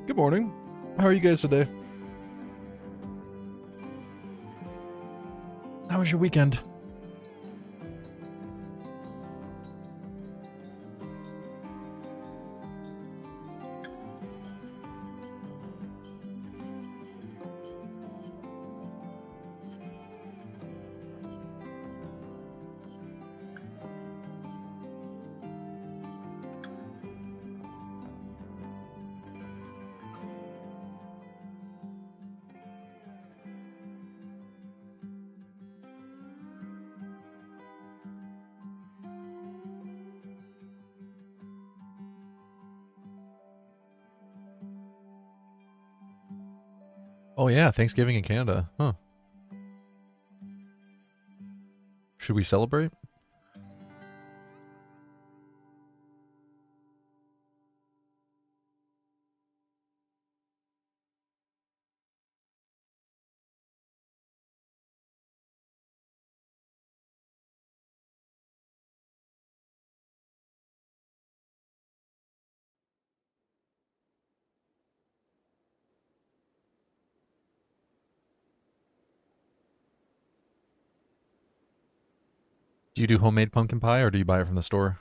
Good morning. How are you guys today? How was your weekend? Oh yeah, Thanksgiving in Canada. Huh. Should we celebrate? Do you do homemade pumpkin pie or do you buy it from the store?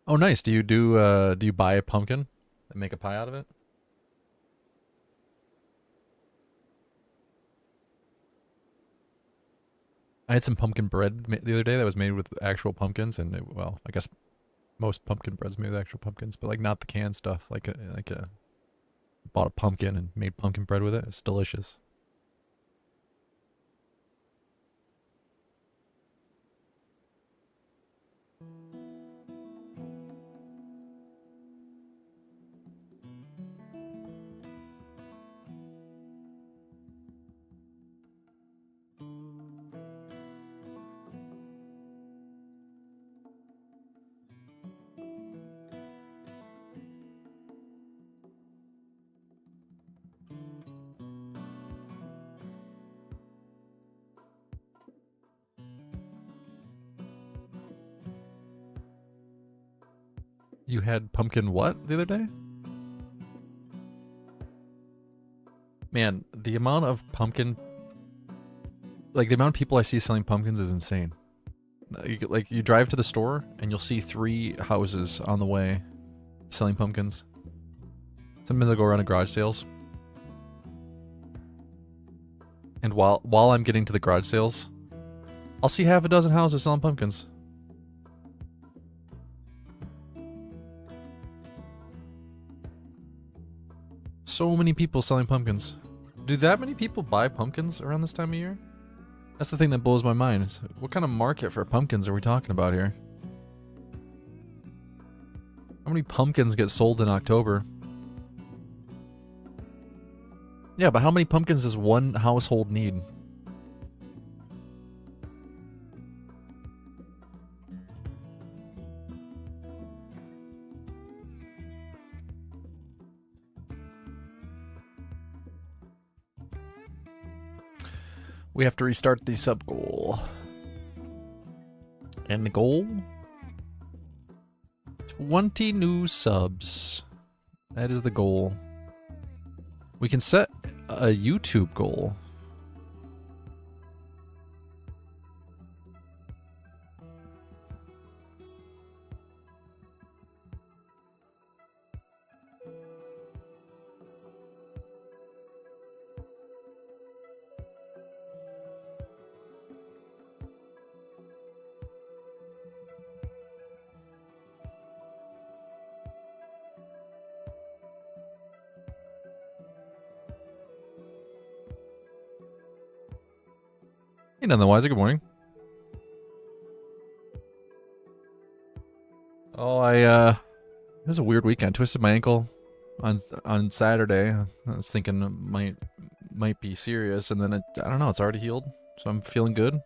Oh nice. Do you buy a pumpkin and make a pie out of it? I had some pumpkin bread the other day that was made with actual pumpkins and well, I guess most pumpkin bread's made with actual pumpkins, but like not the canned stuff. Like a bought a pumpkin and made pumpkin bread with it. It's delicious. You had pumpkin what the other day? Man, the amount of pumpkin, like the amount of people I see selling pumpkins is insane. You drive to the store and you'll see three houses on the way selling pumpkins. Sometimes I go around to garage sales, and while I'm getting to the garage sales, I'll see half a dozen houses selling pumpkins. So many people selling pumpkins. Do that many people buy pumpkins around this time of year? That's the thing that blows my mind. Is what kind of market for pumpkins are we talking about here? How many pumpkins get sold in October? Yeah, but how many pumpkins does one household need? We have to restart the sub goal. And the goal? 20 new subs. That is the goal. We can set a YouTube goal. Hey, none the wiser. Good morning. Oh, it was a weird weekend. Twisted my ankle on Saturday. I was thinking it might be serious, and then I don't know. It's already healed, so I'm feeling good.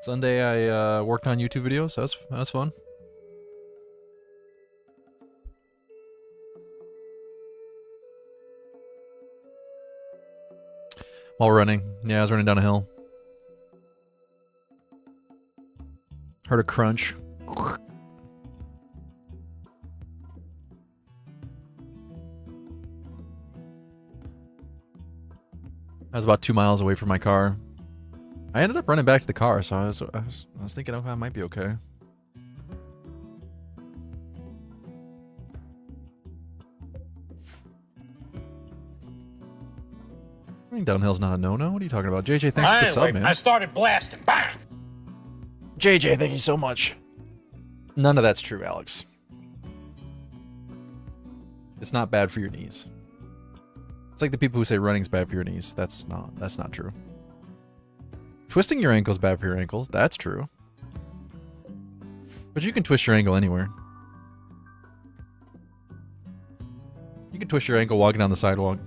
Sunday I worked on YouTube videos. That was fun. While running, yeah, I was running down a hill. Heard a crunch. I was about 2 miles away from my car. I ended up running back to the car, so I was thinking, okay, I might be okay. Running downhill's not a no-no. What are you talking about? JJ, thanks for the sub, man. I started blasting. Bam! JJ, thank you so much. None of that's true, Alex. It's not bad for your knees. It's like the people who say running's bad for your knees. That's not true. Twisting your ankle's bad for your ankles. That's true. But you can twist your ankle anywhere. You can twist your ankle walking down the sidewalk.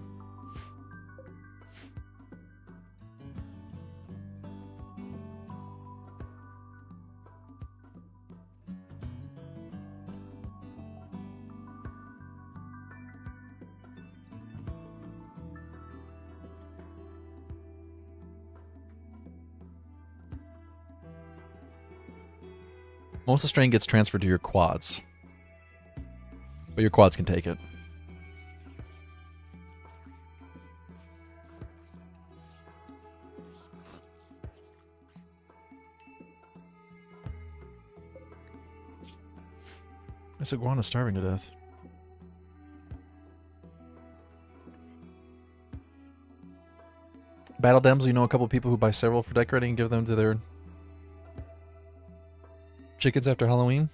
Most of the strain gets transferred to your quads. But your quads can take it. This iguana's starving to death. Battle Dems, you know a couple people who buy several for decorating and give them to their chickens after Halloween?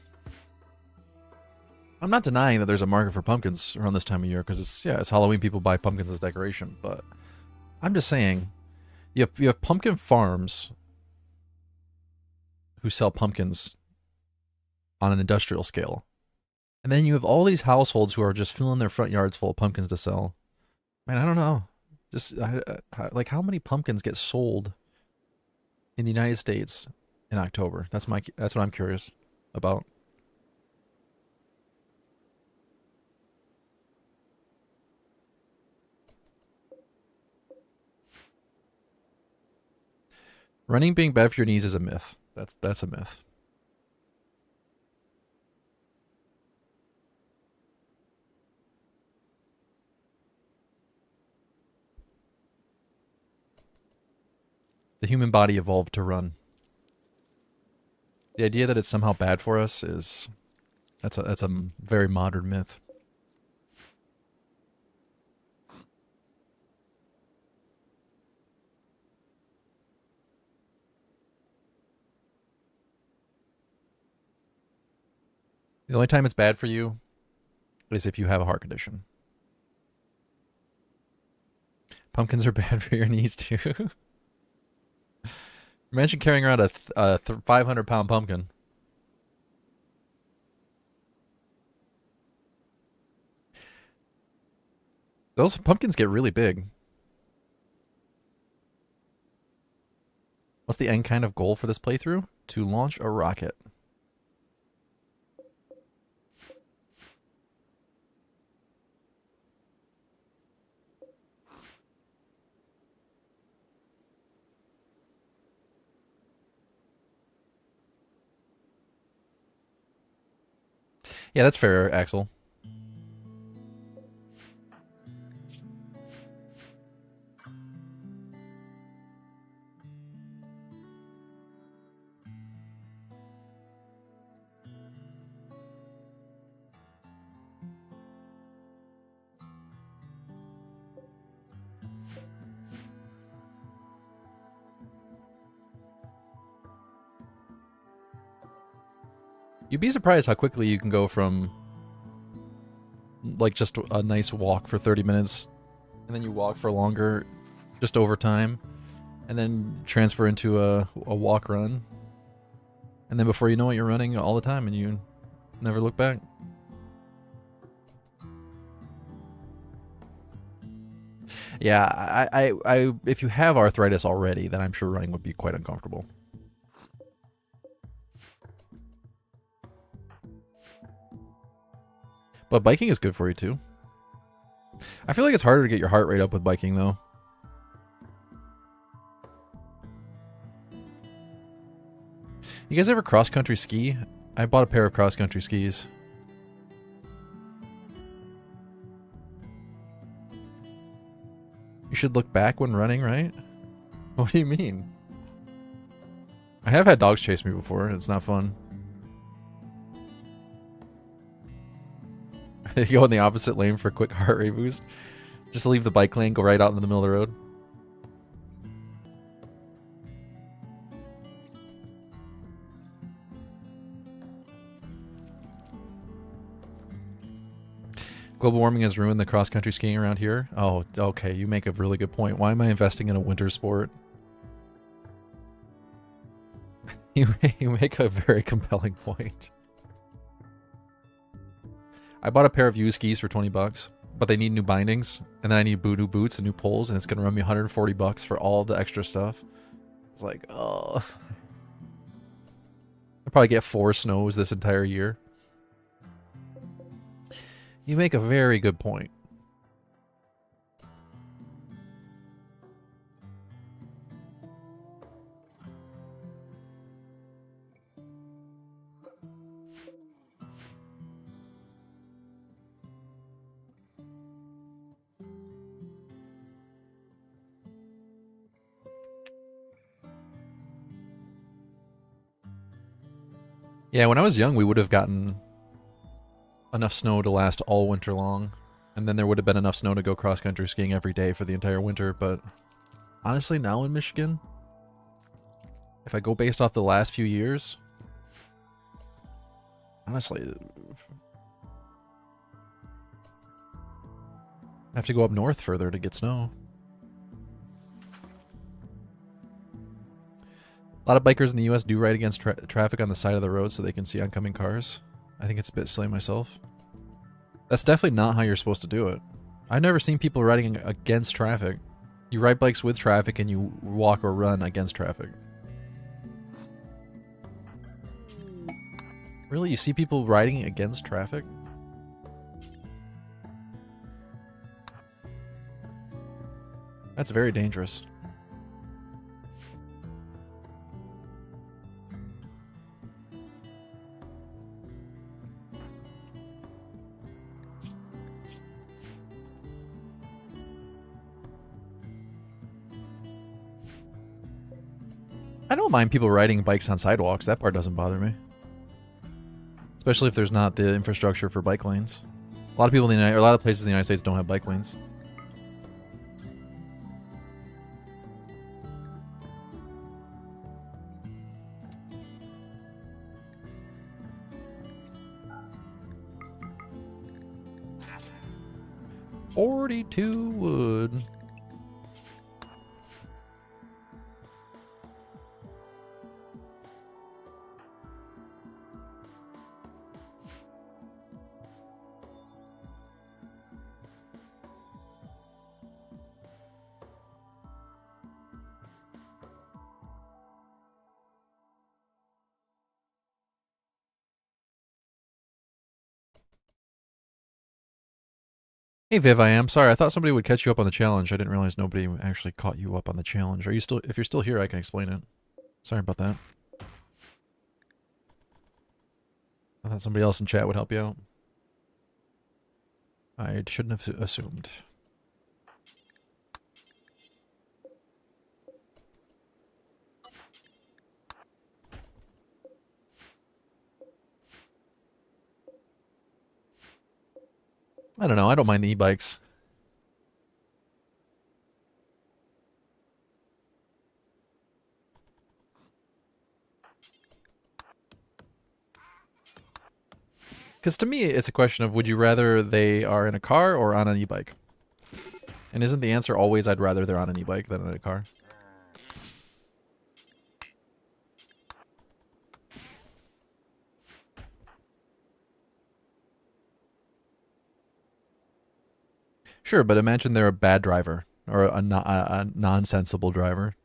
I'm not denying that there's a market for pumpkins around this time of year because it's Halloween. People buy pumpkins as decoration, but I'm just saying, you have pumpkin farms who sell pumpkins on an industrial scale, and then you have all these households who are just filling their front yards full of pumpkins to sell. Man, I don't know, just like how many pumpkins get sold in the United States in October? That's what I'm curious about. Running being bad for your knees is a myth. That's a myth. The human body evolved to run. The idea that it's somehow bad for us that's a very modern myth. The only time it's bad for you is if you have a heart condition. Pumpkins are bad for your knees too. Imagine carrying around a 500-pound pumpkin. Those pumpkins get really big. What's the end kind of goal for this playthrough? To launch a rocket. Yeah, that's fair, Axel. You'd be surprised how quickly you can go from like just a nice walk for 30 minutes and then you walk for longer just over time and then transfer into a walk run. And then before you know it, you're running all the time and you never look back. Yeah, I if you have arthritis already, then I'm sure running would be quite uncomfortable. But biking is good for you too. I feel like it's harder to get your heart rate up with biking though. You guys ever cross-country ski? I bought a pair of cross-country skis. You should look back when running, right? What do you mean? I have had dogs chase me before. It's not fun. You go in the opposite lane for a quick heart rate boost. Just leave the bike lane, go right out into the middle of the road. Global warming has ruined the cross-country skiing around here. Oh, okay, you make a really good point. Why am I investing in a winter sport? You make a very compelling point. I bought a pair of used skis for 20 bucks, but they need new bindings, and then I need new boots and new poles, and it's going to run me 140 bucks for all the extra stuff. It's like, oh. I'll probably get 4 snows this entire year. You make a very good point. Yeah, when I was young, we would have gotten enough snow to last all winter long, and then there would have been enough snow to go cross-country skiing every day for the entire winter. But honestly, now in Michigan, if I go based off the last few years, honestly, I have to go up north further to get snow. A lot of bikers in the US do ride against traffic on the side of the road so they can see oncoming cars. I think it's a bit silly myself. That's definitely not how you're supposed to do it. I've never seen people riding against traffic. You ride bikes with traffic and you walk or run against traffic. Really? You see people riding against traffic? That's very dangerous. I don't mind people riding bikes on sidewalks. That part doesn't bother me. Especially if there's not the infrastructure for bike lanes. A lot of people in a lot of places in the United States don't have bike lanes. .42 wood. Hey Viv, I am sorry. I thought somebody would catch you up on the challenge. I didn't realize nobody actually caught you up on the challenge. Are you still? If you're still here, I can explain it. Sorry about that. I thought somebody else in chat would help you out. I shouldn't have assumed. I don't know. I don't mind the e-bikes. Because to me, it's a question of would you rather they are in a car or on an e-bike? And isn't the answer always I'd rather they're on an e-bike than in a car? Sure, but imagine they're a bad driver or a nonsensible driver.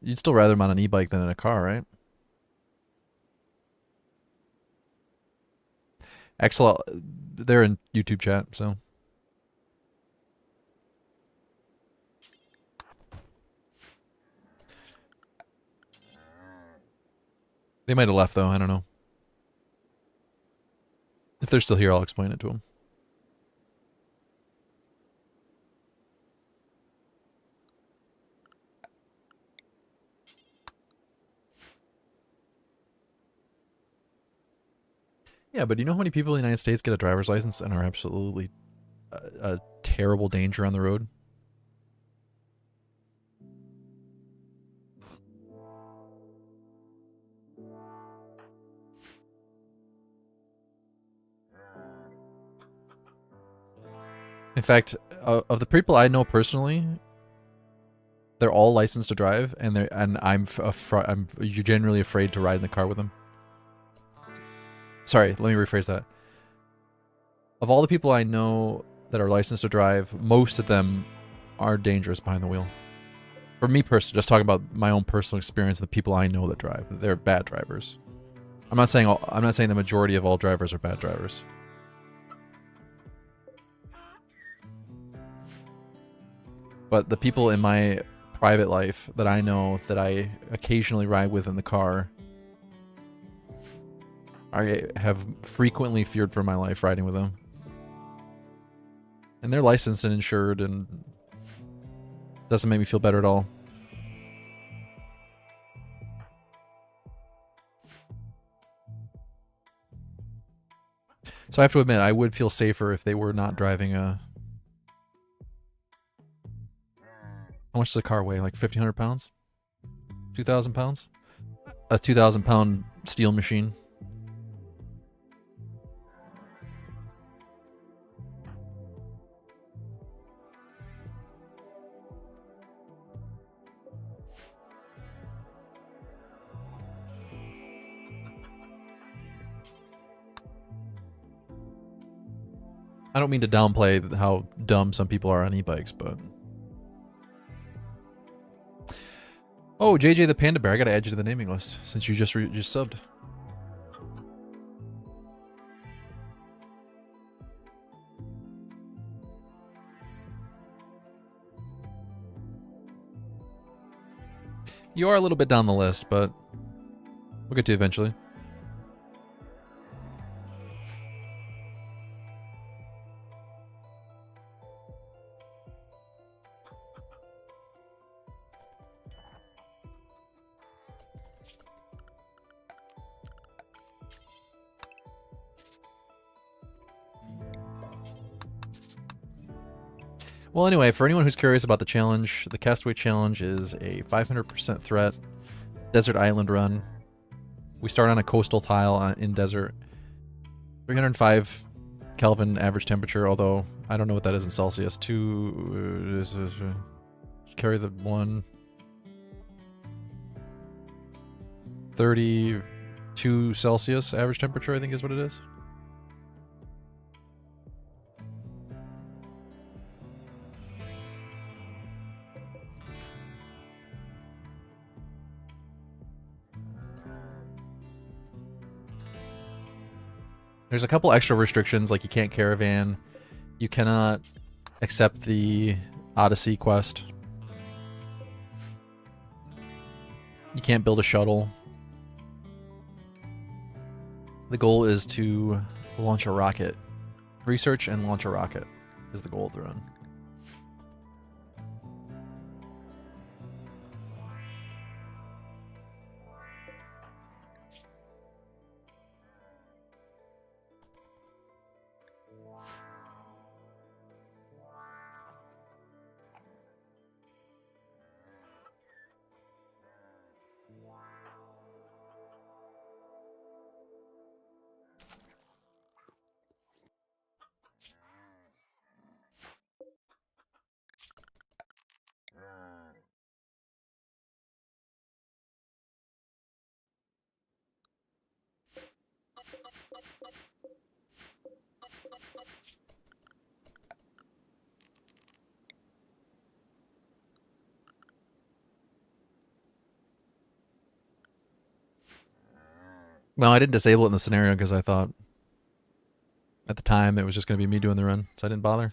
You'd still rather them on an e-bike than in a car, right? Excellent. They're in YouTube chat, so they might have left though. I don't know. If they're still here, I'll explain it to them. Yeah, but do you know how many people in the United States get a driver's license and are absolutely a terrible danger on the road? In fact, of the people I know personally, they're all licensed to drive, and I'm generally afraid to ride in the car with them. Sorry, let me rephrase that. Of all the people I know that are licensed to drive, most of them are dangerous behind the wheel. For me personally, just talking about my own personal experience, the people I know that drive, they're bad drivers. I'm not saying the majority of all drivers are bad drivers. But the people in my private life that I know that I occasionally ride with in the car, I have frequently feared for my life riding with them. And they're licensed and insured, and doesn't make me feel better at all. So I have to admit, I would feel safer if they were not driving a... How much does a car weigh? Like 1,500 pounds? 2,000 pounds? A 2,000 pound steel machine. I don't mean to downplay how dumb some people are on e-bikes, but... Oh, JJ the Panda Bear, I gotta add you to the naming list since you just subbed. You are a little bit down the list, but we'll get to you eventually. Well, anyway, for anyone who's curious about the challenge, the Castaway Challenge is a 500% threat desert island run. We start on a coastal tile in desert. 305 Kelvin average temperature, although I don't know what that is in Celsius. Carry the 1. 32 Celsius average temperature, I think is what it is. There's a couple extra restrictions, like you can't caravan, you cannot accept the Odyssey quest, you can't build a shuttle. The goal is to launch a rocket. Research and launch a rocket is the goal of the run. Well, I didn't disable it in the scenario because I thought at the time it was just going to be me doing the run, so I didn't bother.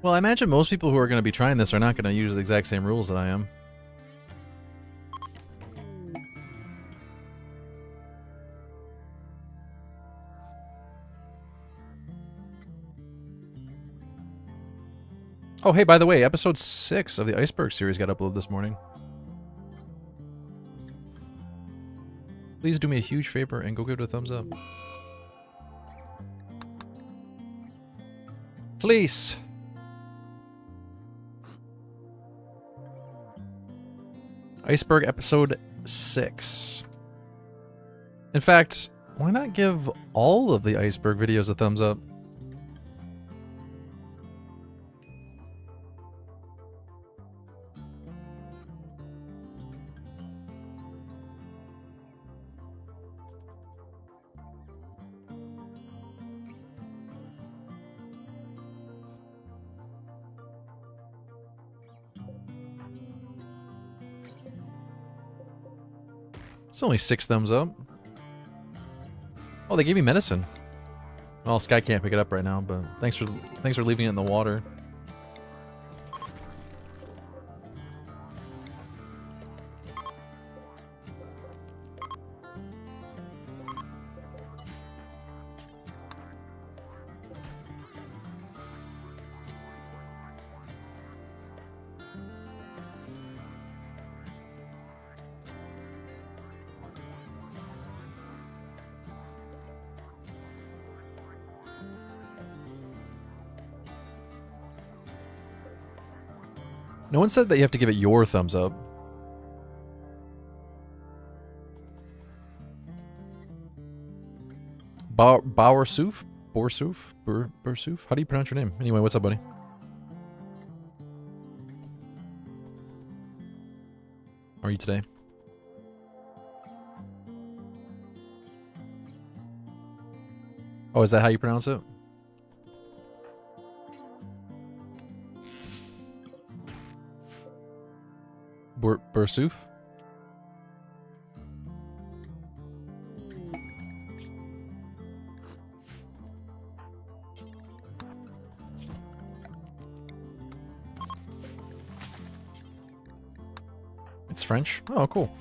Well, I imagine most people who are going to be trying this are not going to use the exact same rules that I am. Oh, hey, by the way, episode 6 of the Iceberg series got uploaded this morning. Please do me a huge favor and go give it a thumbs up. Please. Iceberg episode 6. In fact, why not give all of the Iceberg videos a thumbs up? It's only 6 thumbs up. Oh, they gave me medicine. Well, Sky can't pick it up right now, but thanks for leaving it in the water. No one said that you have to give it your thumbs up. Borsoof? Borsoof? How do you pronounce your name? Anyway, what's up, buddy? How are you today? Oh, is that how you pronounce it? Borsoof? It's French? Oh, cool.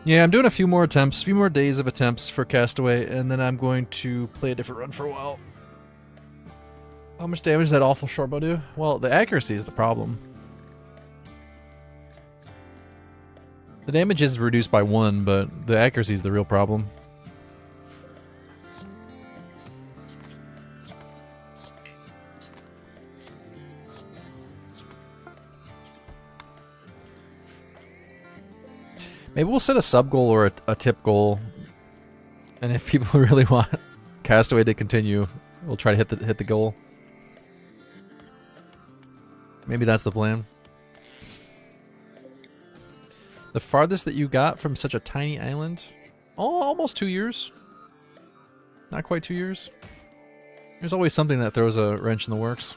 Yeah, I'm doing a few more attempts, a few more days of attempts for Castaway, and then I'm going to play a different run for a while. How much damage does that awful shortbow do? Well, the accuracy is the problem. The damage is reduced by 1, but the accuracy is the real problem. Maybe we'll set a sub goal or a tip goal, and if people really want Castaway to continue, we'll try to hit the goal. Maybe that's the plan. The farthest that you got from such a tiny island? Oh, almost 2 years. Not quite 2 years. There's always something that throws a wrench in the works.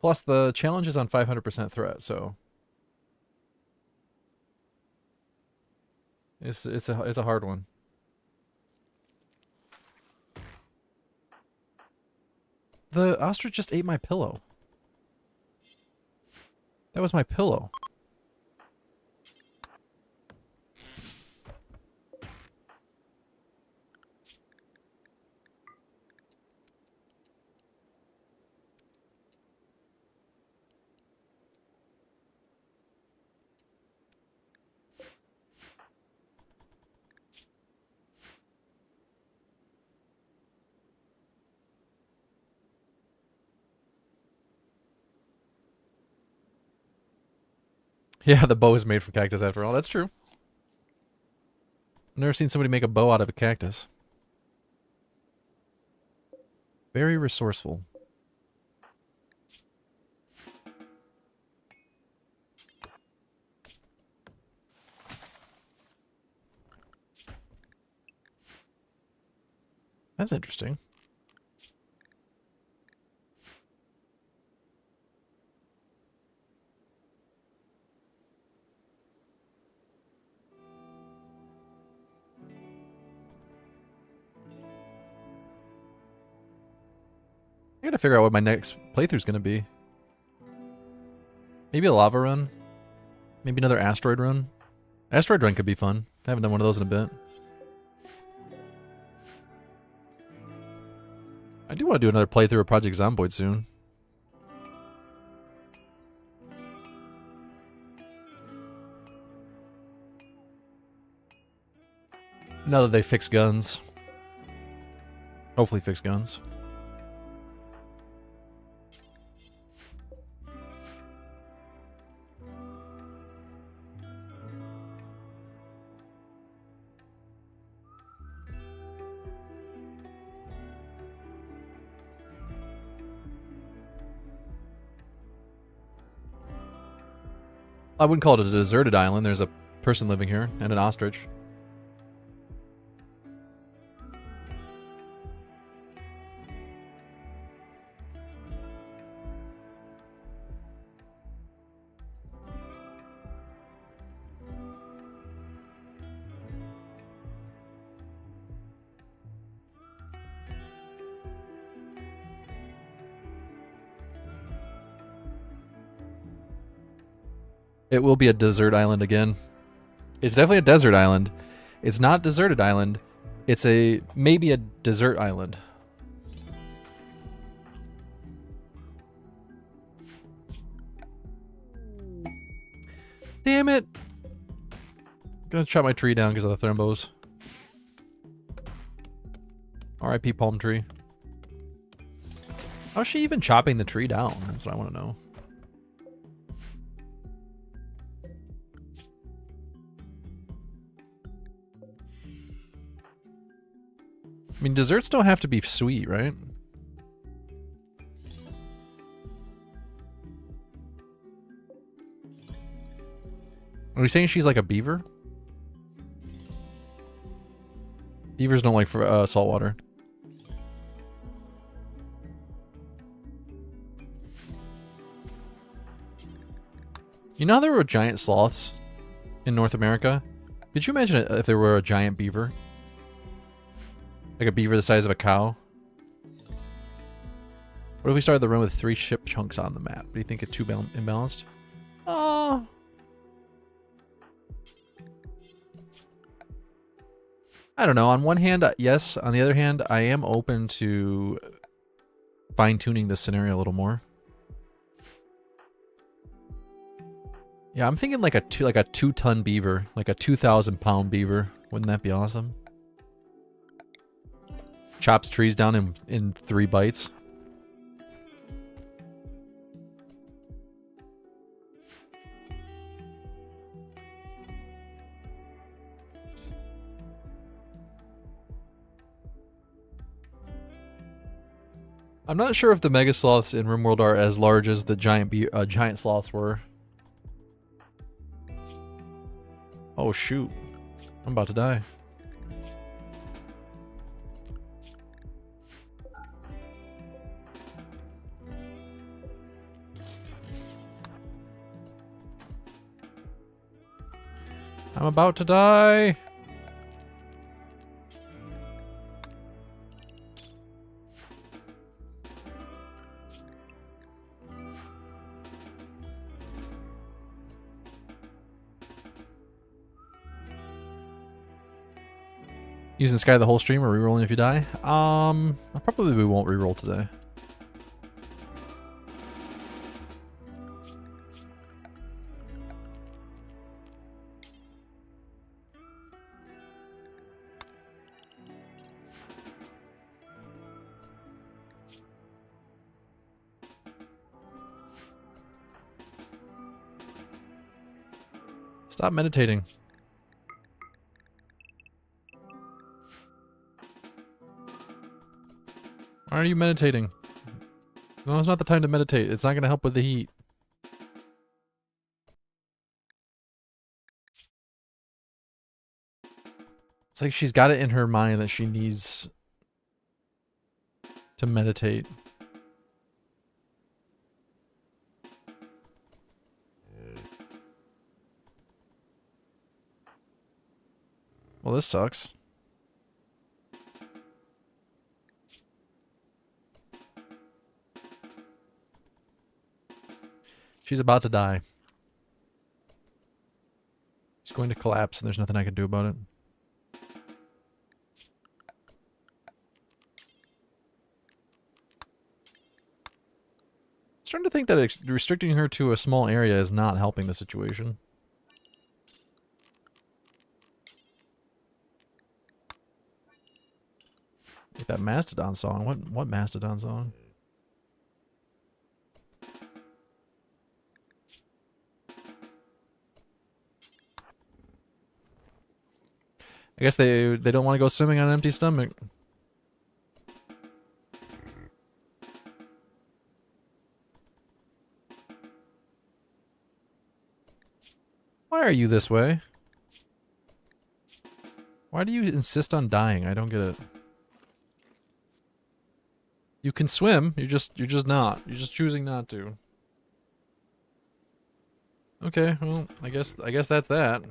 Plus, the challenge is on 500% threat, so it's a hard one. The ostrich just ate my pillow. That was my pillow. Yeah, the bow is made from cactus after all. That's true. I've never seen somebody make a bow out of a cactus. Very resourceful. That's interesting. I gotta figure out what my next playthrough's gonna be. Maybe a lava run. Maybe another asteroid run. Asteroid run could be fun. I haven't done one of those in a bit. I do want to do another playthrough of Project Zomboid soon. Now that they fix guns. Hopefully fix guns. I wouldn't call it a deserted island. There's a person living here and an ostrich. It will be a desert island again. It's definitely a desert island. It's not a deserted island. It's maybe a desert island. Damn it! I'm gonna chop my tree down because of the thrombos. R.I.P. palm tree. How's she even chopping the tree down? That's what I want to know. I mean, desserts don't have to be sweet, right? Are we saying she's like a beaver? Beavers don't like salt water. You know how there were giant sloths in North America? Could you imagine if there were a giant beaver? Like a beaver the size of a cow? What if we started the run with 3 ship chunks on the map? Do you think it's too imbalanced? Oh. I don't know. On one hand, yes. On the other hand, I am open to fine-tuning this scenario a little more. Yeah, I'm thinking like a 2-ton beaver, like a 2,000-pound beaver. Wouldn't that be awesome? Chops trees down in 3 bites. I'm not sure if the mega sloths in RimWorld are as large as the giant sloths were. Oh shoot. I'm about to die. I'm about to die. Using Sky the whole stream or rerolling if you die? I probably won't reroll today. Stop meditating. Why are you meditating? No, it's not the time to meditate. It's not going to help with the heat. It's like she's got it in her mind that she needs to meditate. Well, this sucks. She's about to die. She's going to collapse and there's nothing I can do about it. I'm starting to think that restricting her to a small area is not helping the situation. Like that Mastodon song. What Mastodon song? I guess they don't want to go swimming on an empty stomach. Why are you this way? Why do you insist on dying? I don't get it. You can swim, you're just not. You're just choosing not to. Okay, well, I guess that's that.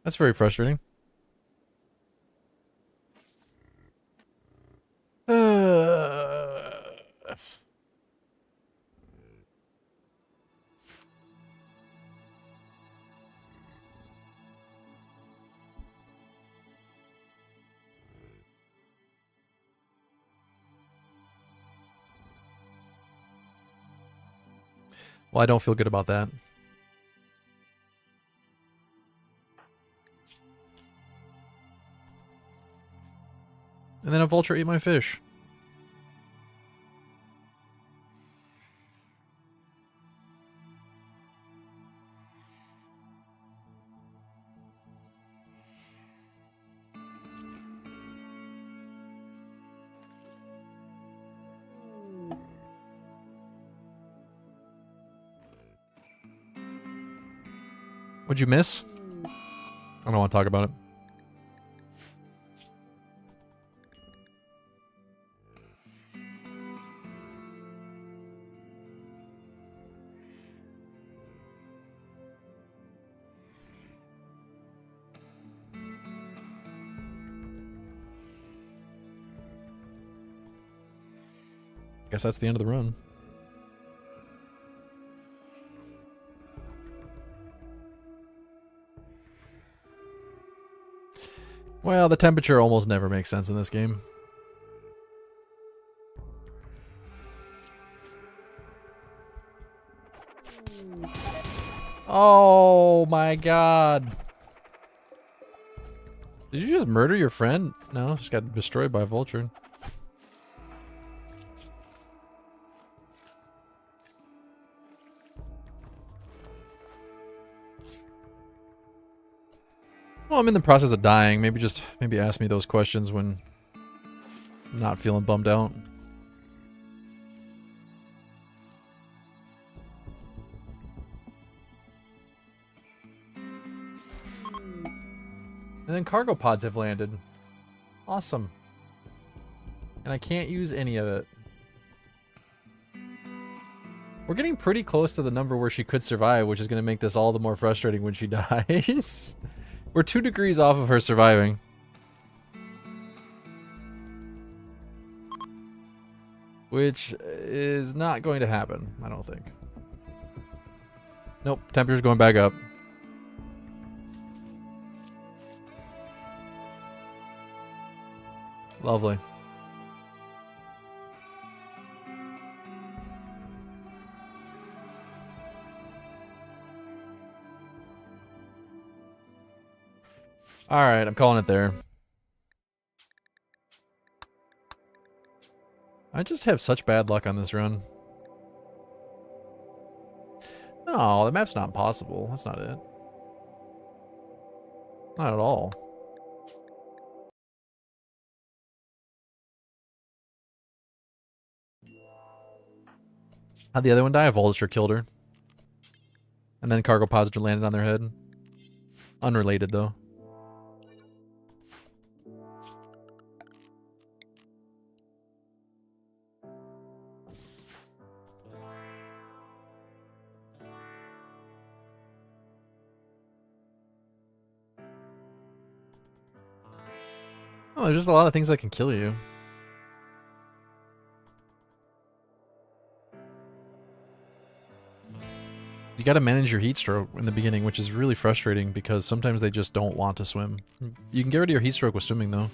That's very frustrating. Well, I don't feel good about that. And then a vulture ate my fish. What'd you miss? I don't want to talk about it. Guess that's the end of the run. Well, the temperature almost never makes sense in this game. Oh my god. Did you just murder your friend? No, just got destroyed by a vulture. Well, I'm in the process of dying. Maybe ask me those questions when not feeling bummed out. And then cargo pods have landed. Awesome. And I can't use any of it. We're getting pretty close to the number where she could survive, which is going to make this all the more frustrating when she dies. We're 2 degrees off of her surviving. Which is not going to happen, I don't think. Nope, temperature's going back up. Lovely. Alright, I'm calling it there. I just have such bad luck on this run. No, the map's not impossible. That's not it. Not at all. How'd the other one die? A vulture killed her. And then cargo pods landed on their head. Unrelated, though. Oh, there's just a lot of things that can kill you. You gotta manage your heat stroke in the beginning, which is really frustrating because sometimes they just don't want to swim. You can get rid of your heat stroke with swimming, though.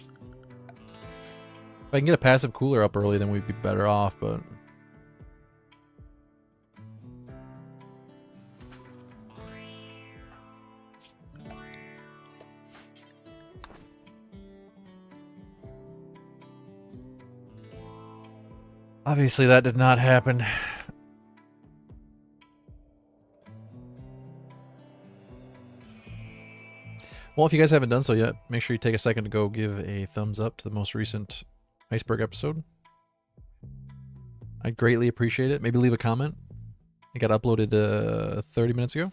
If I can get a passive cooler up early, then we'd be better off, but... Obviously that did not happen. Well, if you guys haven't done so yet, make sure you take a second to go give a thumbs up to the most recent Iceberg episode. I greatly appreciate it. Maybe leave a comment. It got uploaded 30 minutes ago.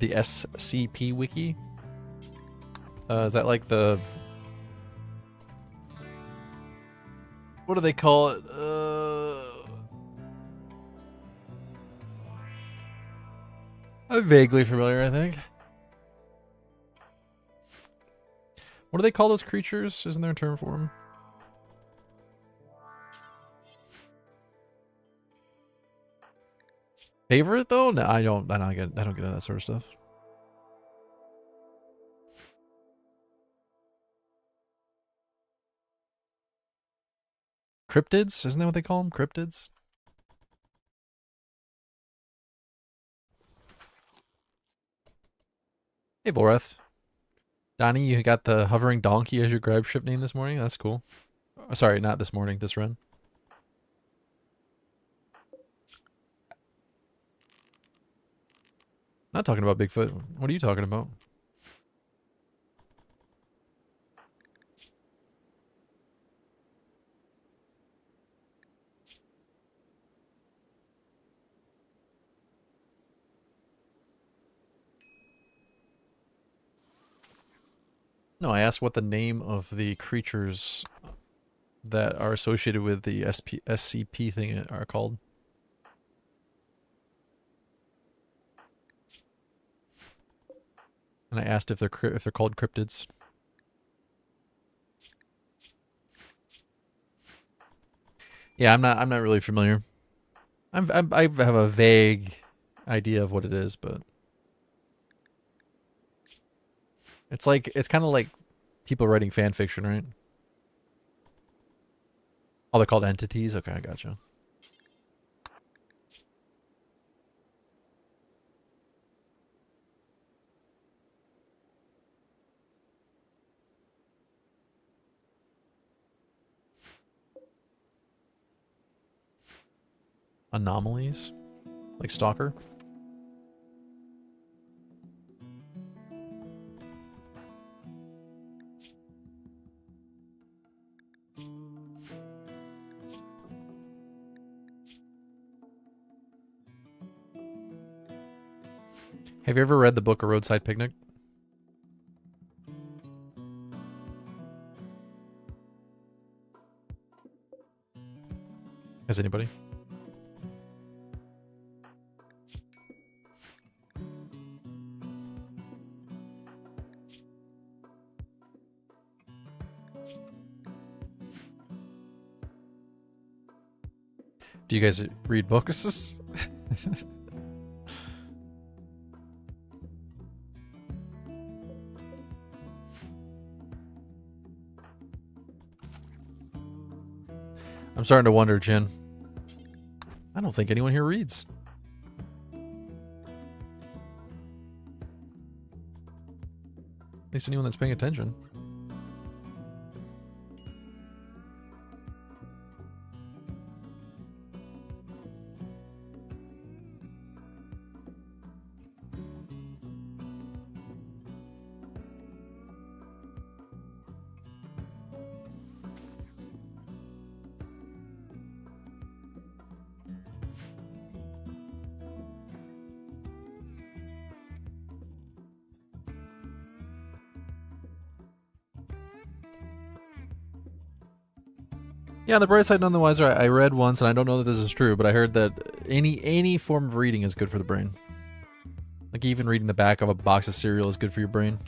The SCP wiki? Is that like the... What do they call it? I'm vaguely familiar, I think. What do they call those creatures? Isn't there a term for them? Favorite though? No, I don't get into that sort of stuff. Cryptids? Isn't that what they call them? Cryptids? Hey, Voreth. Donnie, you got the hovering donkey as your grab ship name this morning? That's cool. Sorry, not this morning, this run. Not talking about Bigfoot. What are you talking about? No, I asked what the name of the creatures that are associated with the SCP thing are called. And I asked if they're called cryptids. Yeah, I'm not really familiar. I have a vague idea of what it is, but it's kind of like people writing fan fiction, right? Oh, they're called entities? Okay, I gotcha. Anomalies? Like Stalker? Have you ever read the book A Roadside Picnic? Has anybody? Do you guys read books? I'm starting to wonder, Jen. I don't think anyone here reads. At least anyone that's paying attention. Yeah, on the bright side, none the wiser. I read once, and I don't know that this is true, but I heard that any form of reading is good for the brain. Like even reading the back of a box of cereal is good for your brain.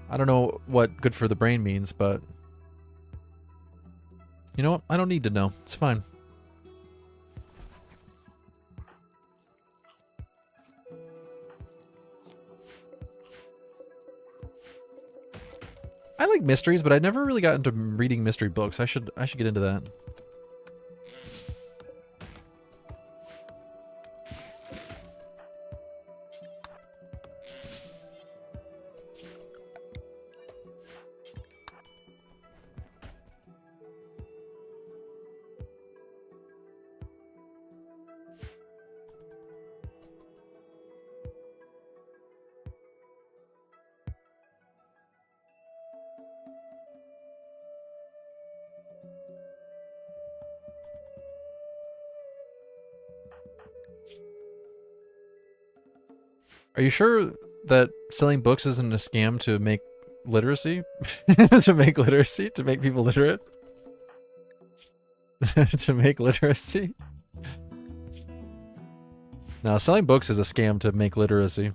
I don't know what good for the brain means, but you know what? I don't need to know. It's fine. I like mysteries, but I never really got into reading mystery books. I should get into that. Are you sure that selling books isn't a scam to make literacy? To make literacy? To make people literate? To make literacy? No, selling books is a scam to make literacy.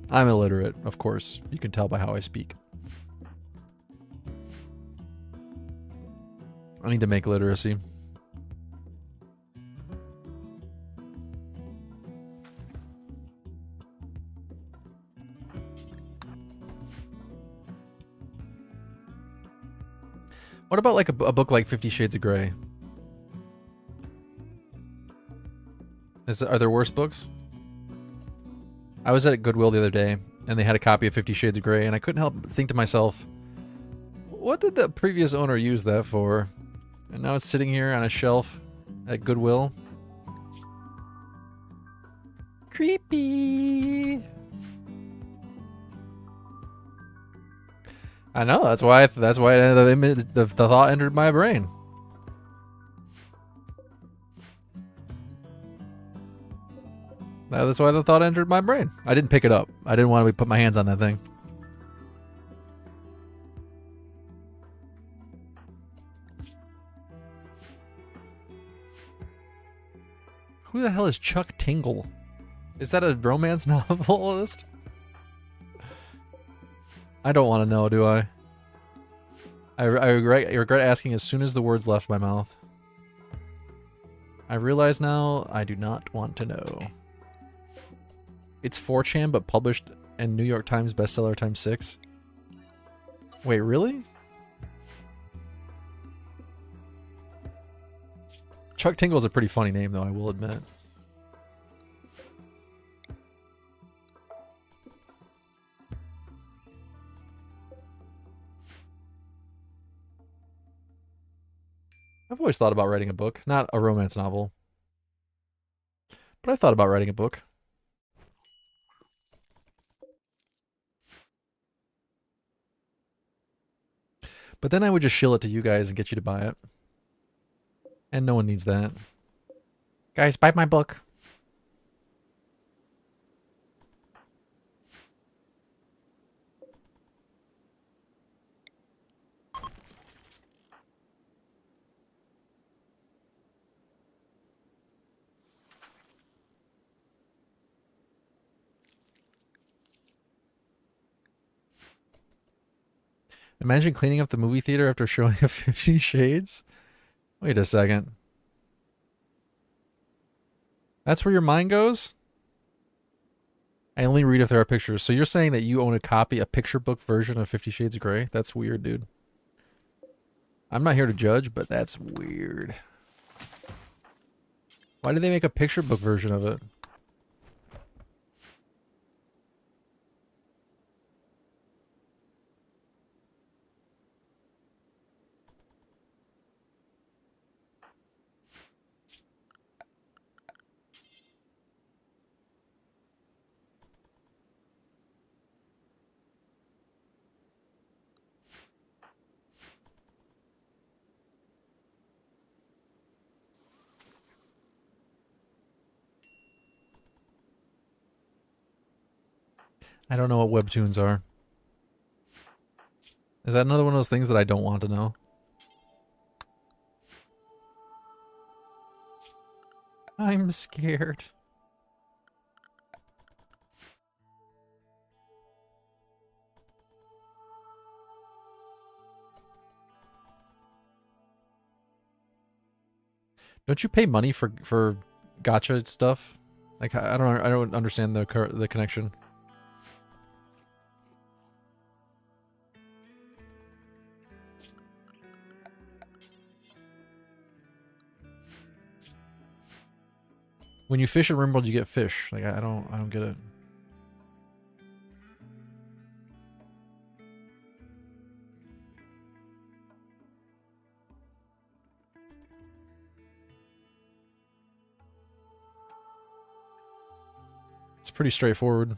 I'm illiterate, of course. You can tell by how I speak. I need to make literacy. What about like a book like 50 Shades of Grey? Are there worse books? I was at Goodwill the other day, and they had a copy of 50 Shades of Grey, and I couldn't help but think to myself, what did the previous owner use that for? And now it's sitting here on a shelf at Goodwill. Creepy. I know, that's why the thought entered my brain. That's why the thought entered my brain. I didn't pick it up. I didn't want to put my hands on that thing. Who the hell is Chuck Tingle? Is that a romance novelist? I don't want to know, do I? I regret asking as soon as the words left my mouth. I realize now I do not want to know. It's 4chan, but published in New York Times bestseller times 6. Wait, really? Chuck Tingle is a pretty funny name, though, I will admit. I've always thought about writing a book. Not a romance novel. But I thought about writing a book. But then I would just shill it to you guys and get you to buy it. And no one needs that. Guys, buy my book. Imagine cleaning up the movie theater after showing a 50 Shades. Wait a second. That's where your mind goes? I only read if there are pictures. So you're saying that you own a picture book version of 50 Shades of Grey? That's weird, dude. I'm not here to judge, but that's weird. Why did they make a picture book version of it? I don't know what webtoons are. Is that another one of those things that I don't want to know? I'm scared. Don't you pay money for gacha stuff? Like I don't understand the connection. When you fish in Rimworld, you get fish. Like I don't get it. It's pretty straightforward.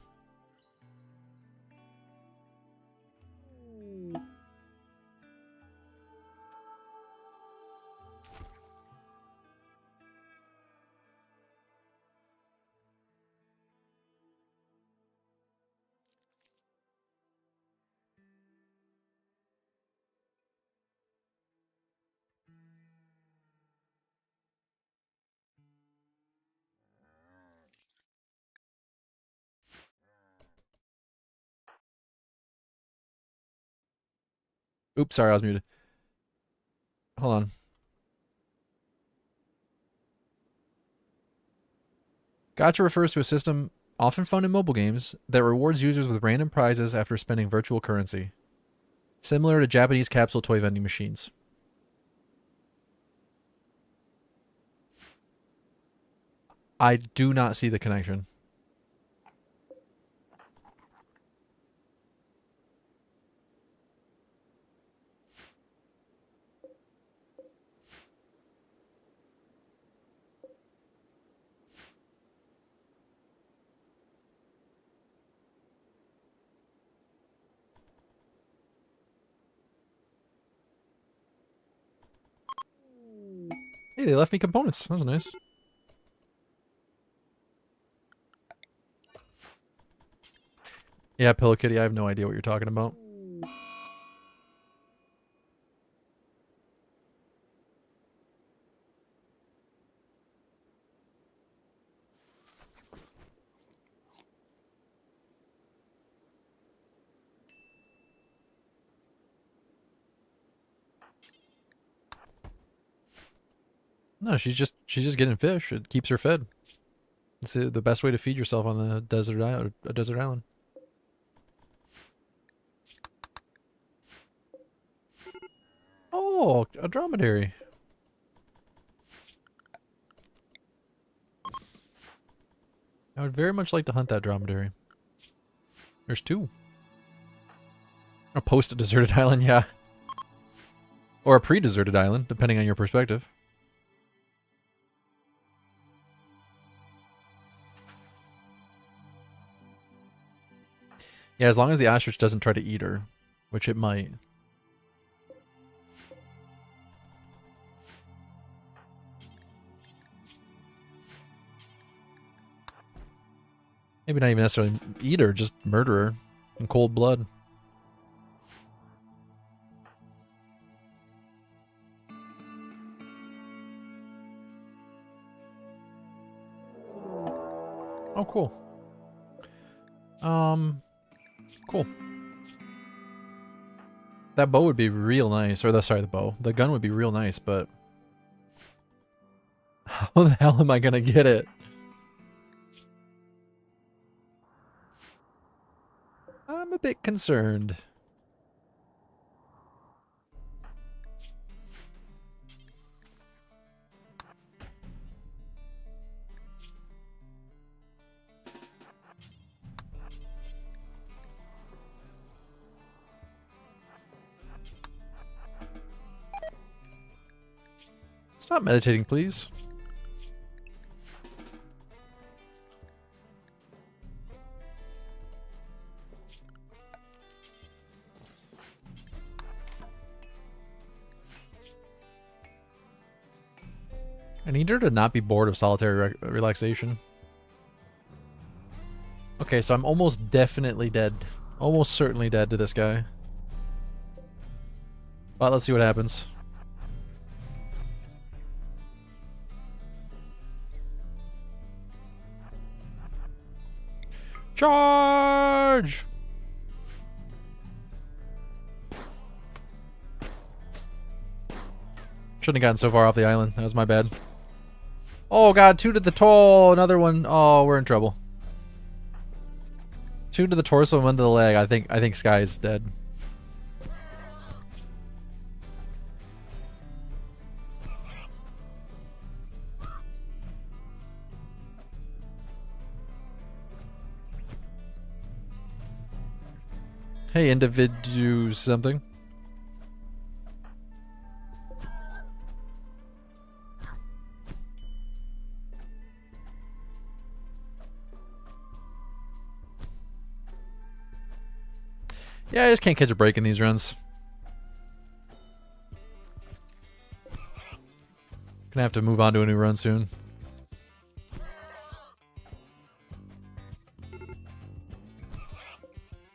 Oops, sorry, I was muted. Hold on. Gacha refers to a system often found in mobile games that rewards users with random prizes after spending virtual currency, similar to Japanese capsule toy vending machines. I do not see the connection. Hey, they left me components. That was nice. Yeah, Pillow Kitty, I have no idea what you're talking about. No, she's just getting fish. It keeps her fed. It's the best way to feed yourself on a desert island. Oh, a dromedary. I would very much like to hunt that dromedary. There's two. A post-deserted island, yeah. Or a pre-deserted island, depending on your perspective. Yeah, as long as the ostrich doesn't try to eat her, which it might. Maybe not even necessarily eat her, just murder her in cold blood. Oh, cool. Cool. That bow would be real nice, or the bow. The gun would be real nice, but how the hell am I gonna get it? I'm a bit concerned. Stop meditating, please. I need her to not be bored of solitary relaxation. Okay, so I'm almost definitely dead. Almost certainly dead to this guy. But let's see what happens. Charge! Shouldn't have gotten so far off the island. That was my bad. Oh god, two to the toe. Another one. Oh, we're in trouble. Two to the torso and one to the leg. I think Sky's dead. Hey, individu something. Yeah, I just can't catch a break in these runs. Gonna have to move on to a new run soon.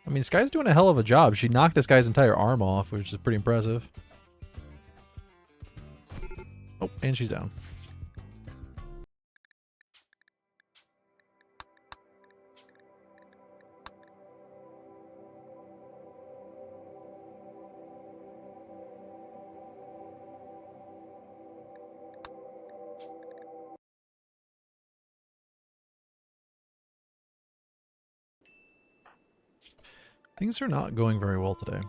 I mean, Sky's doing a hell of a job. She knocked this guy's entire arm off, which is pretty impressive. Oh, and she's down. Things are not going very well today.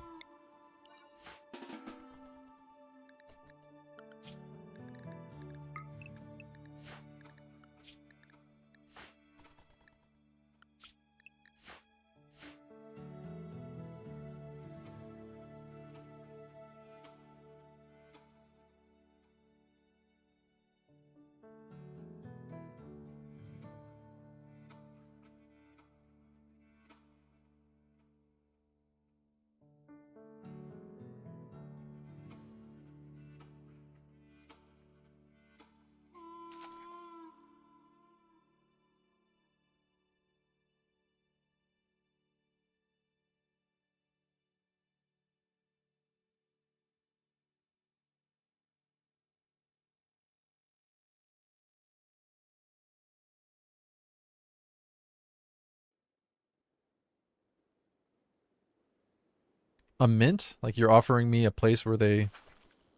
A mint? Like you're offering me a place where they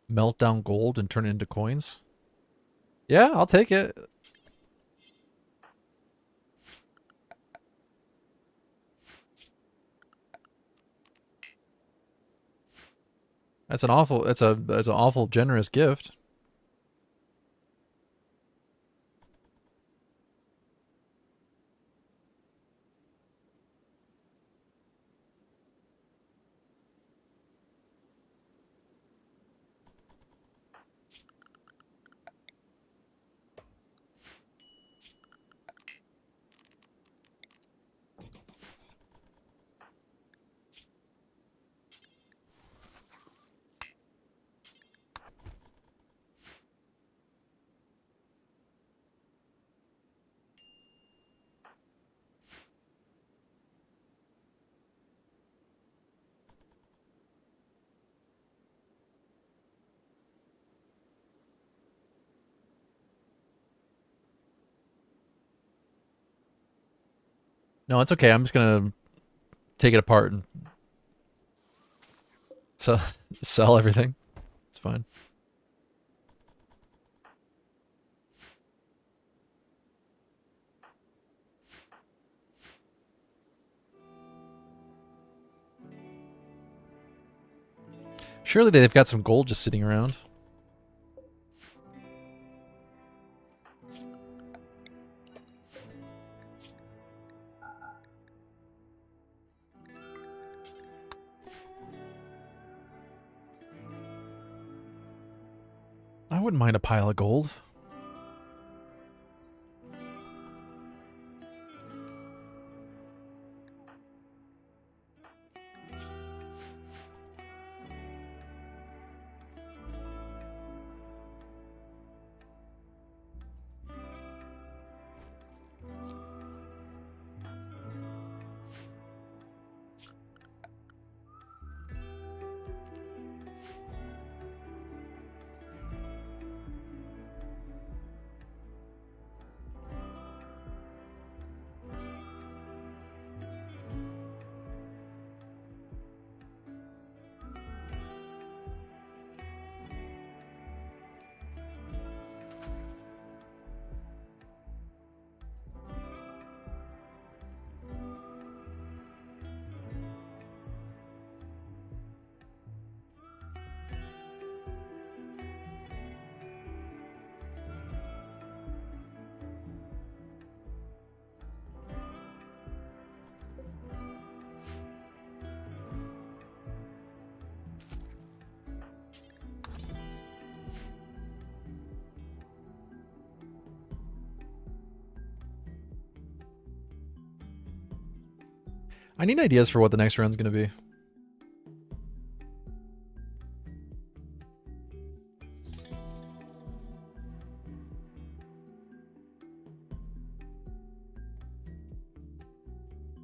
melt down gold and turn it into coins? Yeah, I'll take it. That's an awful generous gift. No, it's okay. I'm just gonna take it apart and sell sell everything. It's fine. Surely they've got some gold just sitting around. I wouldn't mind a pile of gold. I need ideas for what the next round's gonna be.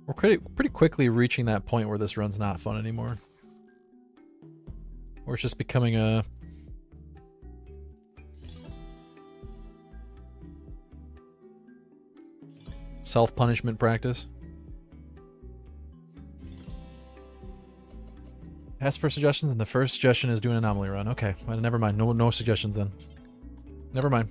We're pretty quickly reaching that point where this run's not fun anymore. Or it's just becoming a self-punishment practice. Ask for suggestions, and the first suggestion is do an anomaly run. Okay, well, never mind. No suggestions then. Never mind.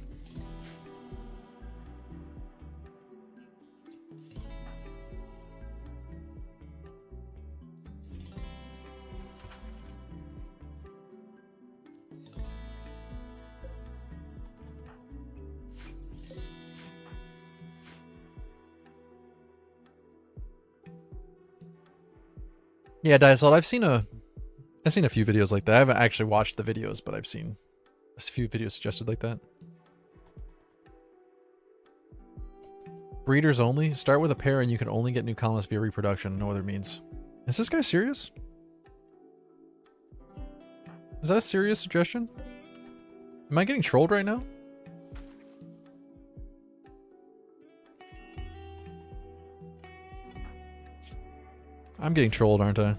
Yeah, Diasalt, I've seen a few videos like that. I haven't actually watched the videos, but I've seen a few videos suggested like that. Breeders only? Start with a pair and you can only get new colonists via reproduction, no other means. Is this guy serious? Is that a serious suggestion? Am I getting trolled right now? I'm getting trolled, aren't I?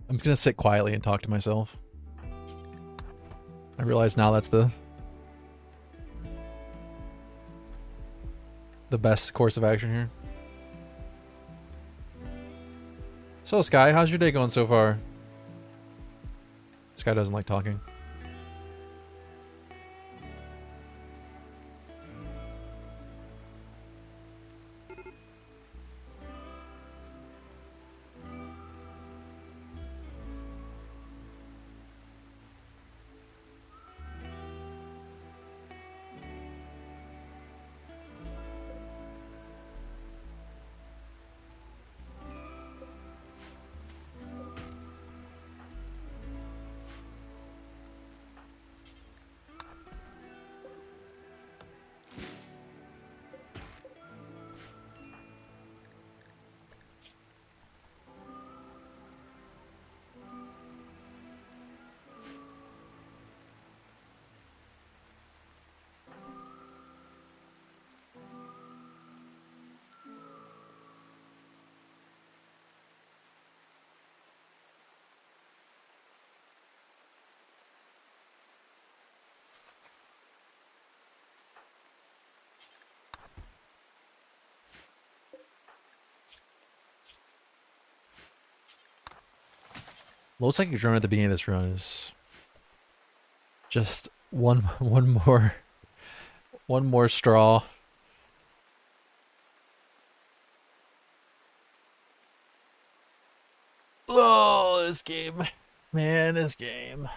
I'm just gonna sit quietly and talk to myself. I realize now that's the best course of action here. So Sky, how's your day going so far? Sky doesn't like talking. Low psychic drone at the beginning of this run is just one more straw. Oh, this game. Man, this game.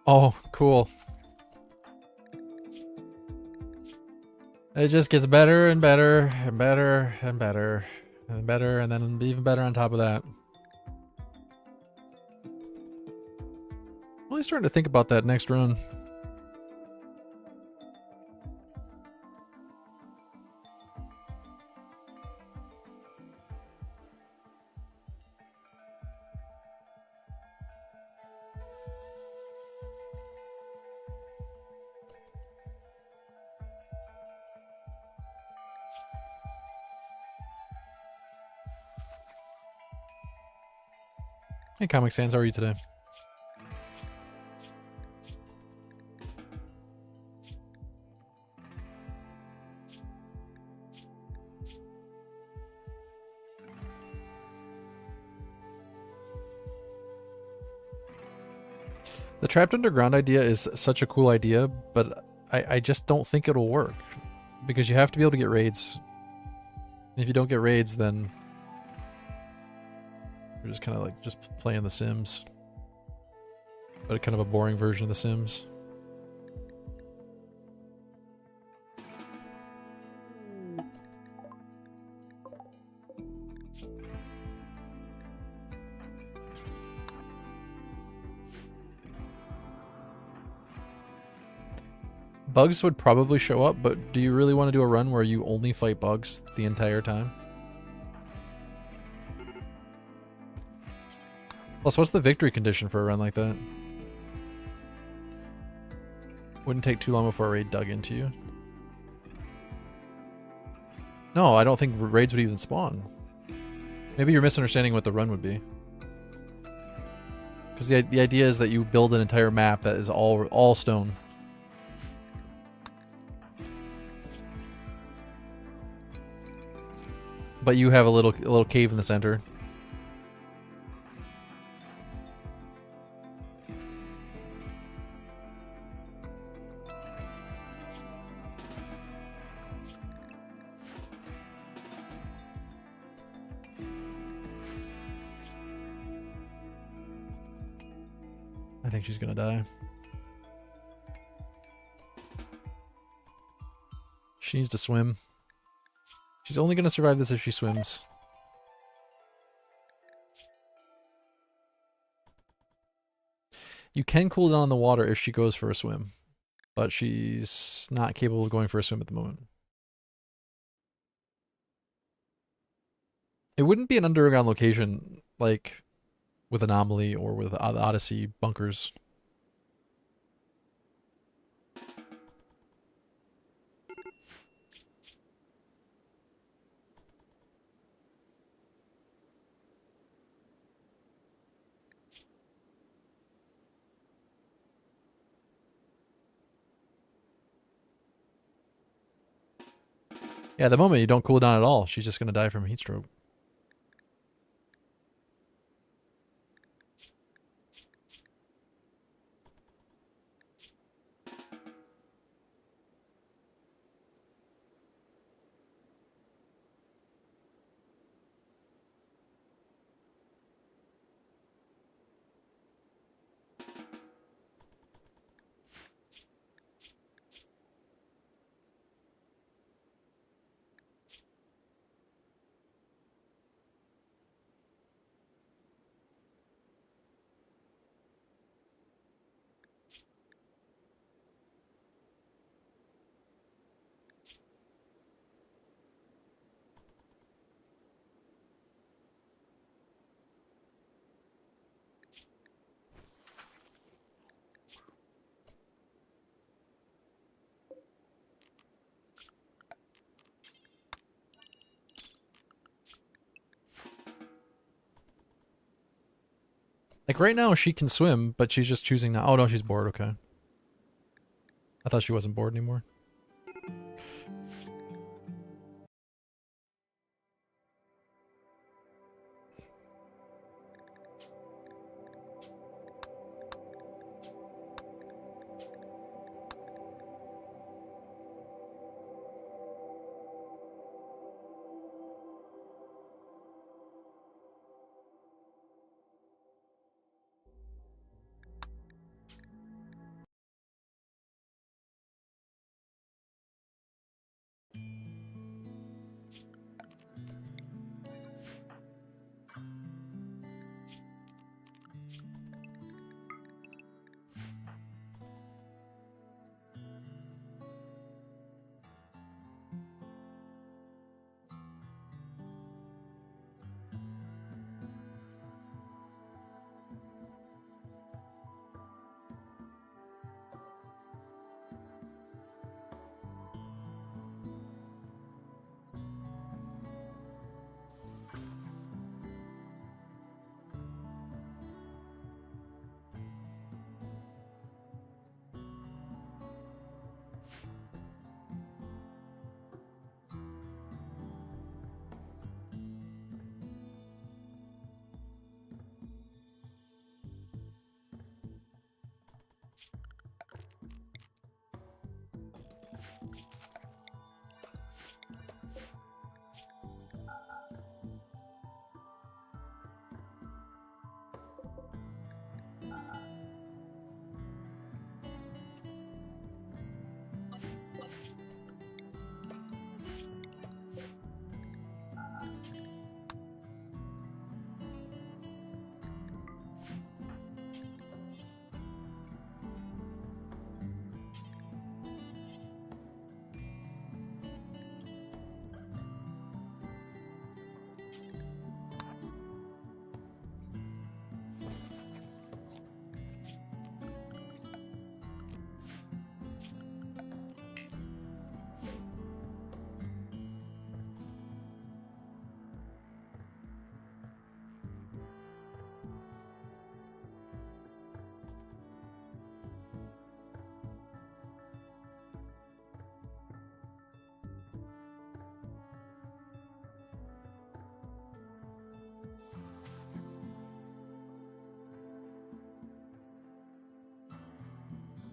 Oh, cool. It just gets better and better and better and better and better and then even better on top of that. I'm really starting to think about that next run. Hey, Comic Sans, how are you today? The trapped underground idea is such a cool idea, but I just don't think it'll work. Because you have to be able to get raids. If you don't get raids, then you're just kind of like just playing The Sims. But kind of a boring version of The Sims. Bugs would probably show up, but do you really want to do a run where you only fight bugs the entire time? Plus, what's the victory condition for a run like that? Wouldn't take too long before a raid dug into you. No, I don't think raids would even spawn. Maybe you're misunderstanding what the run would be. Because the idea is that you build an entire map that is all stone. But you have a little cave in the center. I think she's gonna die. She needs to swim. She's only gonna survive this if she swims. You can cool down on the water if she goes for a swim, but she's not capable of going for a swim at the moment. It wouldn't be an underground location like with Anomaly or with Odyssey bunkers. Yeah, at the moment you don't cool down at all. She's just gonna die from heat stroke. Like right now she can swim, but she's just choosing not. Oh no, she's bored. Okay. I thought she wasn't bored anymore.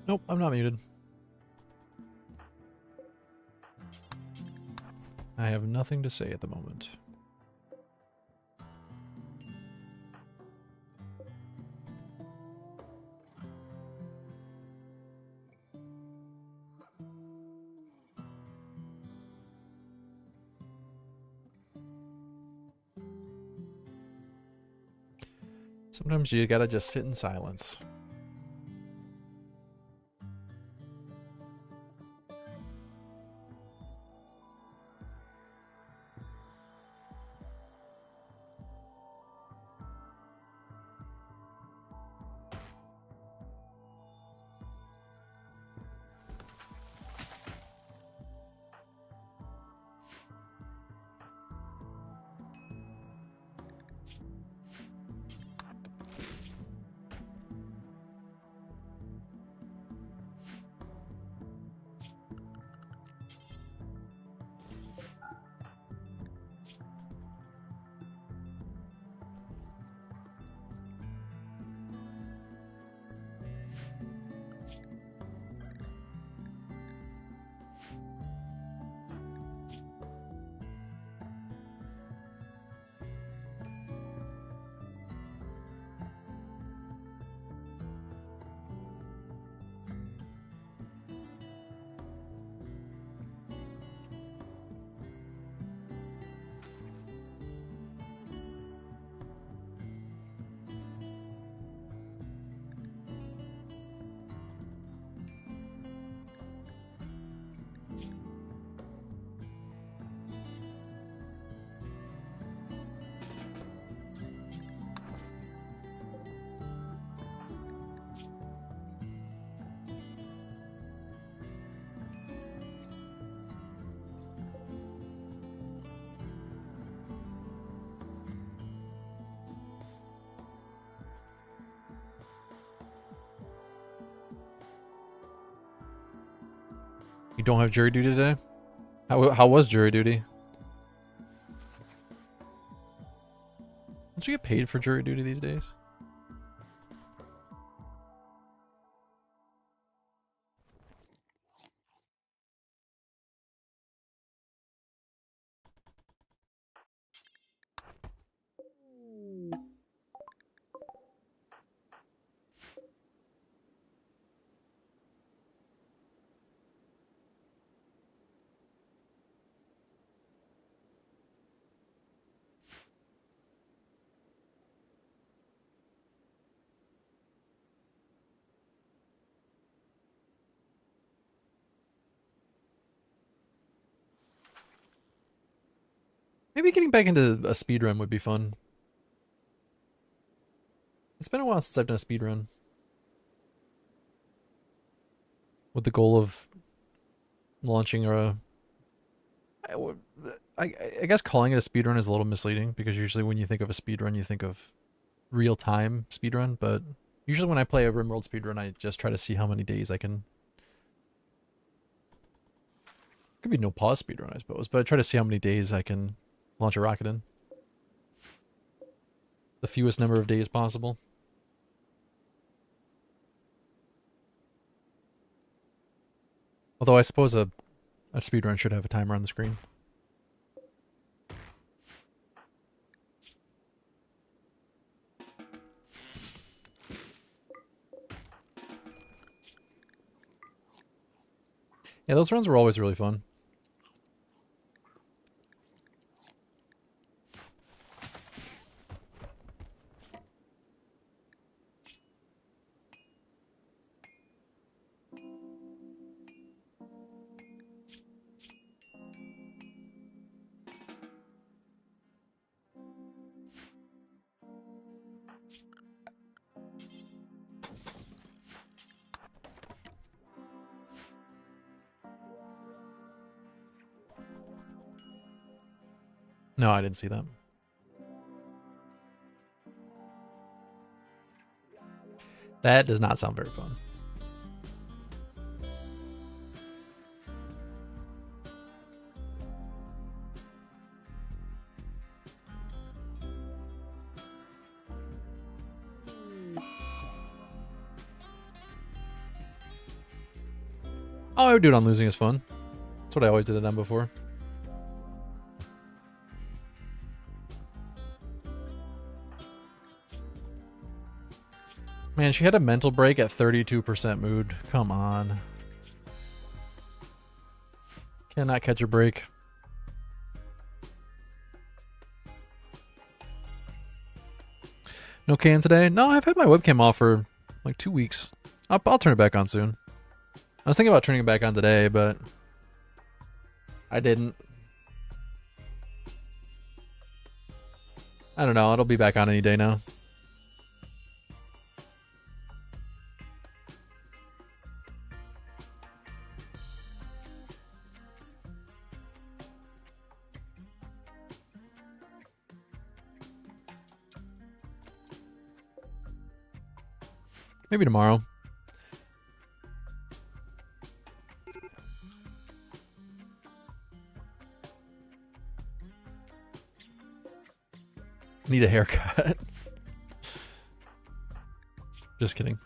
Nope, I'm not muted. I have nothing to say at the moment. Sometimes you gotta just sit in silence. You don't have jury duty today? How was jury duty? Don't you get paid for jury duty these days? Maybe getting back into a speedrun would be fun. It's been a while since I've done a speedrun. With the goal of launching I guess calling it a speedrun is a little misleading because usually when you think of a speedrun, you think of real-time speedrun, but usually when I play a RimWorld speedrun, I just try to see how many days I can... Could be no pause speedrun, I suppose, but I try to see how many days I can launch a rocket in. The fewest number of days possible. Although I suppose a speedrun should have a timer on the screen. Yeah, those runs were always really fun. No, I didn't see that. That does not sound very fun. Oh, I would do it on losing is fun. That's what I always did it on before. Man, she had a mental break at 32% mood. Come on. Cannot catch a break. No cam today? No, I've had my webcam off for like 2 weeks. I'll turn it back on soon. I was thinking about turning it back on today, but I didn't. I don't know. It'll be back on any day now. Maybe tomorrow. Need a haircut. Just kidding.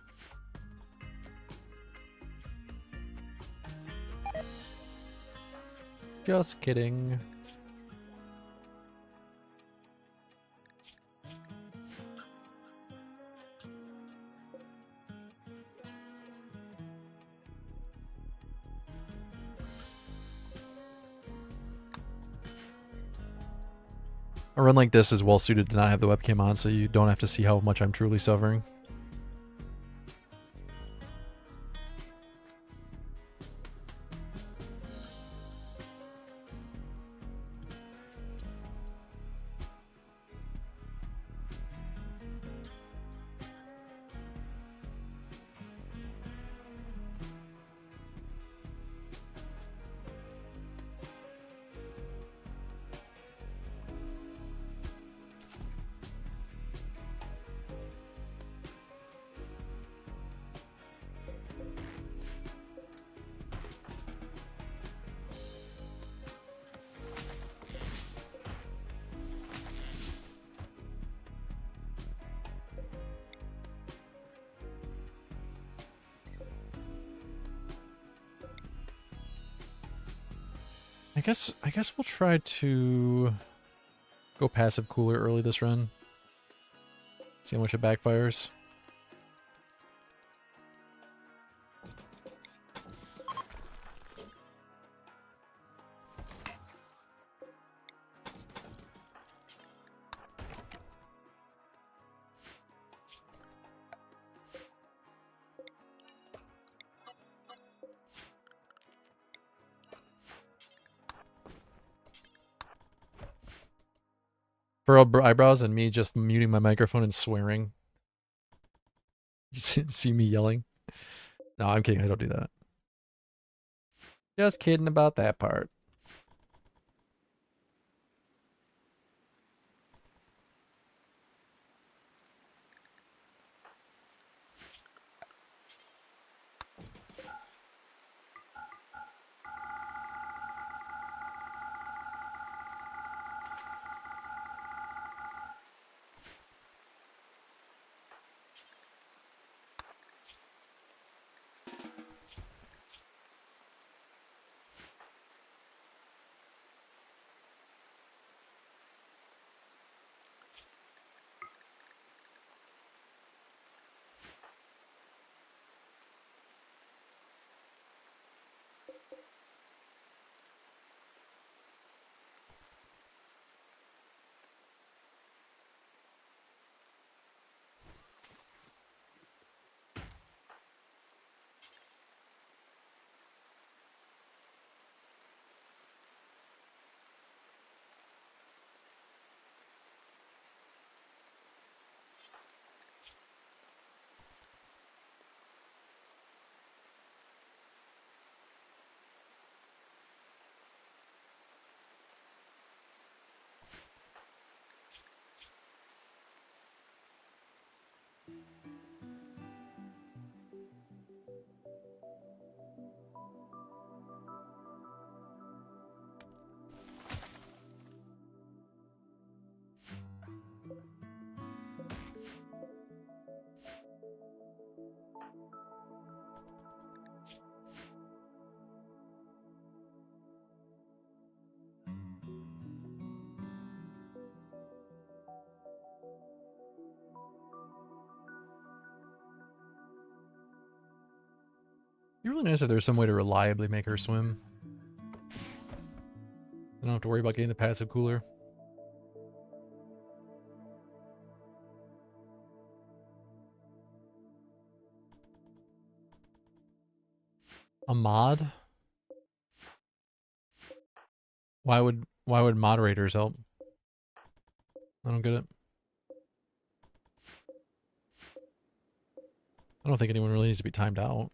Just kidding. A run like this is well suited to not have the webcam on, so you don't have to see how much I'm truly suffering. I guess we'll try to go passive cooler early this run. See how much it backfires. Furrowed eyebrows and me just muting my microphone and swearing. You see me yelling? No, I'm kidding. I don't do that. Just kidding about that part. It'd be really nice if there's some way to reliably make her swim. I don't have to worry about getting the passive cooler. A mod? Why would moderators help? I don't get it. I don't think anyone really needs to be timed out.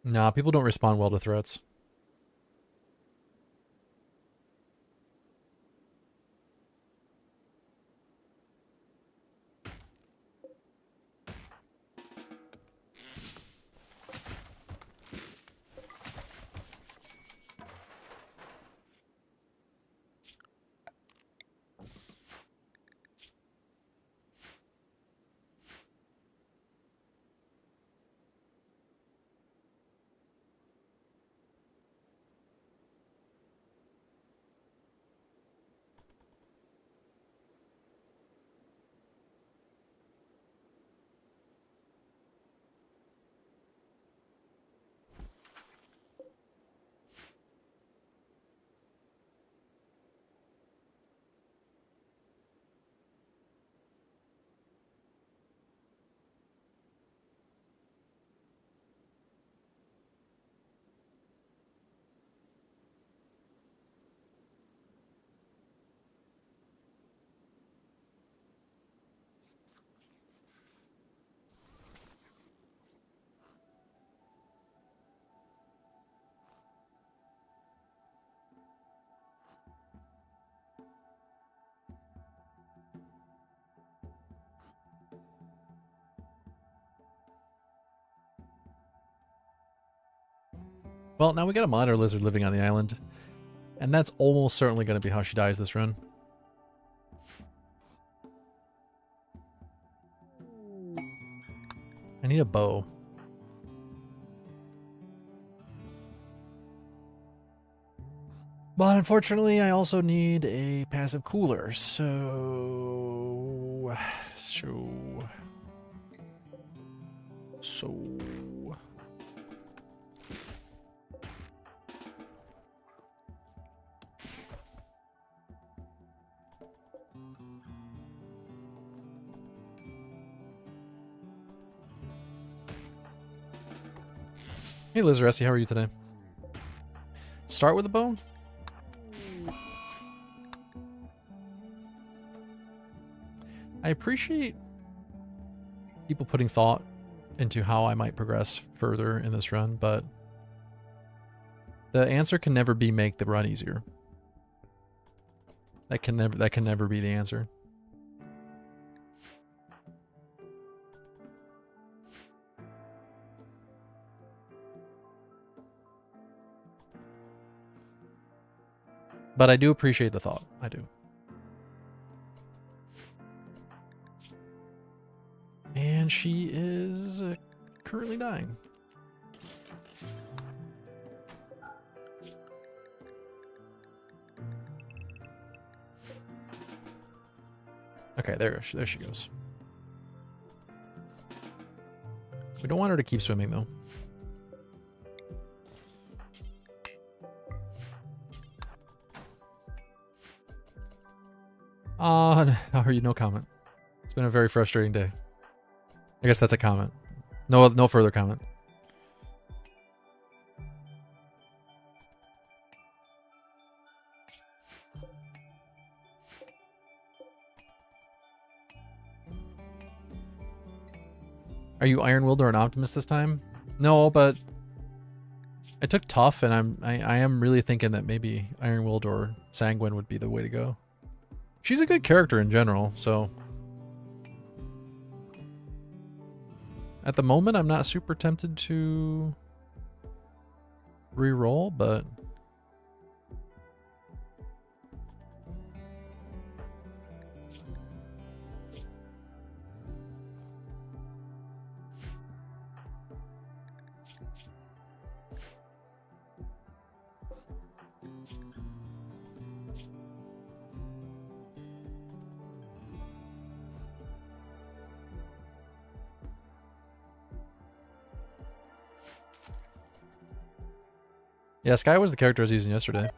Nah, people don't respond well to threats. Well, now we got a monitor lizard living on the island. And that's almost certainly going to be how she dies this run. I need a bow. But unfortunately, I also need a passive cooler, so... Hey Liz Ressi, how are you today? Start with a bow? I appreciate people putting thought into how I might progress further in this run, but the answer can never be make the run easier. That can never be the answer. But I do appreciate the thought. I do. And she is currently dying. Okay, there she goes. We don't want her to keep swimming, though. How are you? No comment. It's been a very frustrating day. I guess that's a comment. No further comment. Are you Iron Willed or an Optimist this time? No, but I took Tough, and I am really thinking that maybe Iron Willed or Sanguine would be the way to go. She's a good character in general, so at the moment I'm not super tempted to re-roll, but Yeah, Sky was the character I was using yesterday.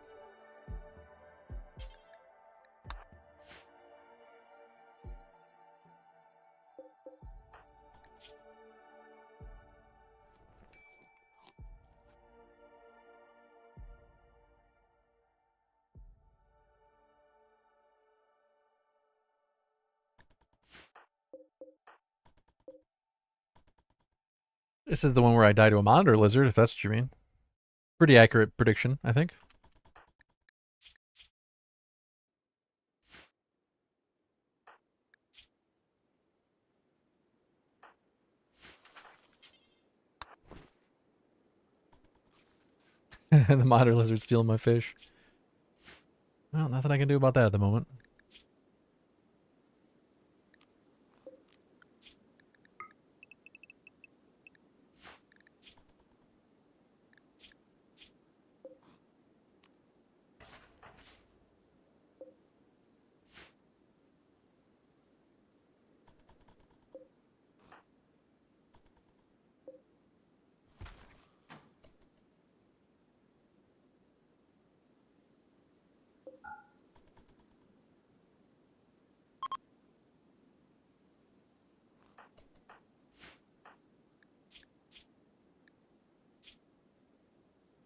This is the one where I die to a monitor lizard, if that's what you mean. Pretty accurate prediction, I think. And the monitor lizard stealing my fish. Well, nothing I can do about that at the moment.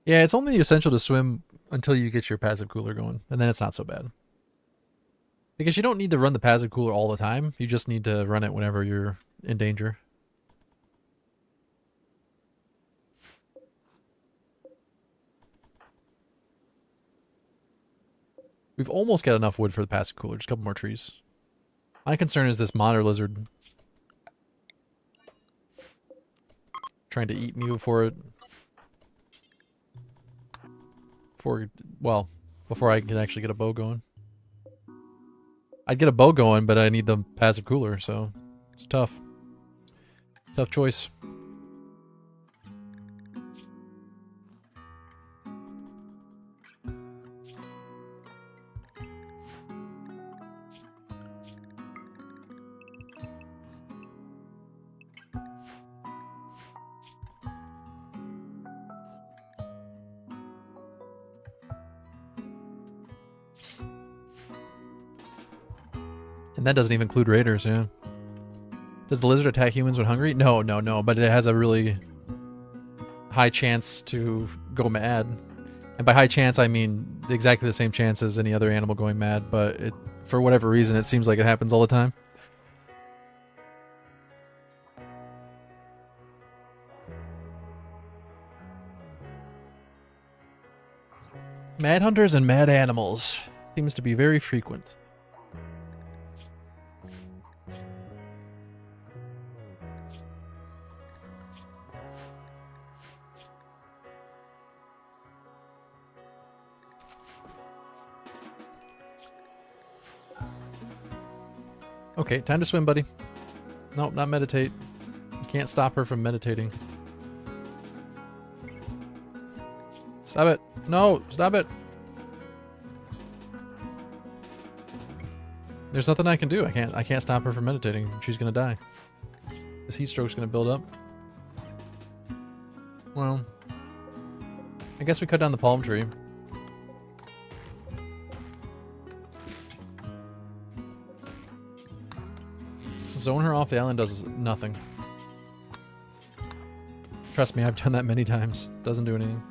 Yeah, it's only essential to swim until you get your passive cooler going, and then it's not so bad. Because you don't need to run the passive cooler all the time. You just need to run it whenever you're in danger. We've almost got enough wood for the passive cooler. Just a couple more trees. My concern is this monitor lizard trying to eat me before I can actually get a bow going. I'd get a bow going, but I need the passive cooler, so it's tough. Tough choice. And that doesn't even include raiders, yeah. Does the lizard attack humans when hungry? No, but it has a really high chance to go mad. And by high chance, I mean exactly the same chance as any other animal going mad, but for whatever reason, it seems like it happens all the time. Mad hunters and mad animals seems to be very frequent. Okay, time to swim, buddy. Nope, not meditate. You can't stop her from meditating. Stop it. No, stop it. There's nothing I can do. I can't stop her from meditating. She's gonna die. This heat stroke's gonna build up. Well, I guess we cut down the palm tree. Zone her off the island does nothing. Trust me, I've done that many times. Doesn't do anything.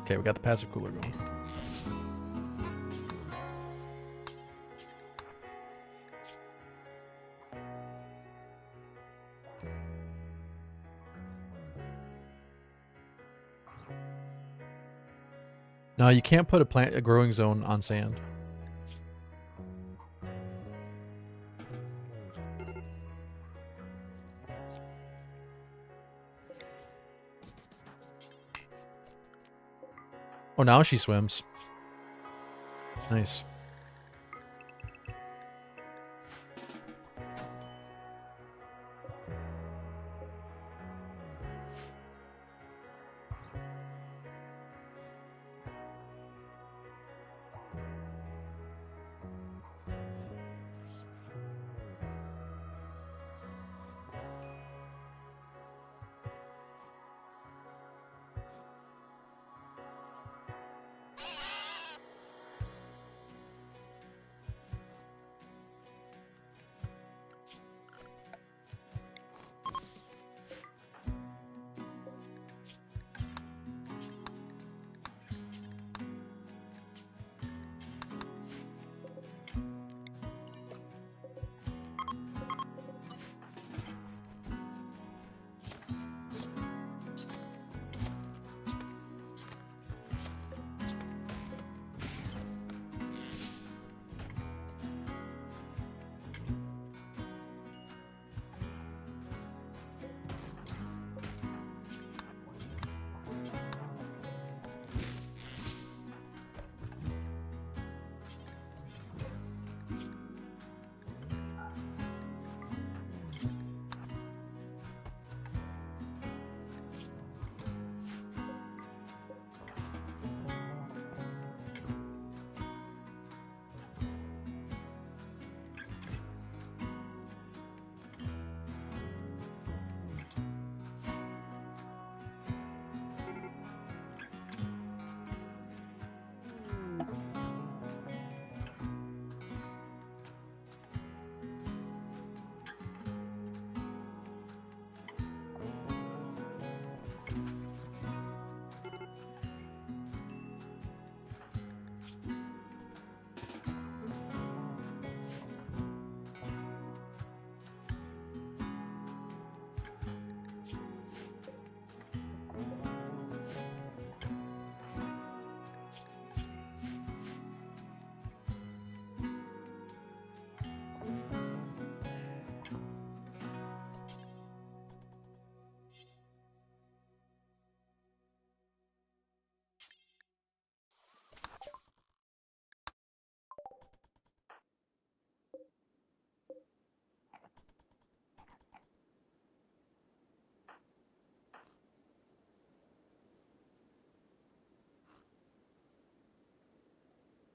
Okay, we got the passive cooler going. No, you can't put a growing zone on sand. Oh, now she swims. Nice.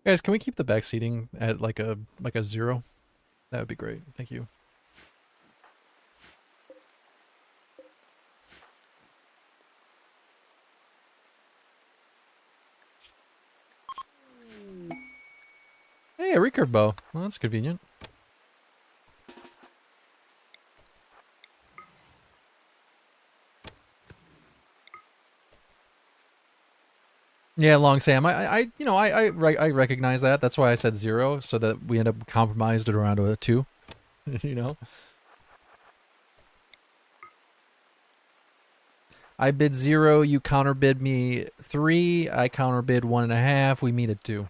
Guys, can we keep the back seating at like a 0? That would be great. Thank you. Hey, a recurve bow. Well, that's convenient. Yeah, Long Sam. I recognize that. That's why I said 0, so that we end up compromised at around a 2. You know. I bid 0. You counterbid me 3. I counterbid 1.5. We meet at 2.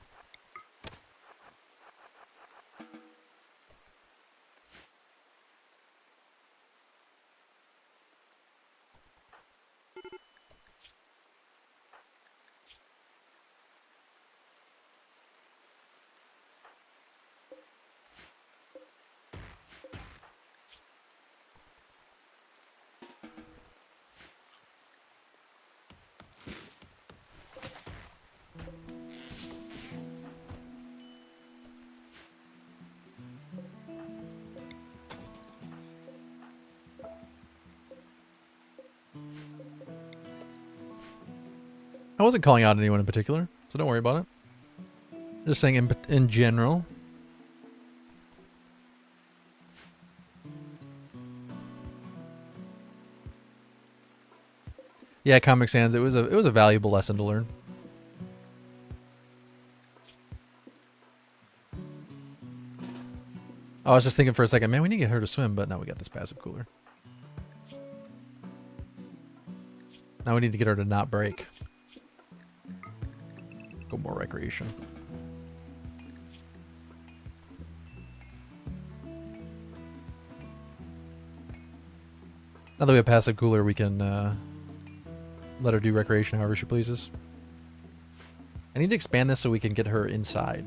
I wasn't calling out anyone in particular, so don't worry about it. Just saying in general. Yeah, Comic Sans. It was a valuable lesson to learn. I was just thinking for a second, man, we need to get her to swim, but now we got this passive cooler. Now we need to get her to not break. Go more recreation. Now that we have passive cooler, we can let her do recreation however she pleases. I need to expand this so we can get her inside.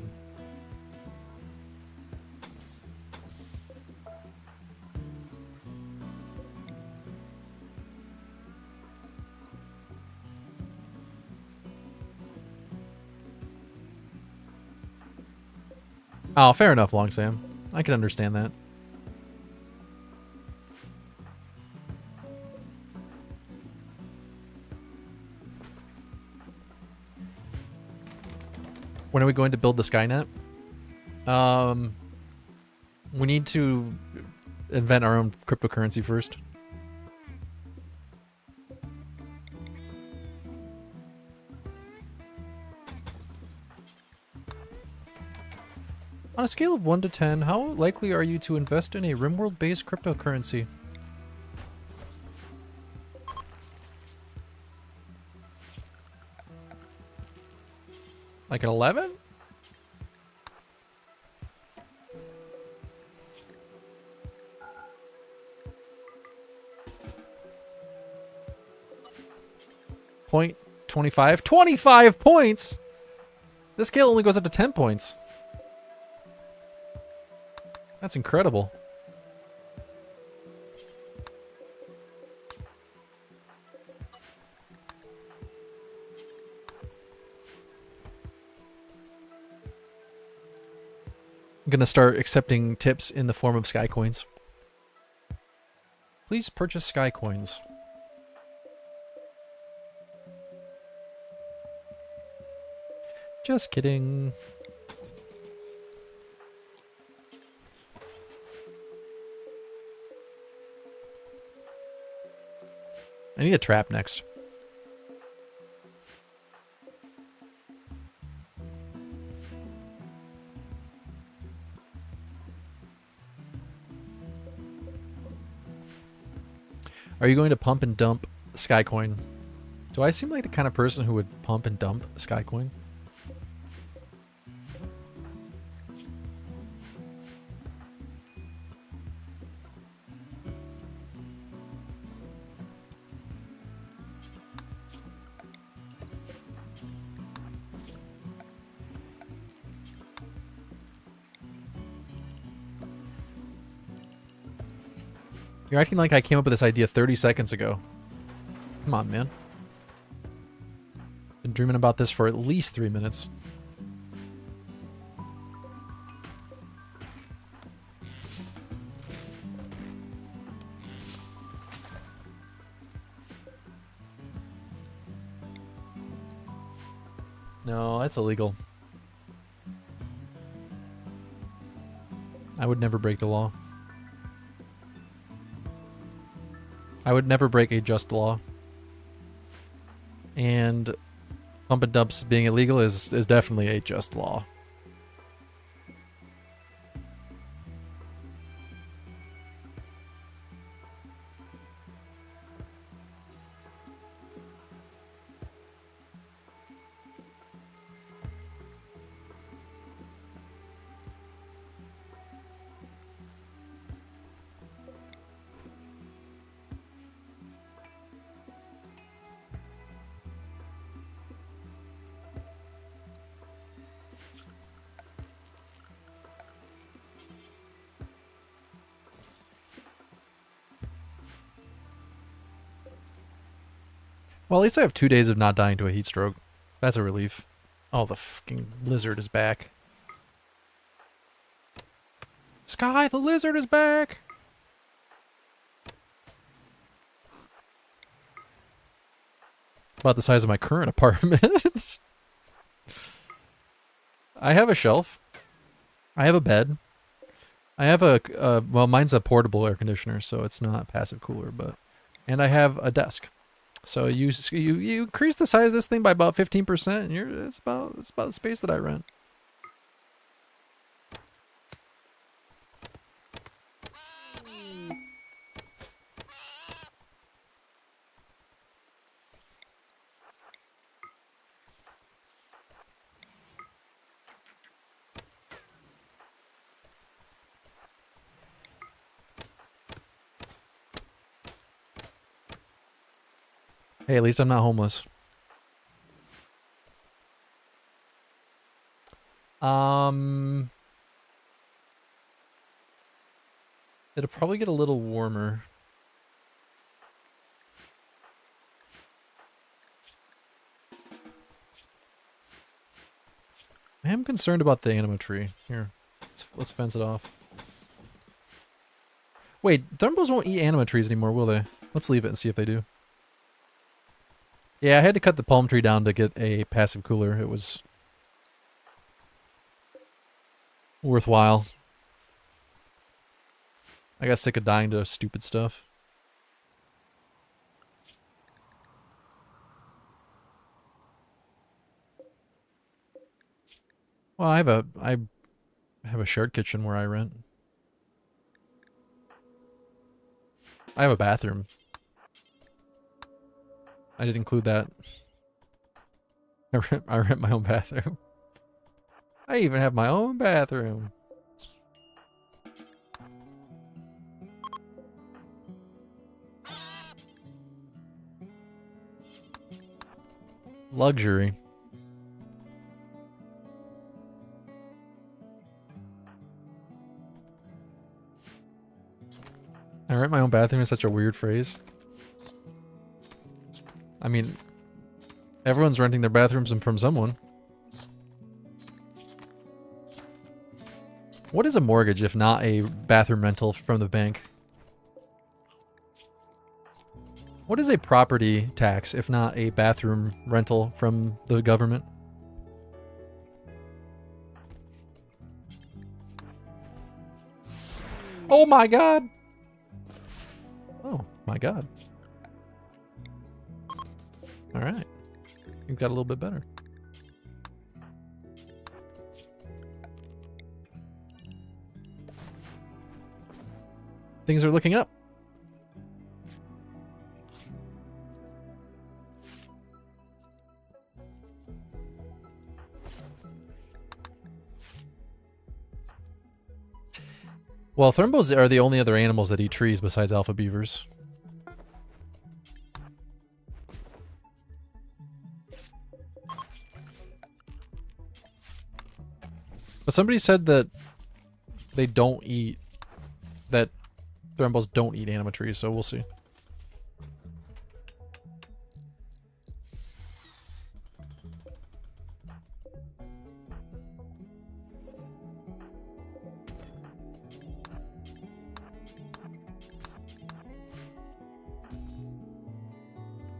Oh, fair enough, Long Sam. I can understand that. When are we going to build the Skynet? We need to invent our own cryptocurrency first. On a scale of 1 to 10, how likely are you to invest in a RimWorld-based cryptocurrency? Like an 11? Point 25? 25 points? This scale only goes up to 10 points. That's incredible. I'm gonna start accepting tips in the form of sky coins. Please purchase sky coins. Just kidding. I need a trap next. Are you going to pump and dump Skycoin? Do I seem like the kind of person who would pump and dump Skycoin? You're acting like I came up with this idea 30 seconds ago. Come on, man. Been dreaming about this for at least 3 minutes. No, that's illegal. I would never break the law. I would never break a just law. And pump and dumps being illegal is definitely a just law. Well, at least I have 2 days of not dying to a heat stroke. That's a relief. Oh, the fucking lizard is back. Sky, the lizard is back! About the size of my current apartment. I have a shelf. I have a bed. I have well, mine's a portable air conditioner, so it's not passive cooler, but... And I have a desk. So you increase the size of this thing by about 15%, and it's about the space that I rent. Hey, at least I'm not homeless. It'll probably get a little warmer. I am concerned about the anima tree. Here, let's fence it off. Wait, Thrumbos won't eat anima trees anymore, will they? Let's leave it and see if they do. Yeah, I had to cut the palm tree down to get a passive cooler. It was worthwhile. I got sick of dying to stupid stuff. Well, I have a shared kitchen where I rent. I have a bathroom. I didn't include that. I rent my own bathroom. I even have my own bathroom. Luxury. I rent my own bathroom is such a weird phrase. I mean, everyone's renting their bathrooms from someone. What is a mortgage if not a bathroom rental from the bank? What is a property tax if not a bathroom rental from the government? Oh my god! Oh my god. Alright. You've got a little bit better. Things are looking up. Well, Thrumbos are the only other animals that eat trees besides alpha beavers. But somebody said that they don't eat... that Thrumbos don't eat anima trees, so we'll see.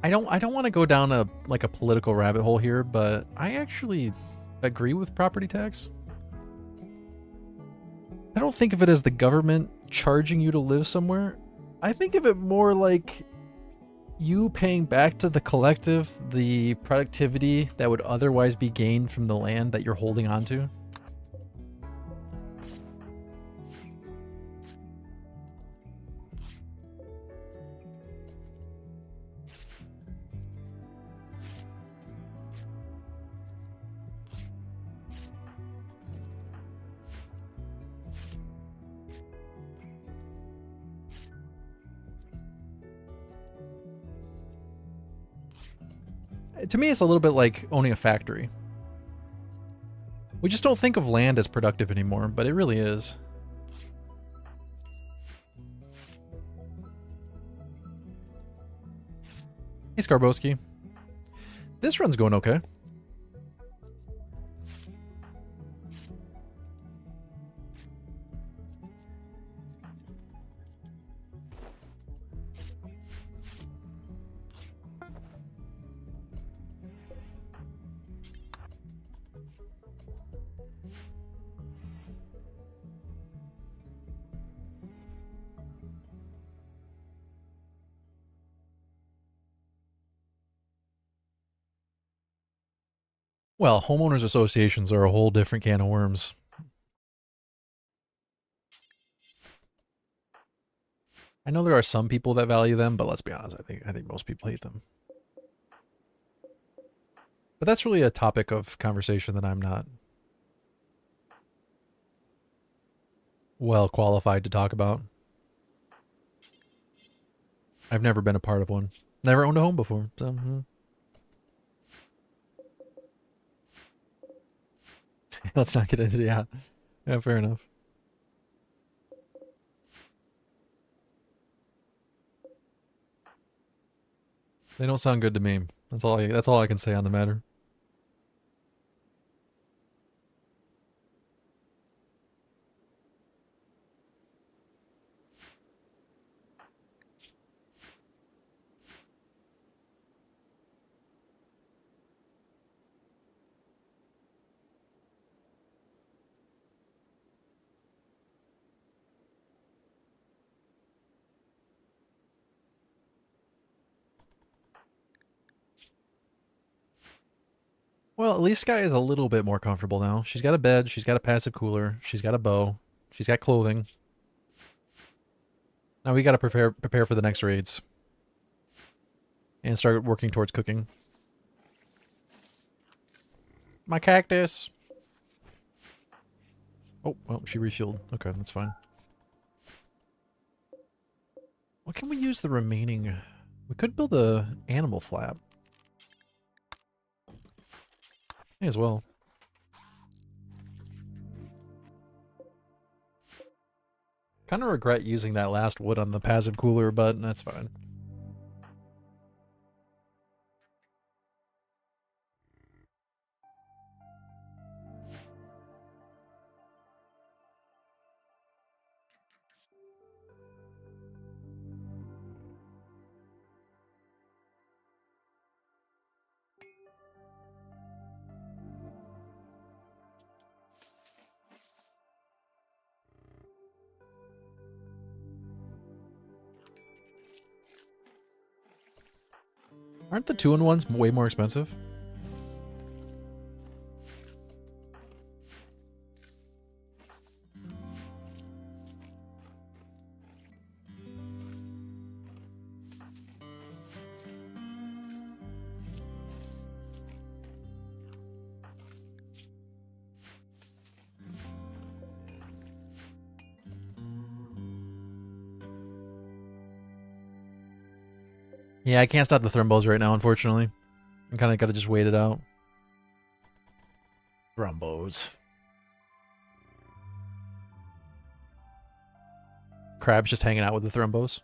I don't want to go down a like a political rabbit hole here, but I actually agree with property tax. I don't think of it as the government charging you to live somewhere. I think of it more like you paying back to the collective the productivity that would otherwise be gained from the land that you're holding on to. To me, it's a little bit like owning a factory. We just don't think of land as productive anymore, but it really is. Hey, Skarbowski. This run's going okay. Well, homeowners associations are a whole different can of worms. I know there are some people that value them, but let's be honest, I think most people hate them. But that's really a topic of conversation that I'm not well qualified to talk about. I've never been a part of one. Never owned a home before, so let's not get into yeah, fair enough. They don't sound good to me. That's all I can say on the matter. Well, at least Sky is a little bit more comfortable now. She's got a bed, she's got a passive cooler, she's got a bow, she's got clothing. Now we gotta prepare for the next raids. And start working towards cooking. My cactus! Oh, well, she refueled. Okay, that's fine. What can we use the remaining... We could build a animal flap. May as well. Kind of regret using that last wood on the passive cooler, but that's fine. Aren't the 2-in-1s way more expensive? Yeah, I can't stop the thrombos right now, unfortunately. I kind of got to just wait it out. Thrombos. Crab's just hanging out with the thrombos.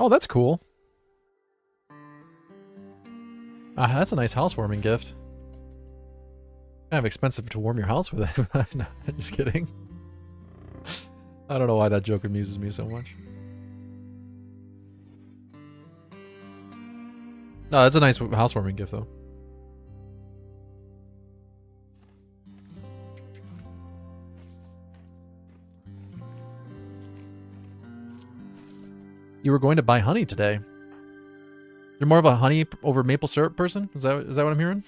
Oh, that's cool. Ah, that's a nice housewarming gift. Kind of expensive to warm your house with it. No, just kidding. I don't know why that joke amuses me so much. No, that's a nice housewarming gift, though. You were going to buy honey today. You're more of a honey over maple syrup person? Is that what I'm hearing?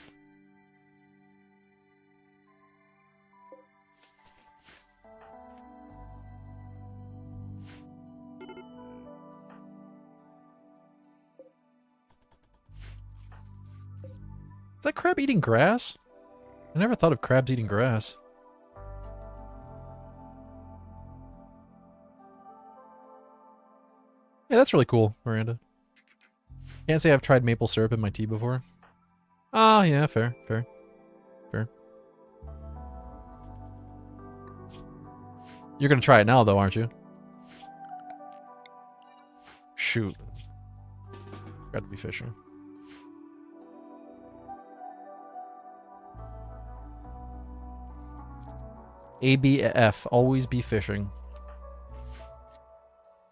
Is that crab eating grass? I never thought of crabs eating grass. Yeah, that's really cool, Miranda. Can't say I've tried maple syrup in my tea before. Ah, yeah, fair. You're gonna try it now, though, aren't you? Shoot. Got to be fishing. ABF, always be fishing.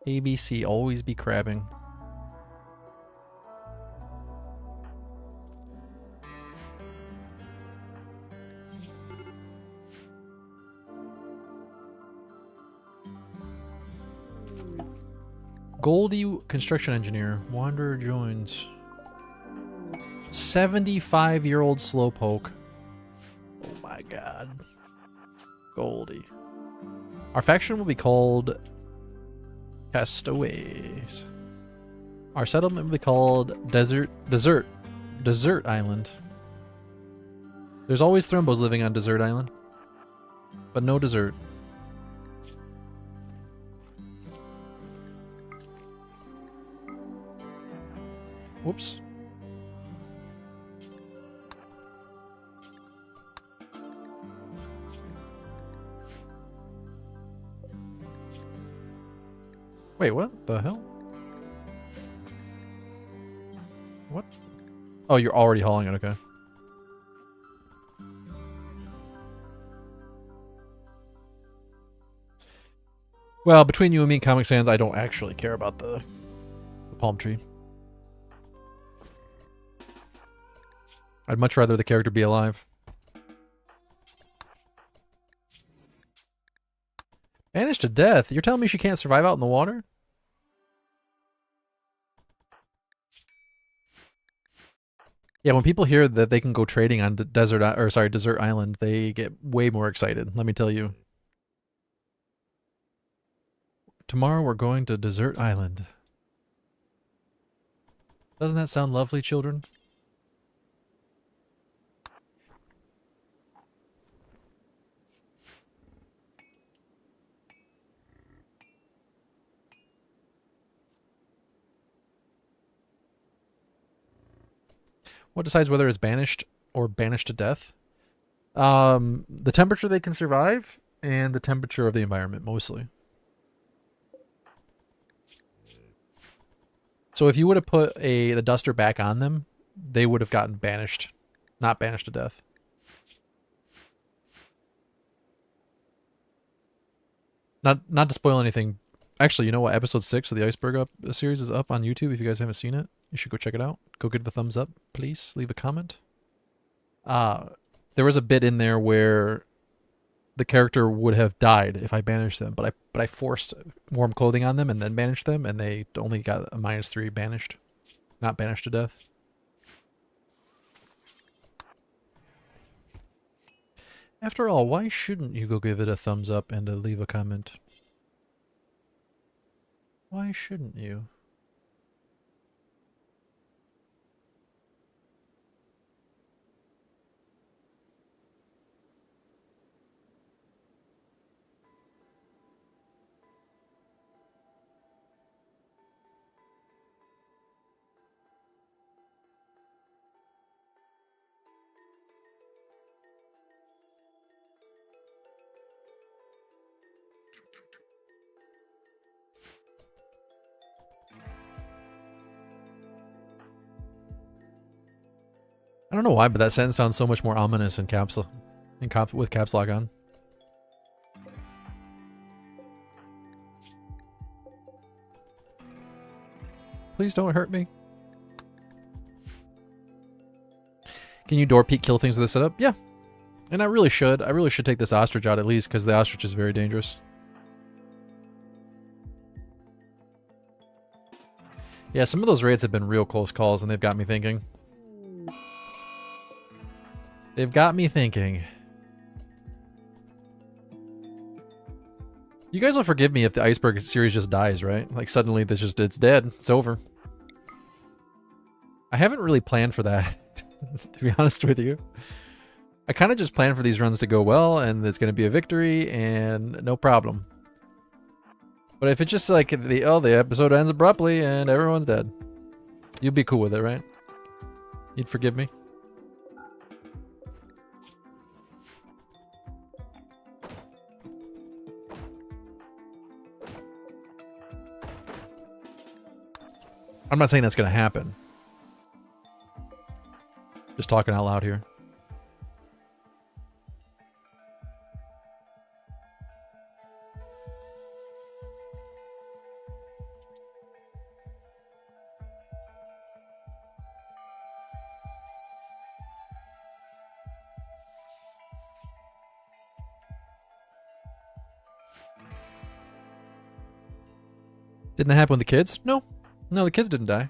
ABC, always be crabbing. Goldie construction engineer. Wanderer joins. 75-year-old slowpoke. Oh my god. Goldie. Our faction will be called Castaways. Our settlement will be called Desert Island. There's always Thrumbos living on Desert Island, but no dessert. Whoops. Wait, what the hell? What? Oh, you're already hauling it, okay. Well, between you and me, Comic Sans, I don't actually care about the palm tree. I'd much rather the character be alive. Banished to death? You're telling me she can't survive out in the water? Yeah, when people hear that they can go trading on Desert Island, they get way more excited, let me tell you. Tomorrow we're going to Desert Island. Doesn't that sound lovely, children? What decides whether it's banished or banished to death? The temperature they can survive and the temperature of the environment, mostly. So if you would have put the duster back on them, they would have gotten banished, not banished to death. Not to spoil anything. Actually, you know what? Episode 6 of the Iceberg series is up on YouTube. If you guys haven't seen it, you should go check it out. Go give it a thumbs up, please. Leave a comment. There was a bit in there where the character would have died if I banished them, but I forced warm clothing on them and then banished them, and they only got a -3 banished, not banished to death. After all, why shouldn't you go give it a thumbs up and leave a comment? Why shouldn't you? I don't know why, but that sentence sounds so much more ominous with caps lock on. Please don't hurt me. Can you door peek kill things with this setup? Yeah. And I really should. I really should take this ostrich out at least, because the ostrich is very dangerous. Yeah, some of those raids have been real close calls, and they've got me thinking. They've got me thinking. You guys will forgive me if the iceberg series just dies, right? Like suddenly it's dead. It's over. I haven't really planned for that, to be honest with you. I kind of just planned for these runs to go well, and it's going to be a victory, and no problem. But if it's just like the episode ends abruptly and everyone's dead, you'd be cool with it, right? You'd forgive me? I'm not saying that's going to happen. Just talking out loud here. Didn't that happen with the kids? No. No, the kids didn't die.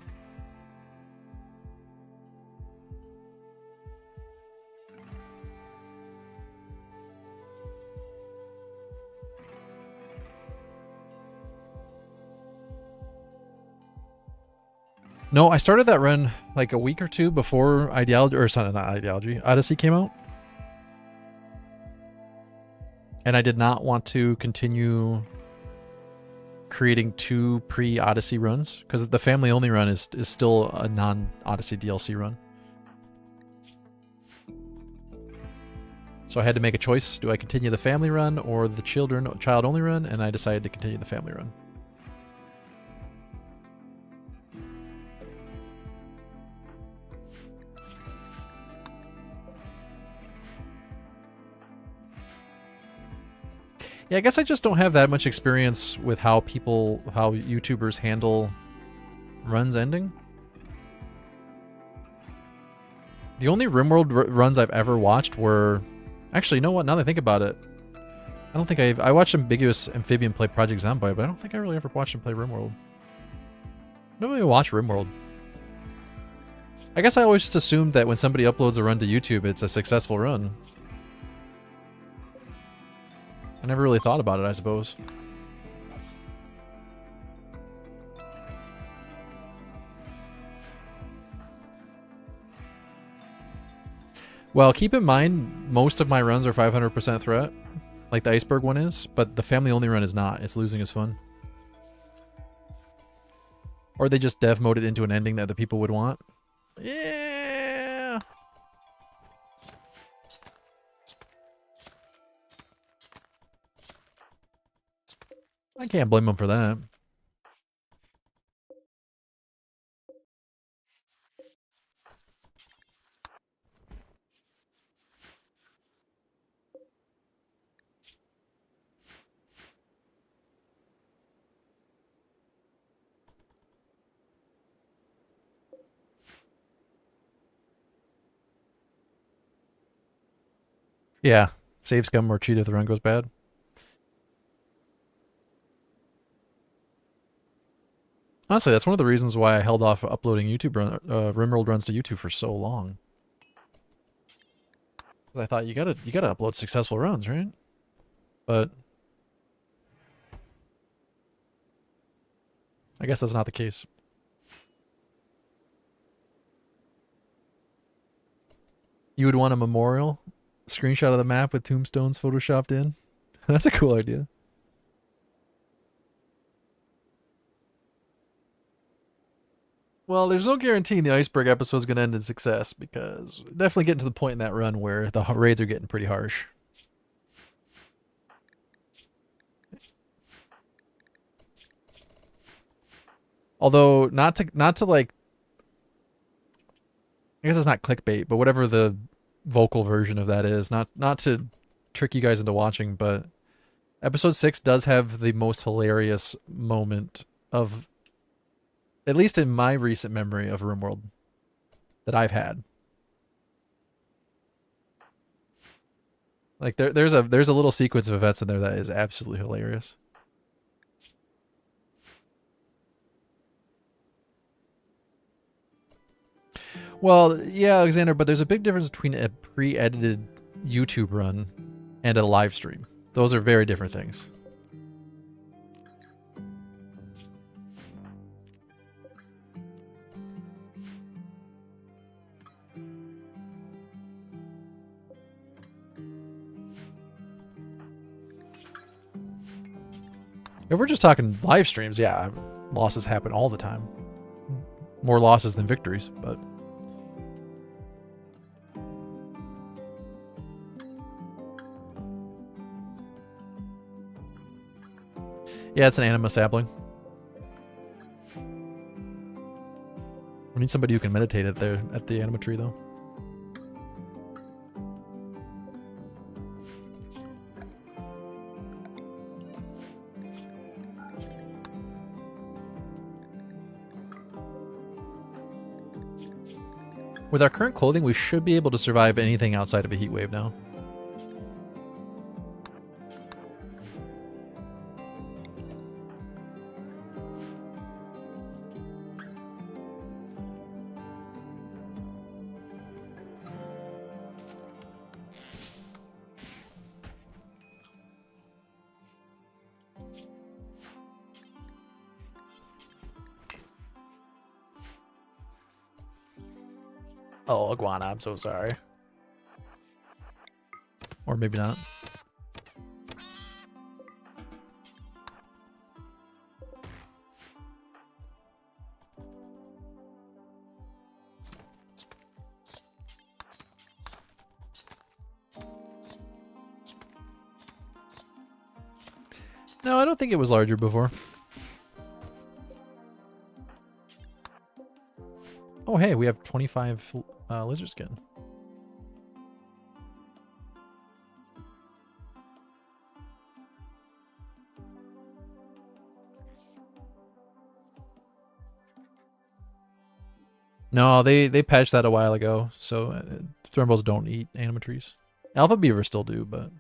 No, I started that run like a week or two before Odyssey came out. And I did not want to continue creating 2 pre-Odyssey runs, because the family-only run is still a non-Odyssey DLC run. So I had to make a choice. Do I continue the family run or the child-only run? And I decided to continue the family run. Yeah, I guess I just don't have that much experience with how YouTubers handle runs ending. The only RimWorld runs I've ever watched were... Actually, you know what? Now that I think about it, I don't think I watched Ambiguous Amphibian play Project Zomboid, but I don't think I really ever watched him play RimWorld. I don't really watch RimWorld. I guess I always just assumed that when somebody uploads a run to YouTube, it's a successful run. I never really thought about it, I suppose. Well, keep in mind, most of my runs are 500% threat, like the Iceberg one is, but the family-only run is not. It's losing its fun. Or they just dev mode it into an ending that the people would want. Yeah! I can't blame them for that. Yeah, save scum or cheat if the run goes bad. Honestly, that's one of the reasons why I held off uploading RimWorld runs to YouTube for so long. Because I thought you gotta upload successful runs, right? But I guess that's not the case. You would want a memorial? Screenshot of the map with tombstones photoshopped in? That's a cool idea. Well, there's no guaranteeing the Iceberg episode is going to end in success, because definitely getting to the point in that run where the raids are getting pretty harsh. Although not to like I guess it's not clickbait, but whatever the vocal version of that is, not to trick you guys into watching, but episode 6 does have the most hilarious moment of, at least in my recent memory of RimWorld, that I've had. Like there's a little sequence of events in there that is absolutely hilarious. Well, yeah, Alexander, but there's a big difference between a pre-edited YouTube run and a live stream. Those are very different things. If we're just talking live streams, yeah, losses happen all the time. More losses than victories, but... Yeah, it's an anima sapling. We need somebody who can meditate at the anima tree, though. With our current clothing, we should be able to survive anything outside of a heat wave now. Oh, iguana, I'm so sorry. Or maybe not. No, I don't think it was larger before. Oh, hey, we have 25 lizard skin. No, they patched that a while ago, so Thornbills don't eat anima trees. Alpha beavers still do, but...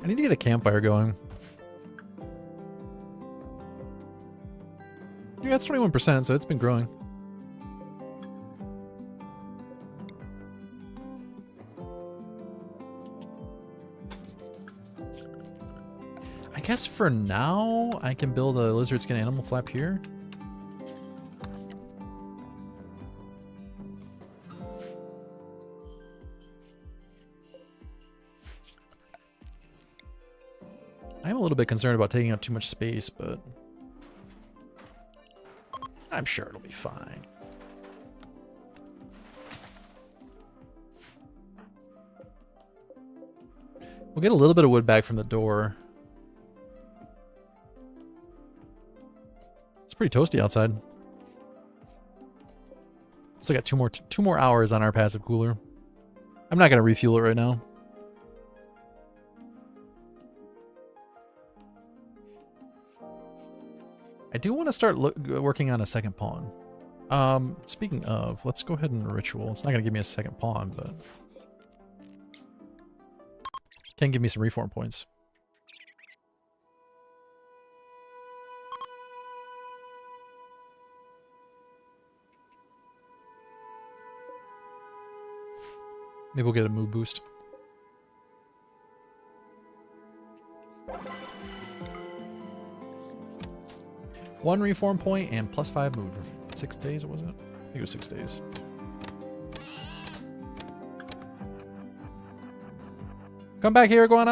I need to get a campfire going. Yeah, that's 21%, so it's been growing. I guess for now, I can build a lizard skin animal flap here. I'm a little bit concerned about taking up too much space, but I'm sure it'll be fine. We'll get a little bit of wood back from the door. It's pretty toasty outside. Still got two more hours on our passive cooler. I'm not gonna refuel it right now. I do want to start working on a second pawn. Speaking of, let's go ahead and ritual. It's not going to give me a second pawn, but can give me some reform points. Maybe we'll get a mood boost. One reform point and +5 move for 6 days, was it? I think it was 6 days. Come back here, iguana!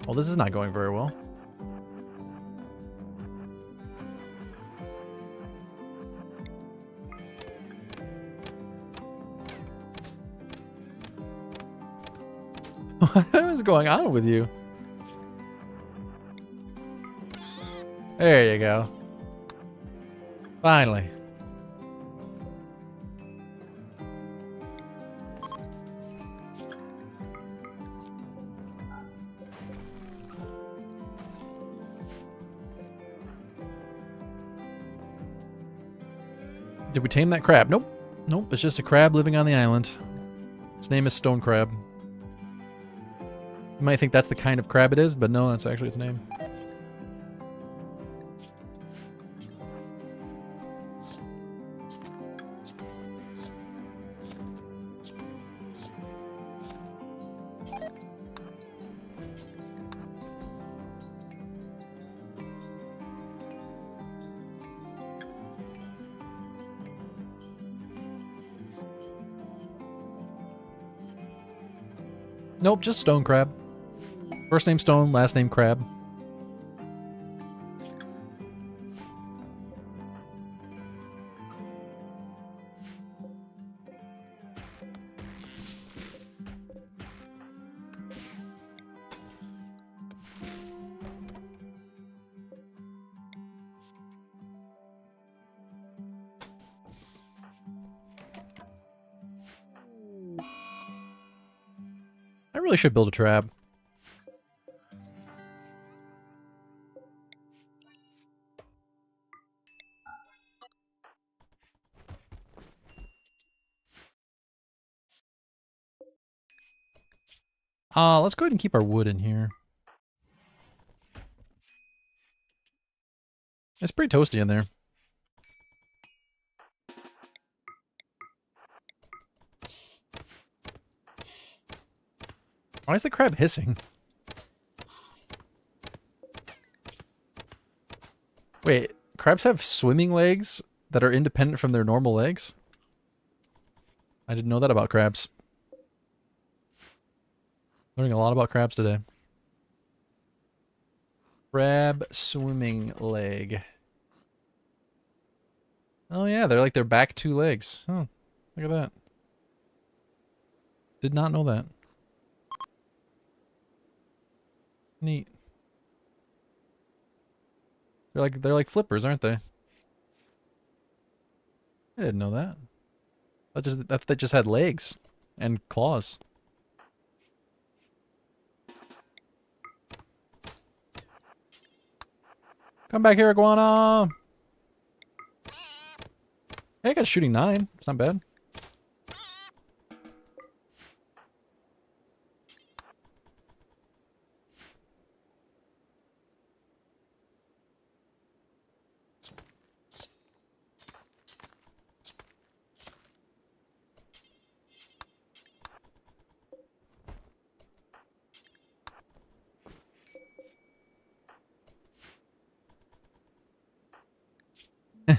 Well, this is not going very well. What is going on with you? There you go. Finally. Did we tame that crab? Nope. Nope, it's just a crab living on the island. Its name is Stone Crab. You might think that's the kind of crab it is, but no, that's actually its name. Nope, just Stone Crab. First name Stone, last name Crab. I really should build a trap. Let's go ahead and keep our wood in here. It's pretty toasty in there. Why is the crab hissing? Wait, crabs have swimming legs that are independent from their normal legs? I didn't know that about crabs. Learning a lot about crabs today. Crab swimming leg. Oh yeah, they're like their back two legs. Oh, look at that. Did not know that. Neat. They're like flippers, aren't they? I didn't know that. That just had legs and claws. Come back here, iguana! Hey, I got a shooting 9. It's not bad.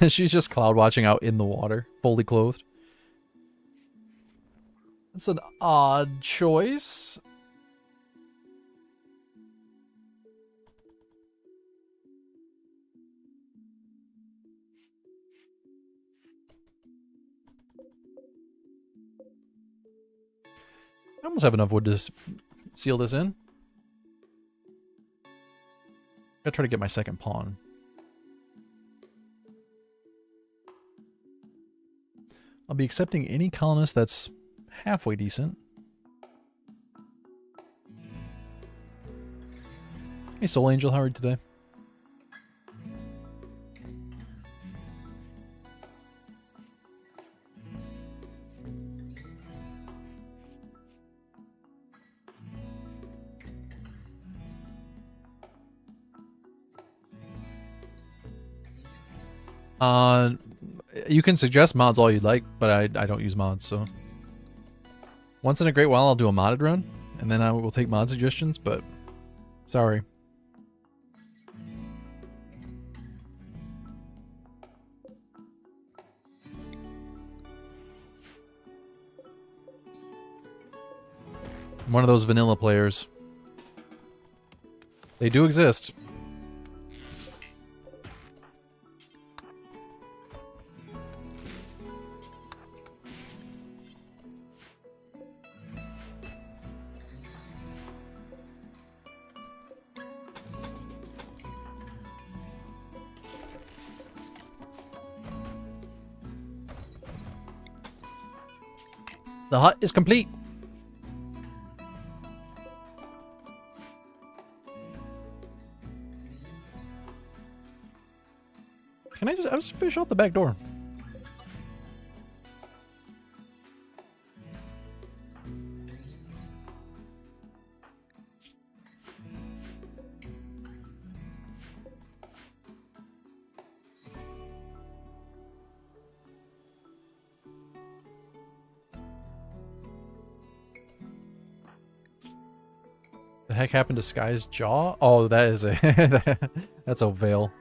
She's just cloud watching out in the water, fully clothed. That's an odd choice. I almost have enough wood to seal this in. Gotta try to get my second pawn. I'll be accepting any colonist that's halfway decent. Hey Soul Angel, how are you today? You can suggest mods all you'd like, but I don't use mods, so. Once in a great while I'll do a modded run, and then I will take mod suggestions, but sorry. I'm one of those vanilla players. They do exist. The hut is complete. Can I just fish out the back door? The heck happened to Sky's jaw? Oh, that is a that's a veil.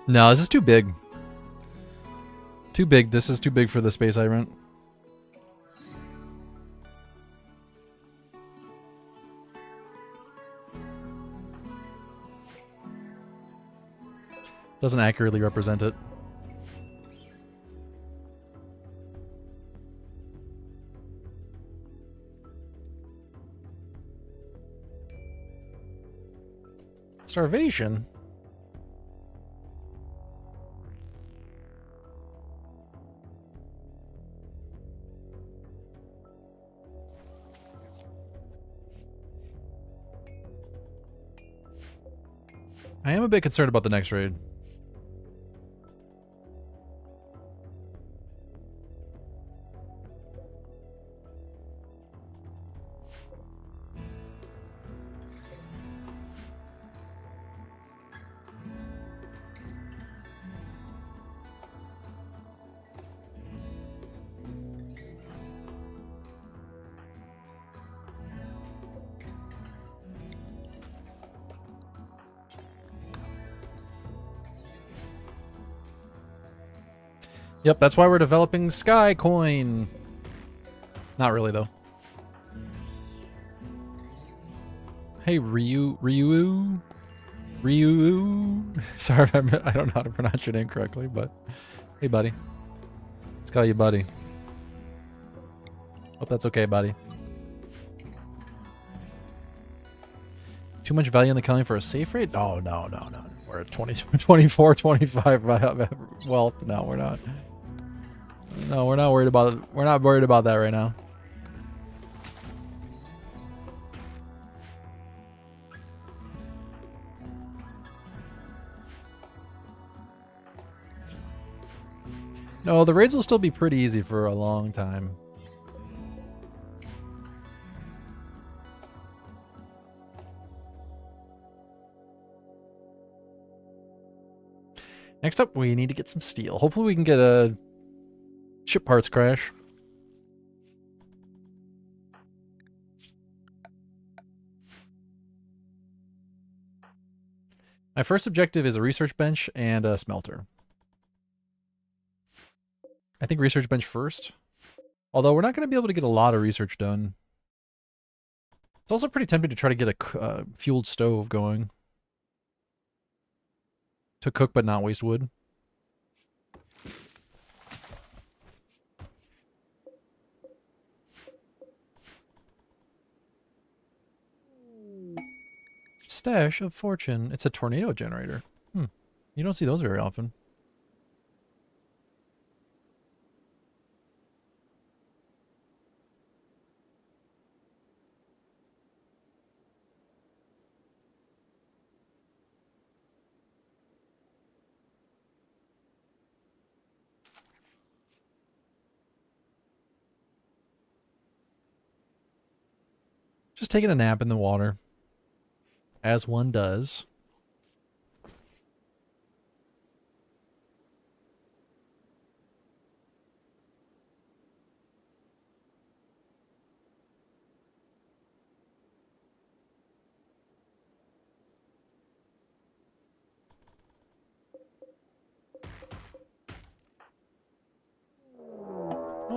No, this is too big. Too big. This is too big for the space I rent. Doesn't accurately represent it. Starvation? I am a bit concerned about the next raid. Yep, that's why we're developing Sky Coin. Not really, though. Hey, Ryu. Sorry if I don't know how to pronounce your name correctly, but hey, buddy. Let's call you buddy. Hope that's okay, buddy. Too much value in the county for a safe rate? Oh, no. We're at 24, 25 wealth. No, we're not. No, we're not worried about it. We're not worried about that right now. No, the raids will still be pretty easy for a long time. Next up, we need to get some steel. Hopefully we can get a ship parts crash. My first objective is a research bench and a smelter. I think research bench first. Although we're not going to be able to get a lot of research done. It's also pretty tempting to try to get a fueled stove going. To cook but not waste wood. Stash of fortune. It's a tornado generator. You don't see those very often. Just taking a nap in the water. As one does.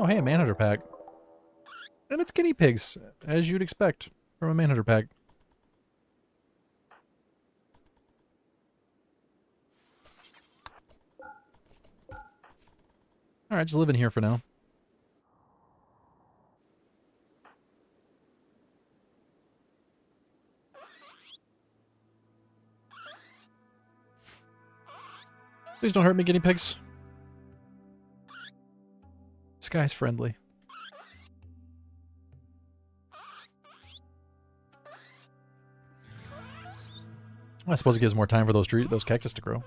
Oh, hey, a manhunter pack. And it's guinea pigs, as you'd expect from a manhunter pack. Alright, just live in here for now. Please don't hurt me, guinea pigs. This guy's friendly. Well, I suppose it gives more time for those cactus to grow.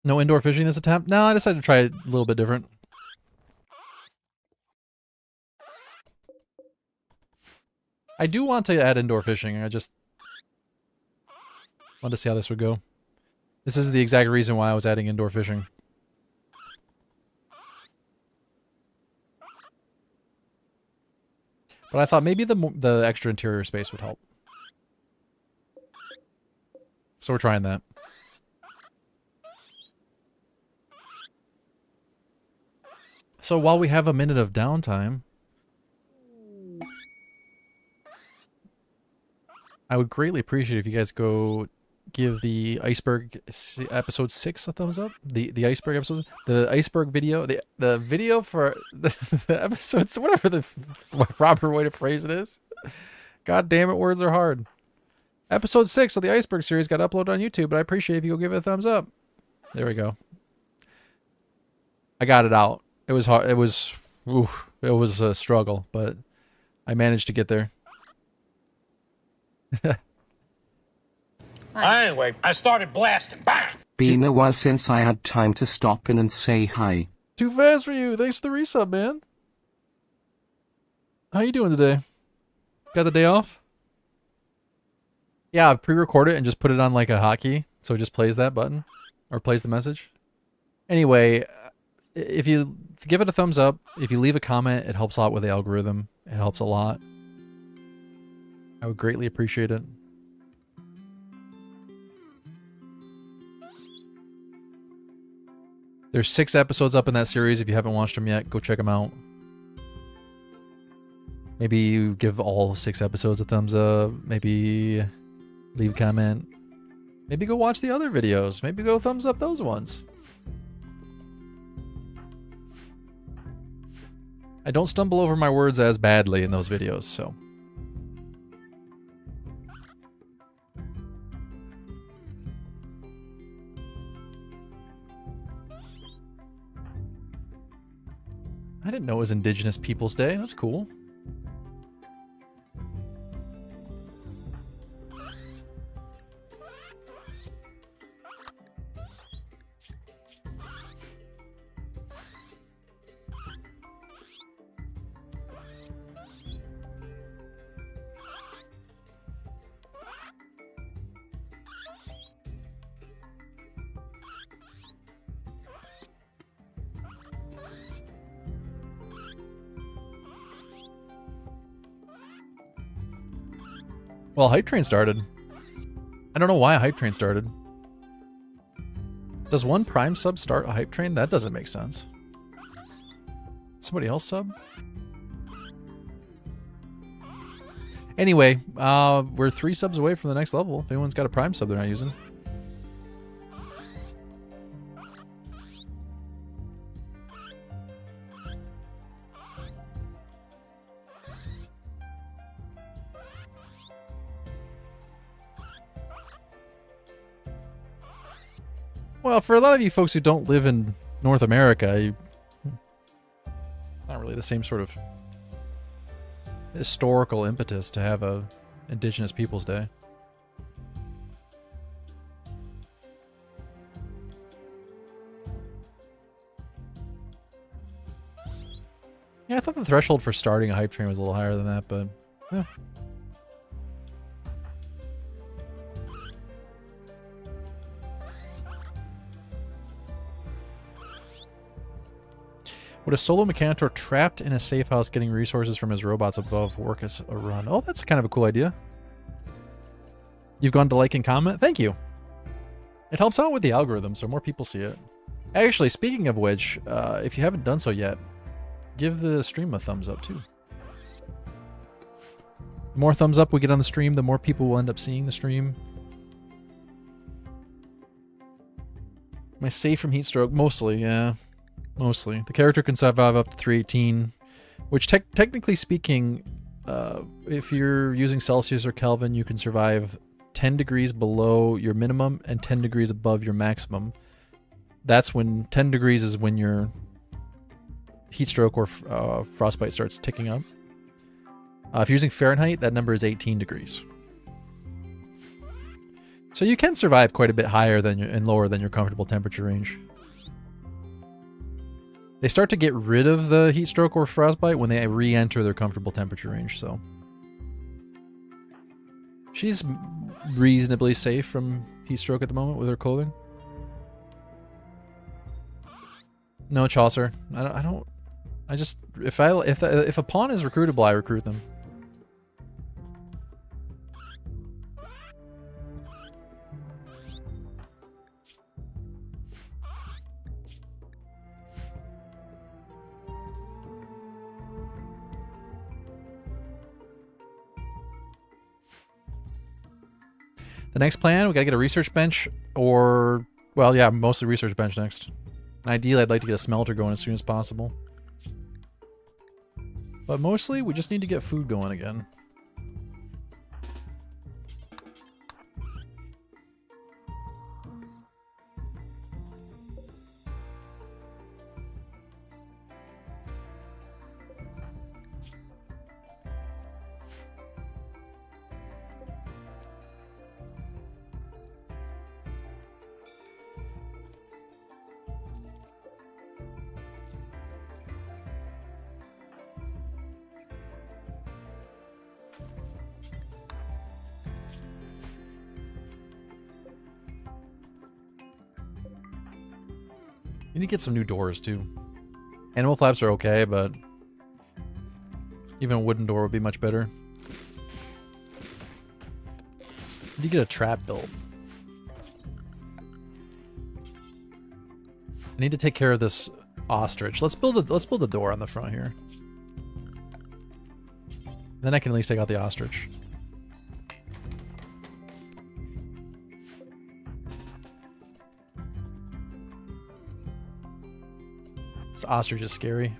No indoor fishing this attempt? No, I decided to try it a little bit different. I do want to add indoor fishing. I just wanted to see how this would go. This is the exact reason why I was adding indoor fishing. But I thought maybe the extra interior space would help. So we're trying that. So while we have a minute of downtime, I would greatly appreciate if you guys go give the iceberg episode 6 a thumbs up. The iceberg episode, the iceberg video, the video for the episodes, whatever the proper way to phrase it is. God damn it, words are hard. Episode 6 of the iceberg series got uploaded on YouTube, but I appreciate if you go give it a thumbs up. There we go. I got it out. It was hard. It was a struggle, but I managed to get there. Anyway, I started blasting. Bang! Been a while since I had time to stop in and say hi. Too fast for you. Thanks for the resub, man. How you doing today? Got the day off? Yeah, pre-record it and just put it on like a hotkey, so it just plays that button or plays the message. Anyway, if you give it a thumbs up, if you leave a comment, it helps a lot with the algorithm. It helps a lot. I would greatly appreciate it. There's 6 episodes up in that series. If you haven't watched them yet, go check them out. Maybe you give all 6 episodes a thumbs up. Maybe leave a comment. Maybe go watch the other videos. Maybe go thumbs up those ones. I don't stumble over my words as badly in those videos, so. I didn't know it was Indigenous Peoples Day. That's cool. Well, Hype Train started. I don't know why a Hype Train started. Does one Prime sub start a Hype Train? That doesn't make sense. Somebody else sub? Anyway, we're 3 subs away from the next level. If anyone's got a Prime sub they're not using. Well, for a lot of you folks who don't live in North America, essentially. The same sort of historical impetus to have a Indigenous Peoples Day. Yeah, I thought the threshold for starting a hype train was a little higher than that, but yeah. Would a solo Mechanitor trapped in a safe house getting resources from his robots above work as a run? Oh, that's kind of a cool idea. You've gone to like and comment? Thank you. It helps out with the algorithm so more people see it. Actually, speaking of which, if you haven't done so yet, give the stream a thumbs up too. The more thumbs up we get on the stream, the more people will end up seeing the stream. Am I safe from heat stroke? Mostly, yeah. Mostly. The character can survive up to 318, which technically speaking, if you're using Celsius or Kelvin, you can survive 10 degrees below your minimum and 10 degrees above your maximum. That's when 10 degrees is when your heat stroke or frostbite starts ticking up. If you're using Fahrenheit, that number is 18 degrees. So you can survive quite a bit higher than and lower than your comfortable temperature range. They start to get rid of the heat stroke or frostbite when they re-enter their comfortable temperature range, so. She's reasonably safe from heat stroke at the moment with her clothing. No, Chaucer. I just if a pawn is recruitable, I recruit them. The next plan, we gotta get a research bench, or, well, yeah, mostly research bench next. And ideally, I'd like to get a smelter going as soon as possible. But mostly, we just need to get food going again. You need to get some new doors, too. Animal flaps are okay, but even a wooden door would be much better. You need to get a trap built. I need to take care of this ostrich. Let's build a door on the front here. Then I can at least take out the ostrich. This ostrich is scary.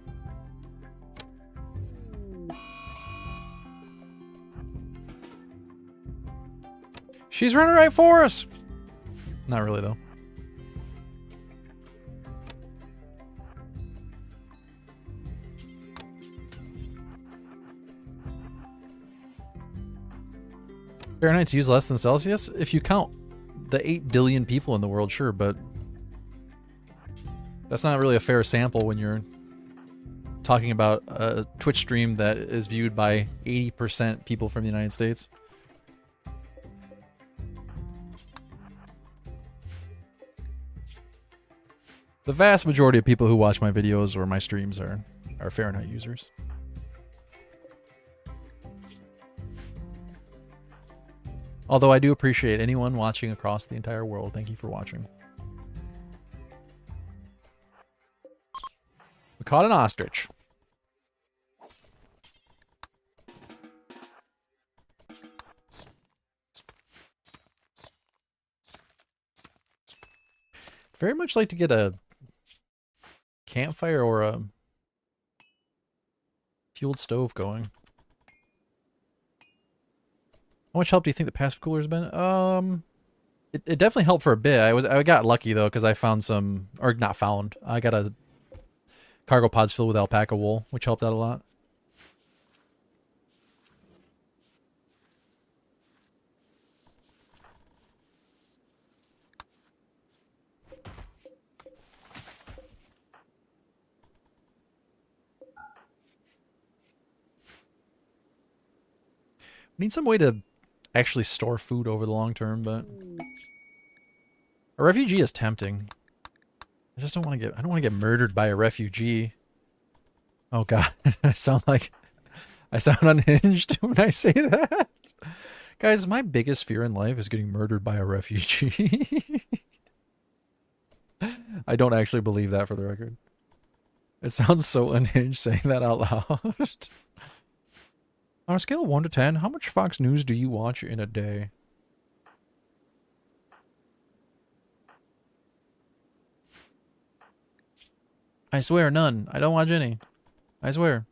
She's running right for us! Not really, though. Fahrenheit's used less than Celsius? If you count the 8 billion people in the world, sure, but that's not really a fair sample when you're talking about a Twitch stream that is viewed by 80% people from the United States. The vast majority of people who watch my videos or my streams are Fahrenheit users. Although I do appreciate anyone watching across the entire world. Thank you for watching. We caught an ostrich. Very much like to get a campfire or a fueled stove going. How much help do you think the passive cooler's been? It definitely helped for a bit. I got lucky though because I found some, or not found. I got a cargo pods filled with alpaca wool, which helped out a lot. We need some way to actually store food over the long term, but a refugee is tempting. I just don't want to get. I don't want to get murdered by a refugee. Oh God, I sound unhinged when I say that. Guys, my biggest fear in life is getting murdered by a refugee. I don't actually believe that, for the record. It sounds so unhinged saying that out loud. On a scale of 1 to 10, how much Fox News do you watch in a day? I swear, none. I don't watch any. I swear.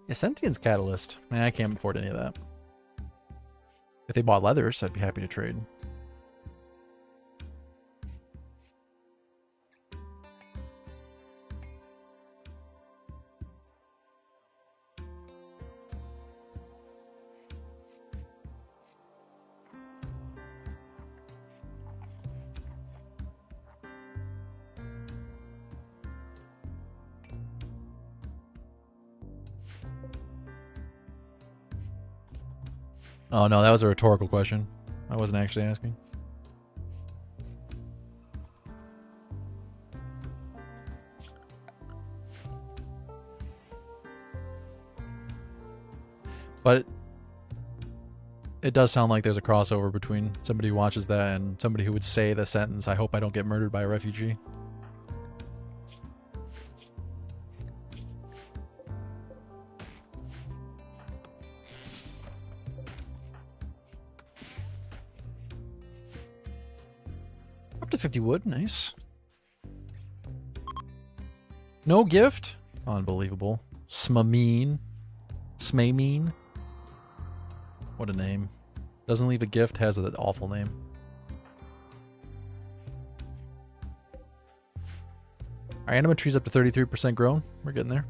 Yeah, Sentience Catalyst. Man, I can't afford any of that. If they bought leathers, I'd be happy to trade. Oh no, that was a rhetorical question. I wasn't actually asking. But it does sound like there's a crossover between somebody who watches that and somebody who would say the sentence, I hope I don't get murdered by a refugee. Up to 50 wood, nice. No gift? Unbelievable. Smameen. Smameen. What a name. Doesn't leave a gift, has an awful name. Our anima tree's up to 33% grown. We're getting there.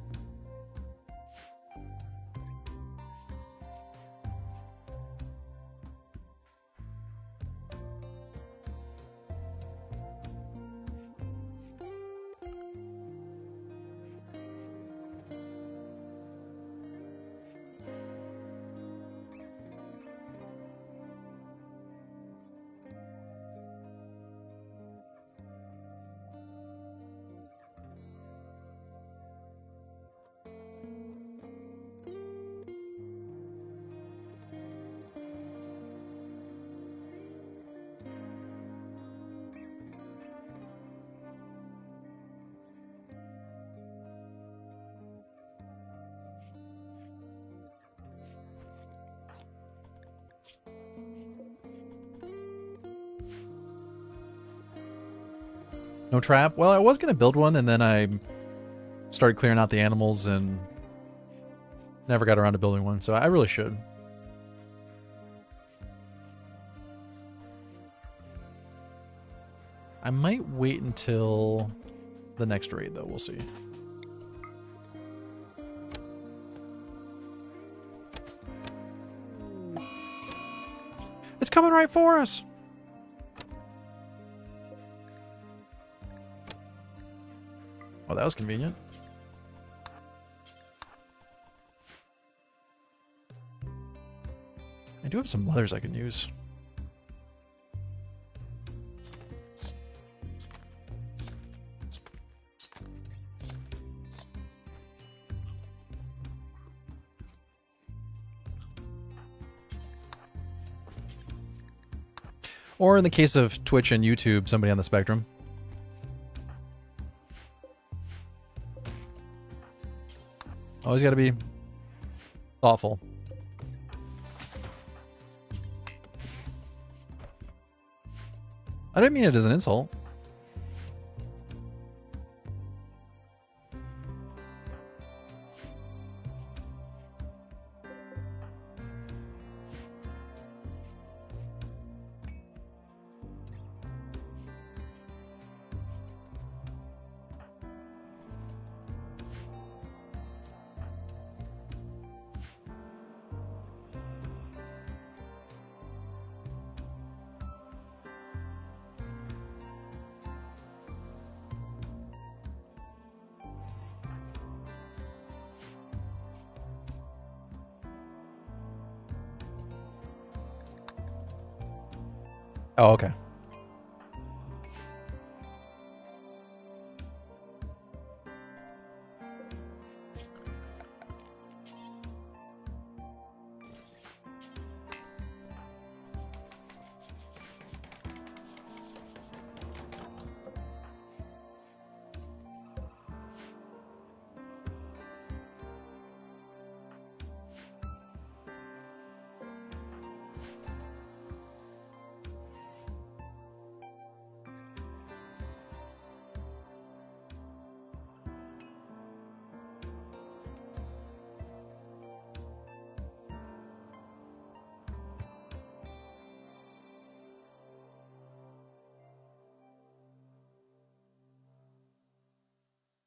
No trap? Well, I was going to build one, and then I started clearing out the animals and never got around to building one, so I really should. I might wait until the next raid, though. We'll see. It's coming right for us! Oh, that was convenient. I do have some leathers I can use. Or in the case of Twitch and YouTube, somebody on the spectrum. Always got to be thoughtful. I didn't mean it as an insult. Oh, okay.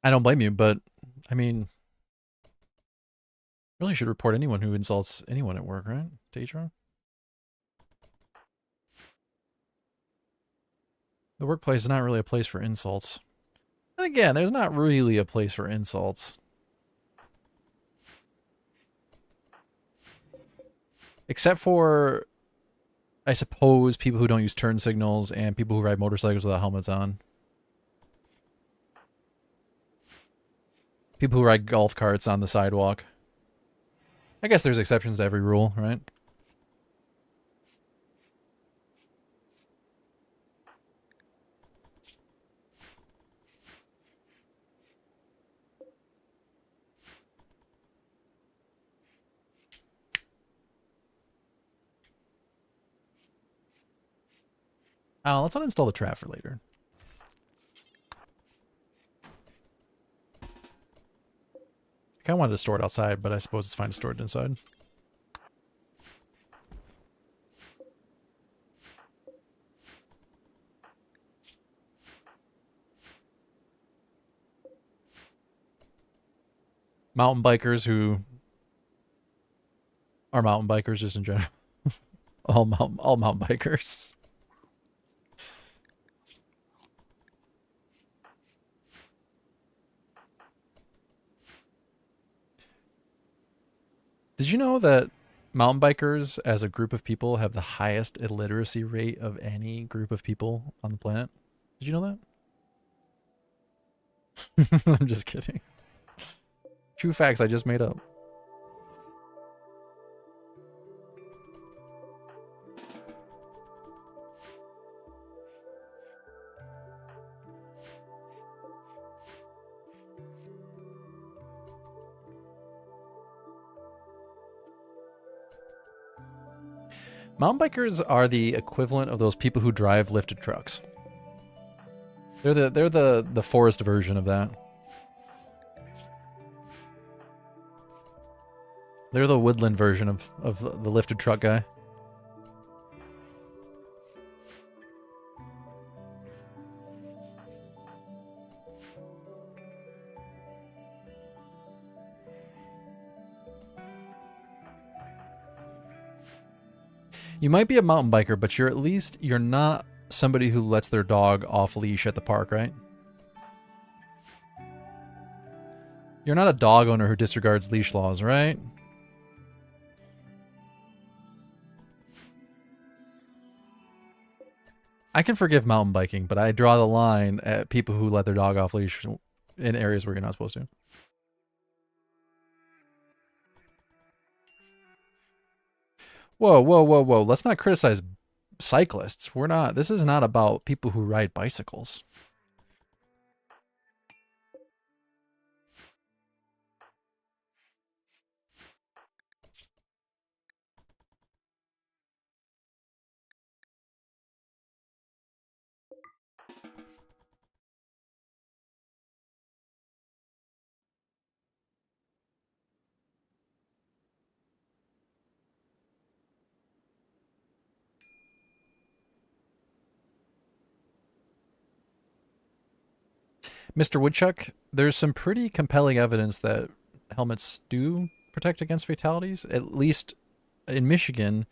I don't blame you, but I mean, really should report anyone who insults anyone at work, right? To HR? The workplace is not really a place for insults. And again, there's not really a place for insults. Except for, I suppose, people who don't use turn signals and people who ride motorcycles without helmets on. People who ride golf carts on the sidewalk. I guess there's exceptions to every rule, right? Let's uninstall the trap for later. I kind of wanted to store it outside, but I suppose it's fine to store it inside. Mountain bikers who are mountain bikers just in general. all mountain bikers. Did you know that mountain bikers as a group of people have the highest illiteracy rate of any group of people on the planet? Did you know that? I'm just kidding. True facts I just made up. Mountain bikers are the equivalent of those people who drive lifted trucks. They're the forest version of that. They're the woodland version of the lifted truck guy. You might be a mountain biker, but you're not somebody who lets their dog off leash at the park, right? You're not a dog owner who disregards leash laws, right? I can forgive mountain biking, but I draw the line at people who let their dog off leash in areas where you're not supposed to. Whoa, whoa, whoa, whoa. Let's not criticize cyclists. We're not. This is not about people who ride bicycles. Mr. Woodchuck, there's some pretty compelling evidence that helmets do protect against fatalities. At least in Michigan,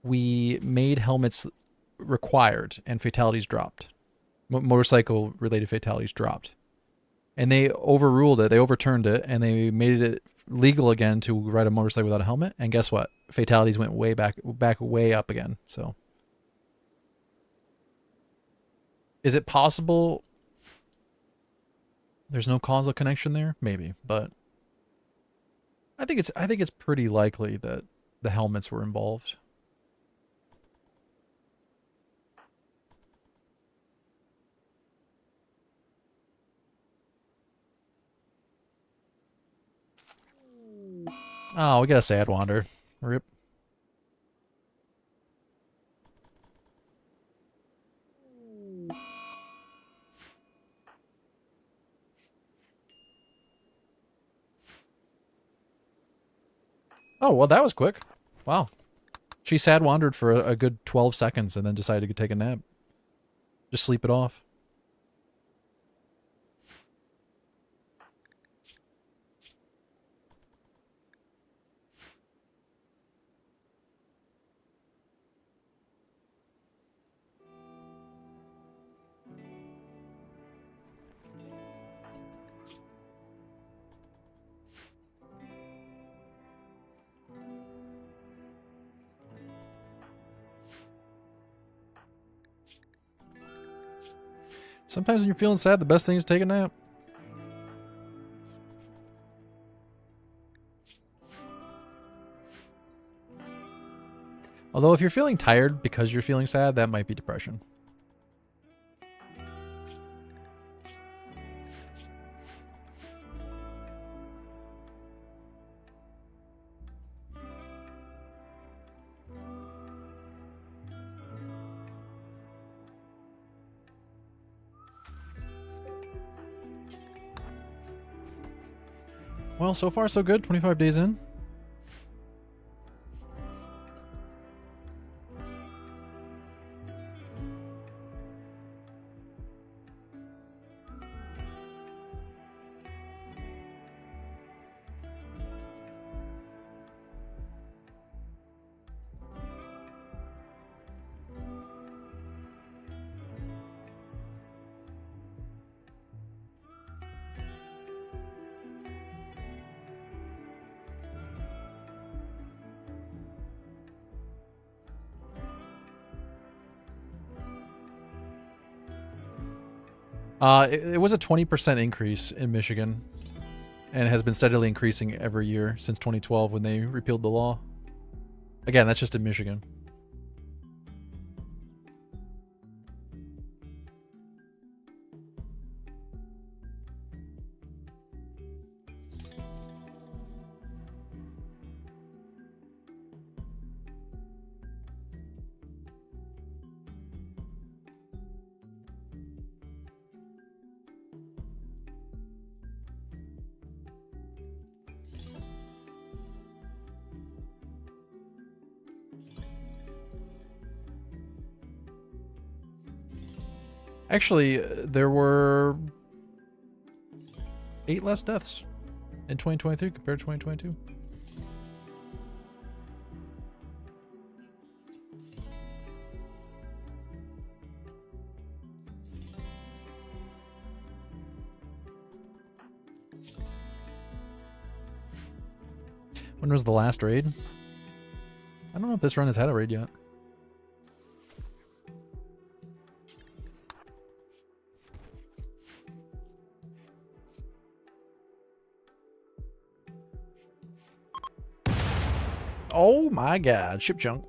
we made helmets required and fatalities dropped. Motorcycle related fatalities dropped. And they overruled it, they overturned it, and they made it legal again to ride a motorcycle without a helmet. And guess what? Fatalities went way back way up again. So is it possible there's no causal connection there? Maybe, but I think it's pretty likely that the helmets were involved. Oh, we got a sad wander. Rip. Oh, well, that was quick. Wow. She sad wandered for a good 12 seconds and then decided to take a nap. Just sleep it off. Sometimes when you're feeling sad, the best thing is to take a nap. Although if you're feeling tired because you're feeling sad, that might be depression. Well, so far so good. 25 days in. It was a 20% increase in Michigan and has been steadily increasing every year since 2012 when they repealed the law. Again, that's just in Michigan. Actually, there were 8 less deaths in 2023 compared to 2022. When was the last raid? I don't know if this run has had a raid yet. Oh my god, ship junk.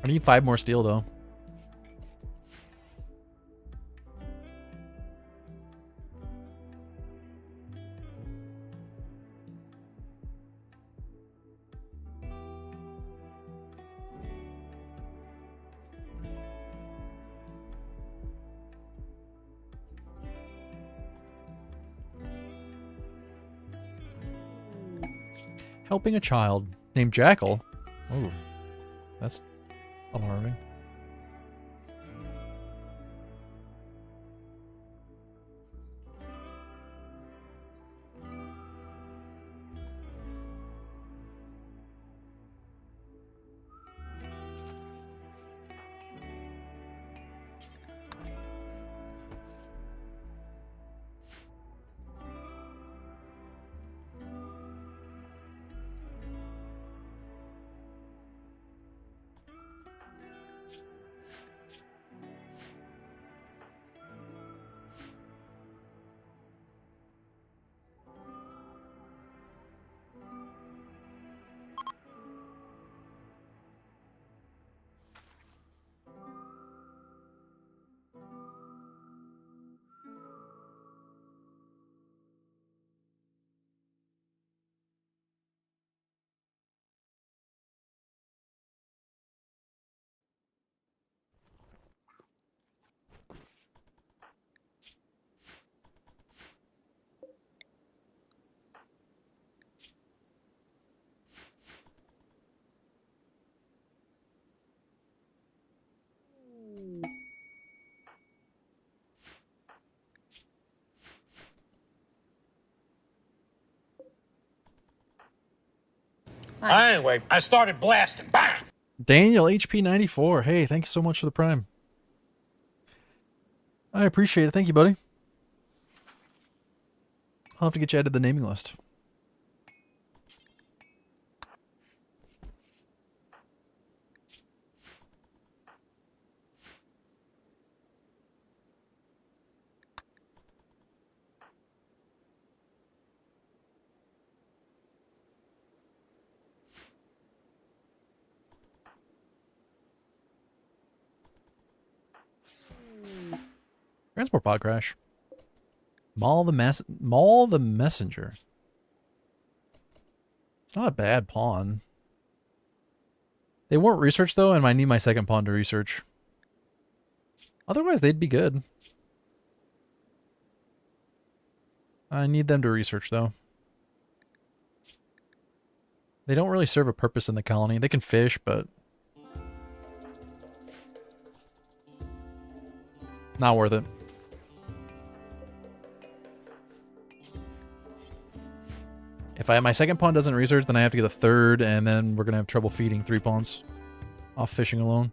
I need 5 more steel, though. Helping a child named Jackal. Oh, that's alarming. Anyway, I started blasting. Bang! Daniel, HP 94. Hey, thank you so much for the Prime. I appreciate it. Thank you, buddy. I'll have to get you added to the naming list. Transport pod crash. Maul the messenger. It's not a bad pawn. They weren't researched though, and I need my second pawn to research. Otherwise, they'd be good. I need them to research though. They don't really serve a purpose in the colony. They can fish, but not worth it. If my second pawn doesn't research, then I have to get a third, and then we're going to have trouble feeding 3 pawns off fishing alone.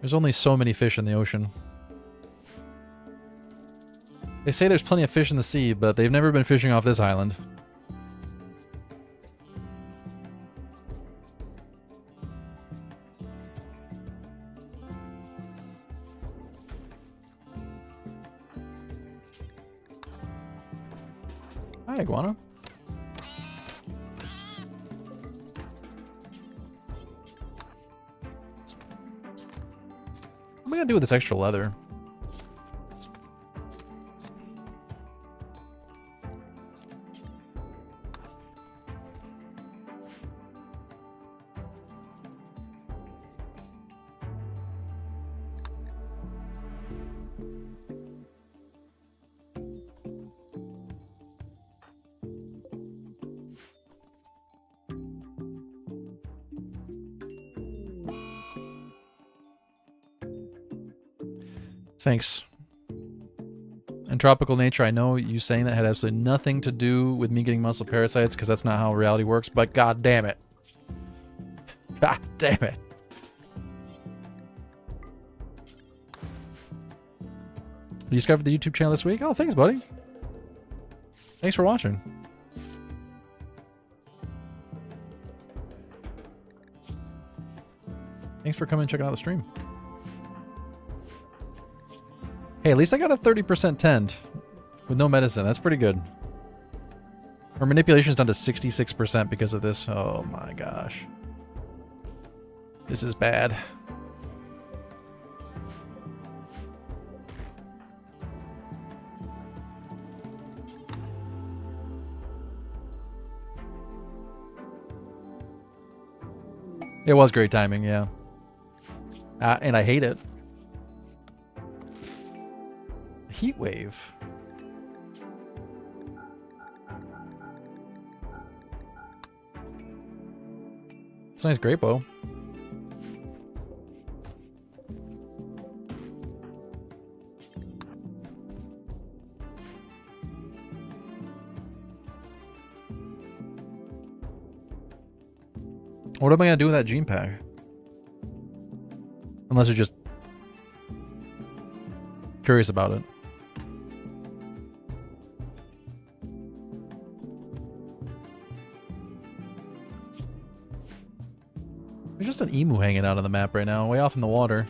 There's only so many fish in the ocean. They say there's plenty of fish in the sea, but they've never been fishing off this island. Hi, Iguana. What am I gonna do with this extra leather? Thanks. And tropical nature, I know you saying that had absolutely nothing to do with me getting muscle parasites, because that's not how reality works, but god damn it. God damn it. You discovered the YouTube channel this week? Oh, thanks, buddy. Thanks for watching. Thanks for coming and checking out the stream. Hey, at least I got a 30% tend with no medicine. That's pretty good. Our manipulation's down to 66% because of this. Oh my gosh. This is bad. It was great timing, yeah. And I hate it. Heat wave. It's a nice great bow. What am I gonna do with that gene pack? Unless you're just curious about it. There's just an emu hanging out on the map right now, way off in the water.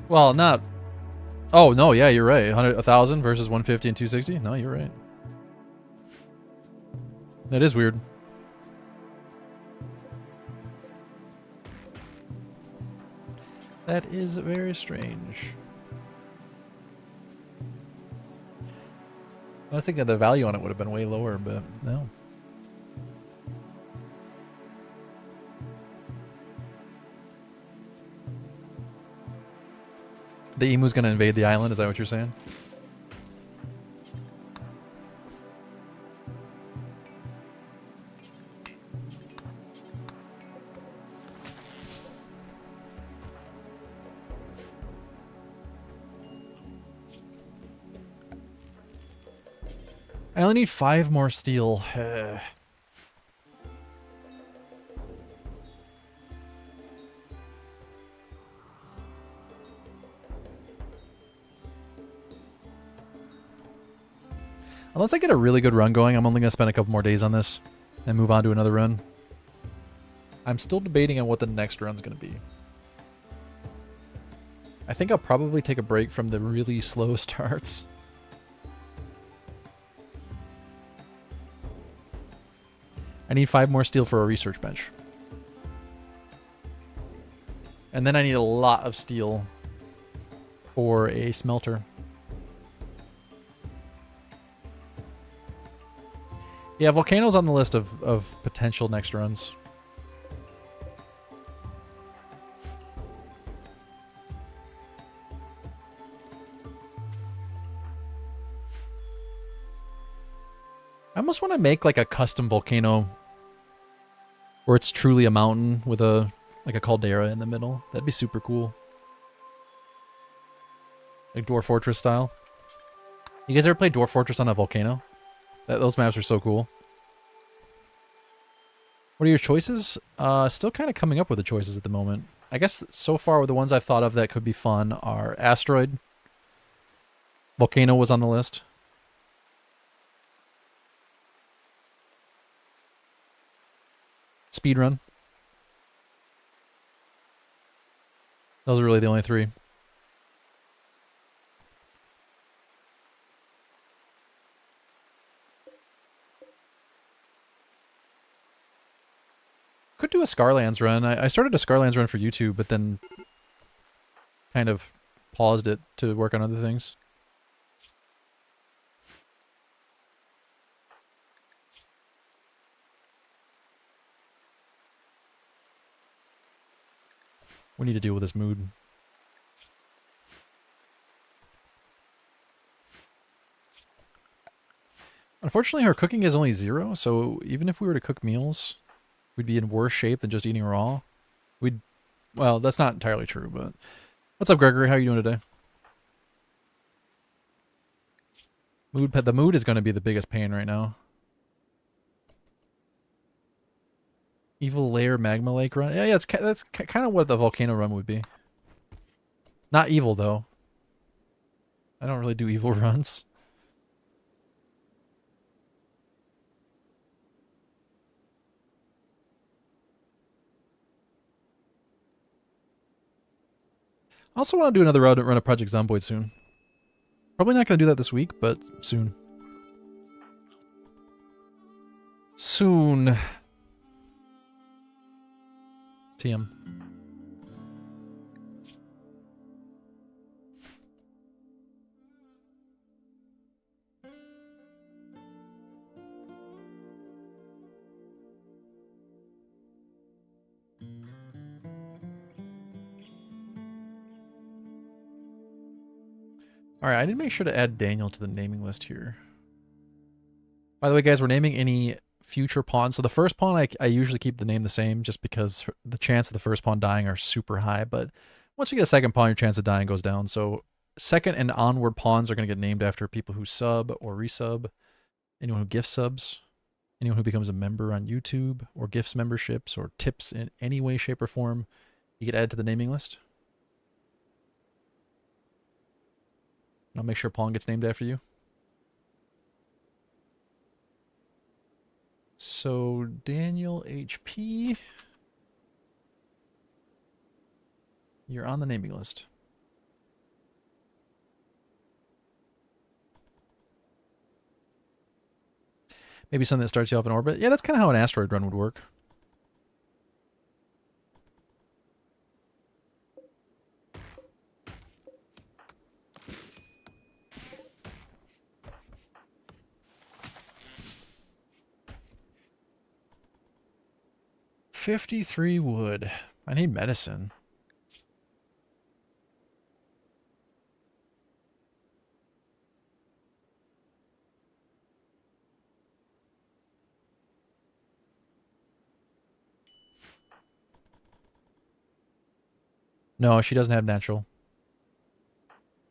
Well, not... Oh, no, yeah, you're right. 1,000 versus 150 and 260? No, you're right. That is weird. That is very strange. I was thinking the value on it would have been way lower, but no. The emu's gonna invade the island, is that what you're saying? I only need 5 more steel. Unless I get a really good run going, I'm only going to spend a couple more days on this and move on to another run. I'm still debating on what the next run's going to be. I think I'll probably take a break from the really slow starts. I need 5 more steel for a research bench. And then I need a lot of steel for a smelter. Yeah, Volcano's on the list of potential next runs. I almost want to make like a custom volcano where it's truly a mountain with a like a caldera in the middle. That'd be super cool. Like Dwarf Fortress style. You guys ever play Dwarf Fortress on a volcano? Those maps are so cool. What are your choices? Still kind of coming up with the choices at the moment. I guess so far the ones I've thought of that could be fun are Asteroid. Volcano was on the list. Speedrun. Those are really the only 3. Could do a Scarlands run. I started a Scarlands run for YouTube, but then kind of paused it to work on other things. We need to deal with this mood. Unfortunately, her cooking is only 0, so even if we were to cook meals, we'd be in worse shape than just eating raw. Well, that's not entirely true, but... What's up, Gregory? How are you doing today? The mood is going to be the biggest pain right now. Evil Lair Magma Lake run? Yeah, that's kind of what the volcano run would be. Not evil, though. I don't really do evil runs. I also want to do another run of Project Zomboid soon. Probably not going to do that this week, but soon. Soon. TM. All right, I did make sure to add Daniel to the naming list here. By the way, guys, we're naming any future pawns. So the first pawn, I usually keep the name the same just because the chance of the first pawn dying are super high. But once you get a second pawn, your chance of dying goes down. So second and onward pawns are going to get named after people who sub or resub, anyone who gift subs, anyone who becomes a member on YouTube or gifts memberships or tips in any way, shape, or form. You get added to the naming list. I'll make sure pawn gets named after you. So Daniel HP, you're on the naming list. Maybe something that starts you off in orbit. Yeah, that's kind of how an asteroid run would work. $53 wood. I need medicine. No, she doesn't have natural.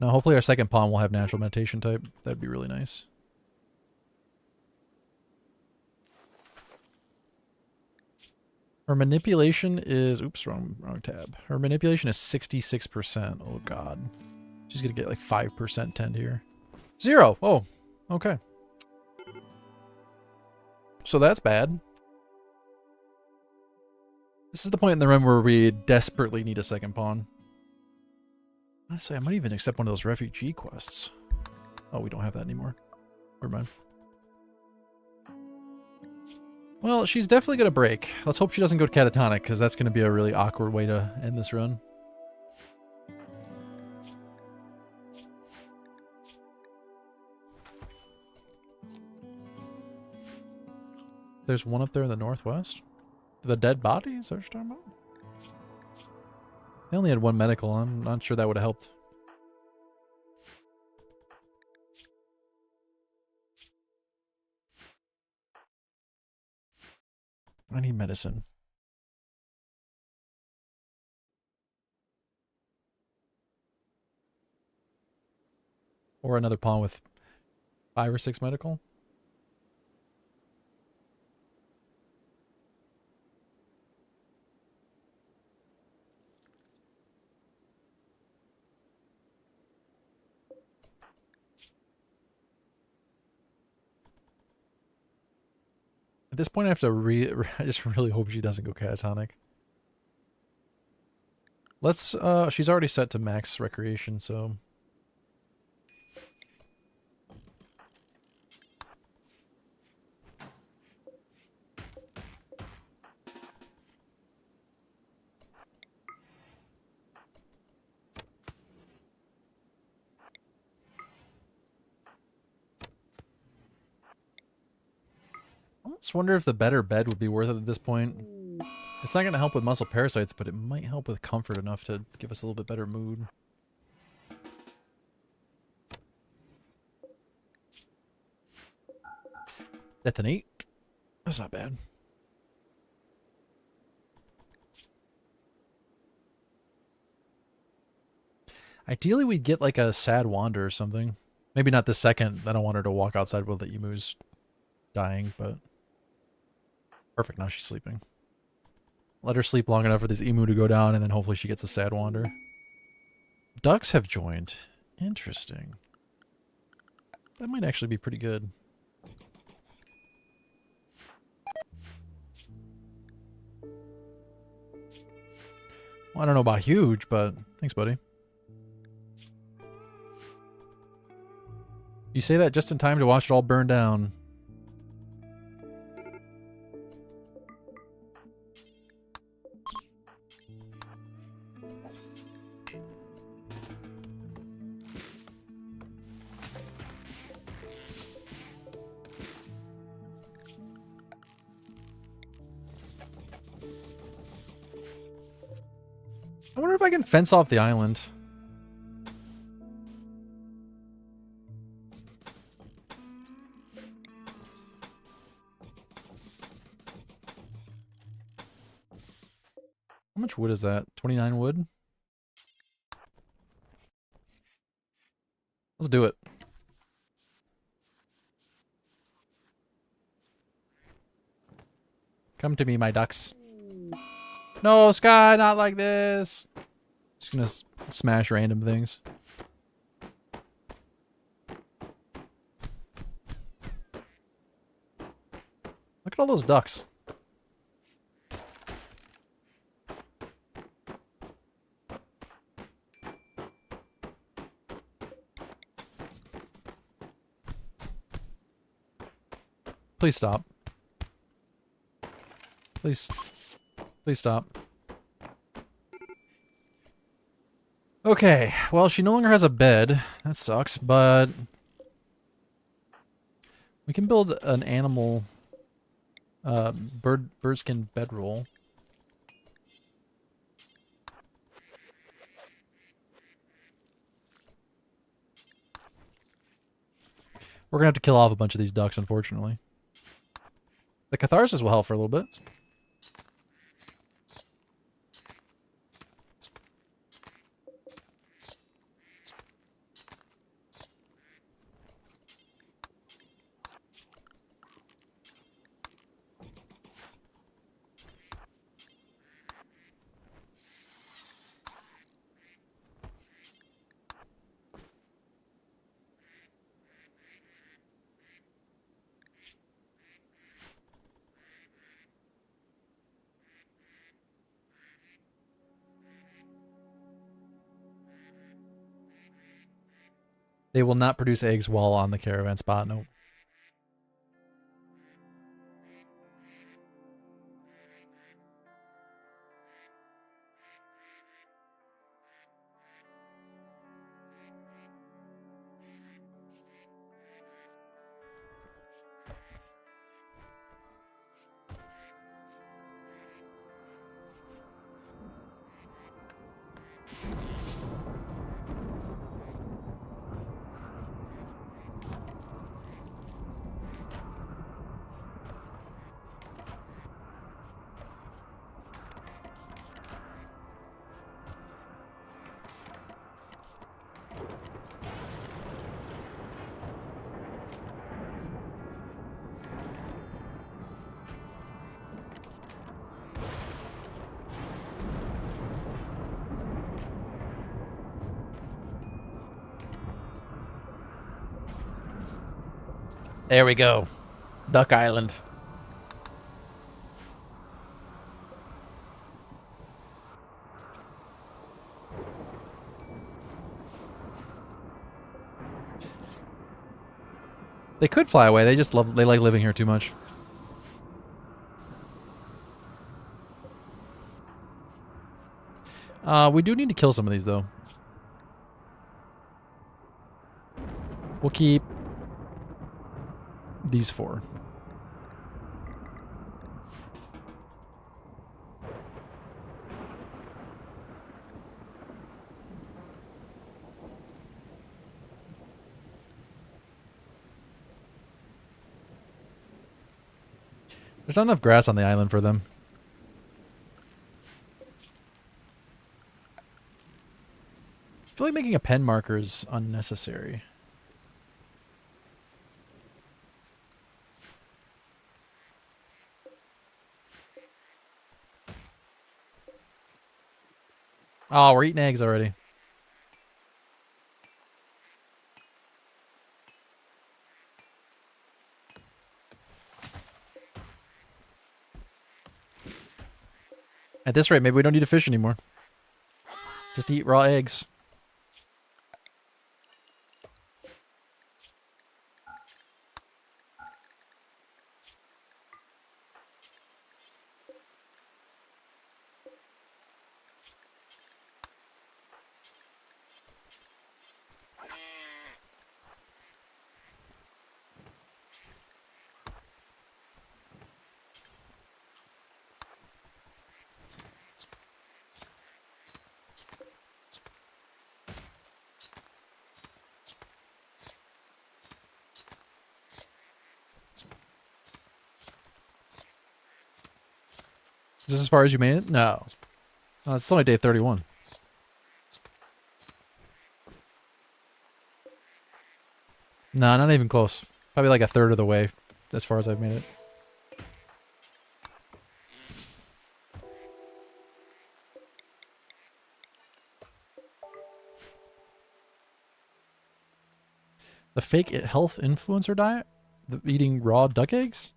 No, hopefully our second pawn will have natural meditation type. That'd be really nice. Her manipulation is... Oops, wrong tab. Her manipulation is 66%. Oh, God. She's going to get like 5% tend here. 0! Oh, okay. So that's bad. This is the point in the run where we desperately need a second pawn. Honestly, I might even accept one of those refugee quests. Oh, we don't have that anymore. Never mind. Well, she's definitely going to break. Let's hope she doesn't go catatonic, because that's going to be a really awkward way to end this run. There's one up there in the northwest. The dead body? Is that what you're talking about? They only had one medical. I'm not sure that would have helped. I need medicine. Or another pawn with 5 or 6 medical. At this point, I have to I just really hope she doesn't go catatonic. Let's, she's already set to max recreation, so... I just wonder if the better bed would be worth it at this point. It's not going to help with muscle parasites, but it might help with comfort enough to give us a little bit better mood. Detonate. That's not bad. Ideally, we'd get like a sad wander or something. Maybe not this second. I don't want her to walk outside while the emu's dying, but... Perfect, now she's sleeping. Let her sleep long enough for this emu to go down, and then hopefully she gets a sad wander. Ducks have joined. Interesting. That might actually be pretty good. Well, I don't know about huge, but thanks, buddy. You say that just in time to watch it all burn down. I wonder if I can fence off the island. How much wood is that? 29 wood? Let's do it. Come to me, my ducks. No, Sky, not like this. Just gonna smash random things. Look at all those ducks. Please stop. Please stop. Okay, well, she no longer has a bed. That sucks, but we can build an animal birdskin bedroll. We're gonna have to kill off a bunch of these ducks, unfortunately. The catharsis will help for a little bit. They will not produce eggs while on the caravan spot, nope. There we go. Duck Island. They could fly away. They like living here too much. We do need to kill some of these though. We'll keep these 4. There's not enough grass on the island for them. I feel like making a pen marker is unnecessary. Oh, we're eating eggs already. At this rate, maybe we don't need to fish anymore. Just eat raw eggs. Is this as far as you made it? No. It's only day 31. Nah, not even close. Probably like a third of the way as far as I've made it. The fake health influencer diet? The eating raw duck eggs?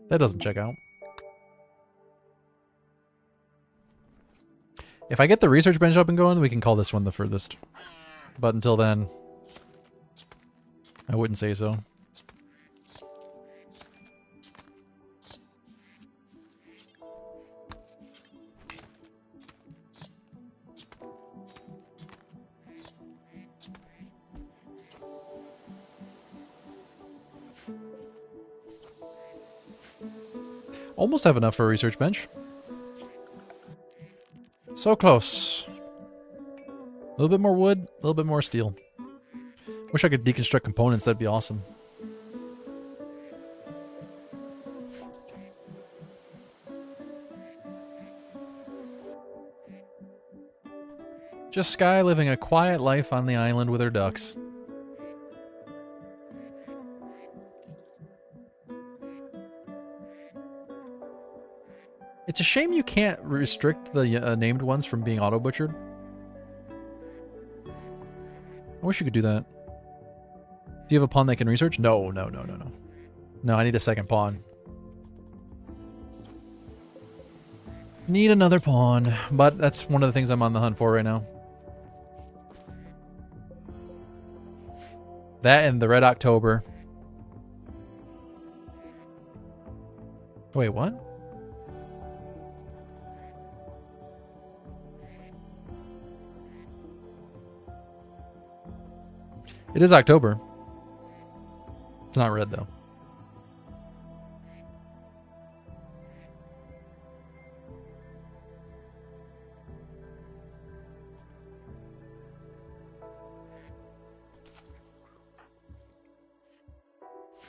That doesn't check out. If I get the research bench up and going, we can call this one the furthest. But until then, I wouldn't say so. Almost have enough for a research bench. So close. A little bit more wood, a little bit more steel. Wish I could deconstruct components, that'd be awesome. Just Sky living a quiet life on the island with her ducks. It's a shame you can't restrict the named ones from being auto-butchered. I wish you could do that. Do you have a pawn that can research? No. No, I need a second pawn. Need another pawn, but that's one of the things I'm on the hunt for right now. That and the Red October. Wait, what? It is October. It's not red, though.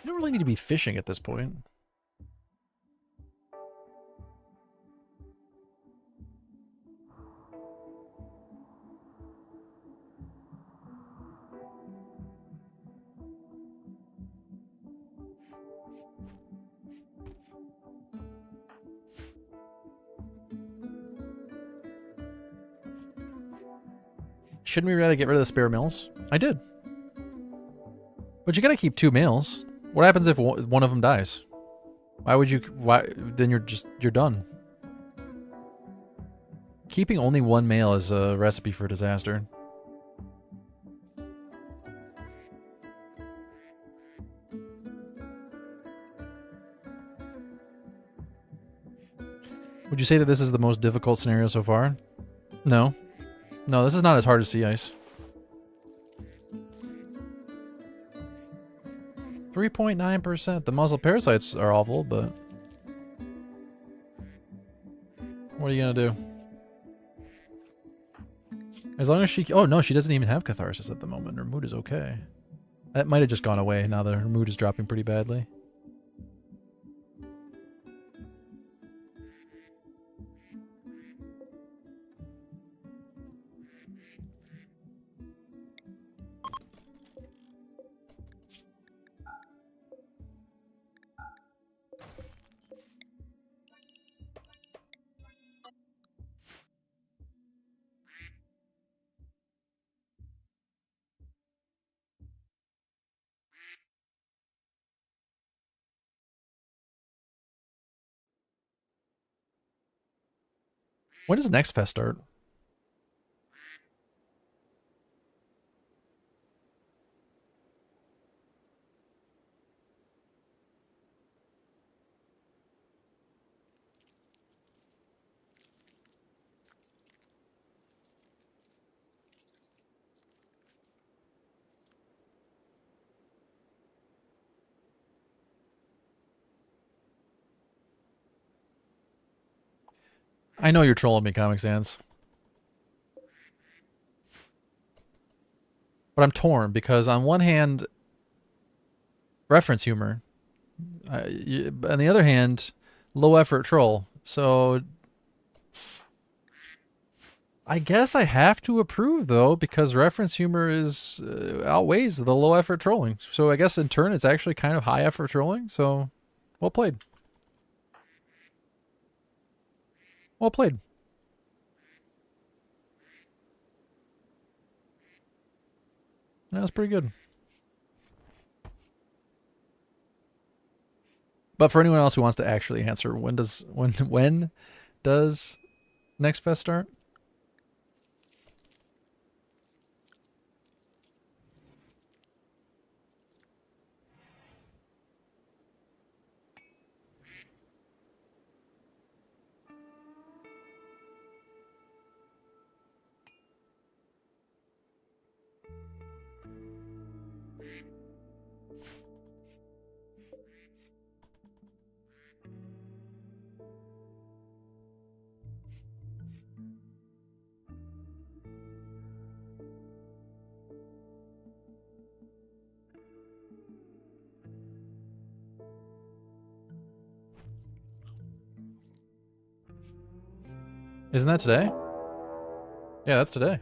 You don't really need to be fishing at this point. Shouldn't we rather get rid of the spare mills? I did. But you gotta keep 2 males. What happens if one of them dies? Why would you... Why? Then you're done. Keeping only 1 male is a recipe for disaster. Would you say that this is the most difficult scenario so far? No. No, this is not as hard as sea ice. 3.9%. The muzzle parasites are awful, but... What are you gonna do? As long as she... Oh, no, she doesn't even have catharsis at the moment. Her mood is okay. That might have just gone away now that her mood is dropping pretty badly. When does next fest start? I know you're trolling me, Comic Sans. But I'm torn because on one hand, reference humor, On the other hand, low effort troll. So I guess I have to approve though because reference humor is outweighs the low effort trolling. So I guess in turn it's actually kind of high effort trolling. So well played. Well played. That was pretty good. But for anyone else who wants to actually answer, when does Next Fest start? Isn't that today? Yeah, that's today.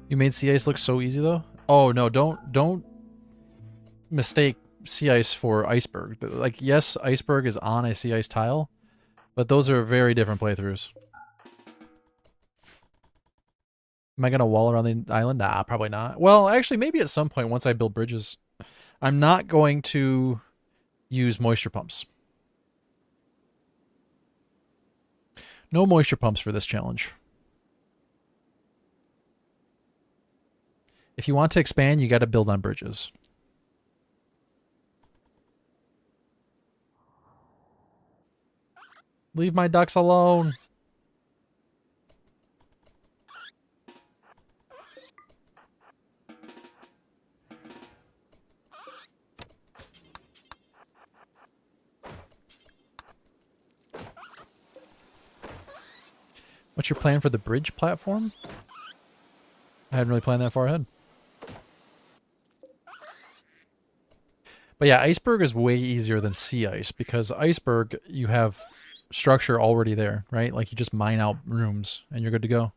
You made sea ice look so easy though? Oh no, don't mistake sea ice for iceberg. Like yes, iceberg is on a sea ice tile, but those are very different playthroughs. Am I gonna wall around the island? Nah, probably not. Well, actually, maybe at some point once I build bridges. I'm not going to use moisture pumps. No moisture pumps for this challenge. If you want to expand, you got to build on bridges. Leave my ducks alone. What's your plan for the bridge platform? I hadn't really planned that far ahead. But yeah, iceberg is way easier than sea ice because iceberg, you have structure already there, right? Like you just mine out rooms and you're good to go.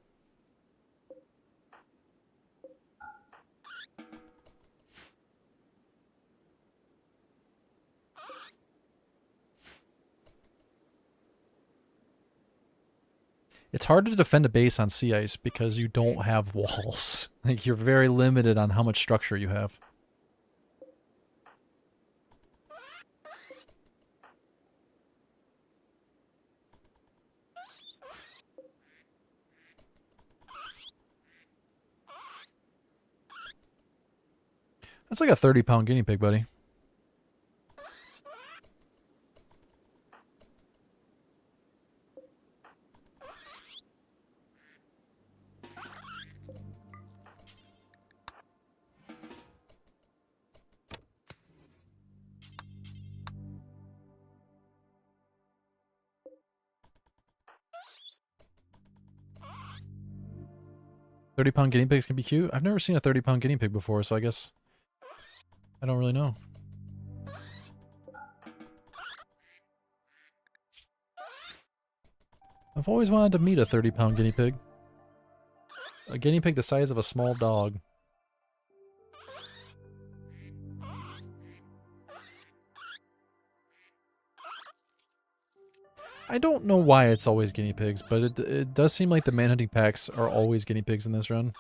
It's hard to defend a base on sea ice because you don't have walls. Like you're very limited on how much structure you have. That's like a 30-pound guinea pig, buddy. £30-pound guinea pigs can be cute. I've never seen a 30-pound guinea pig before, so I guess I don't really know. I've always wanted to meet a 30-pound guinea pig. A guinea pig the size of a small dog. I don't know why it's always guinea pigs, but it does seem like the manhunting packs are always guinea pigs in this run.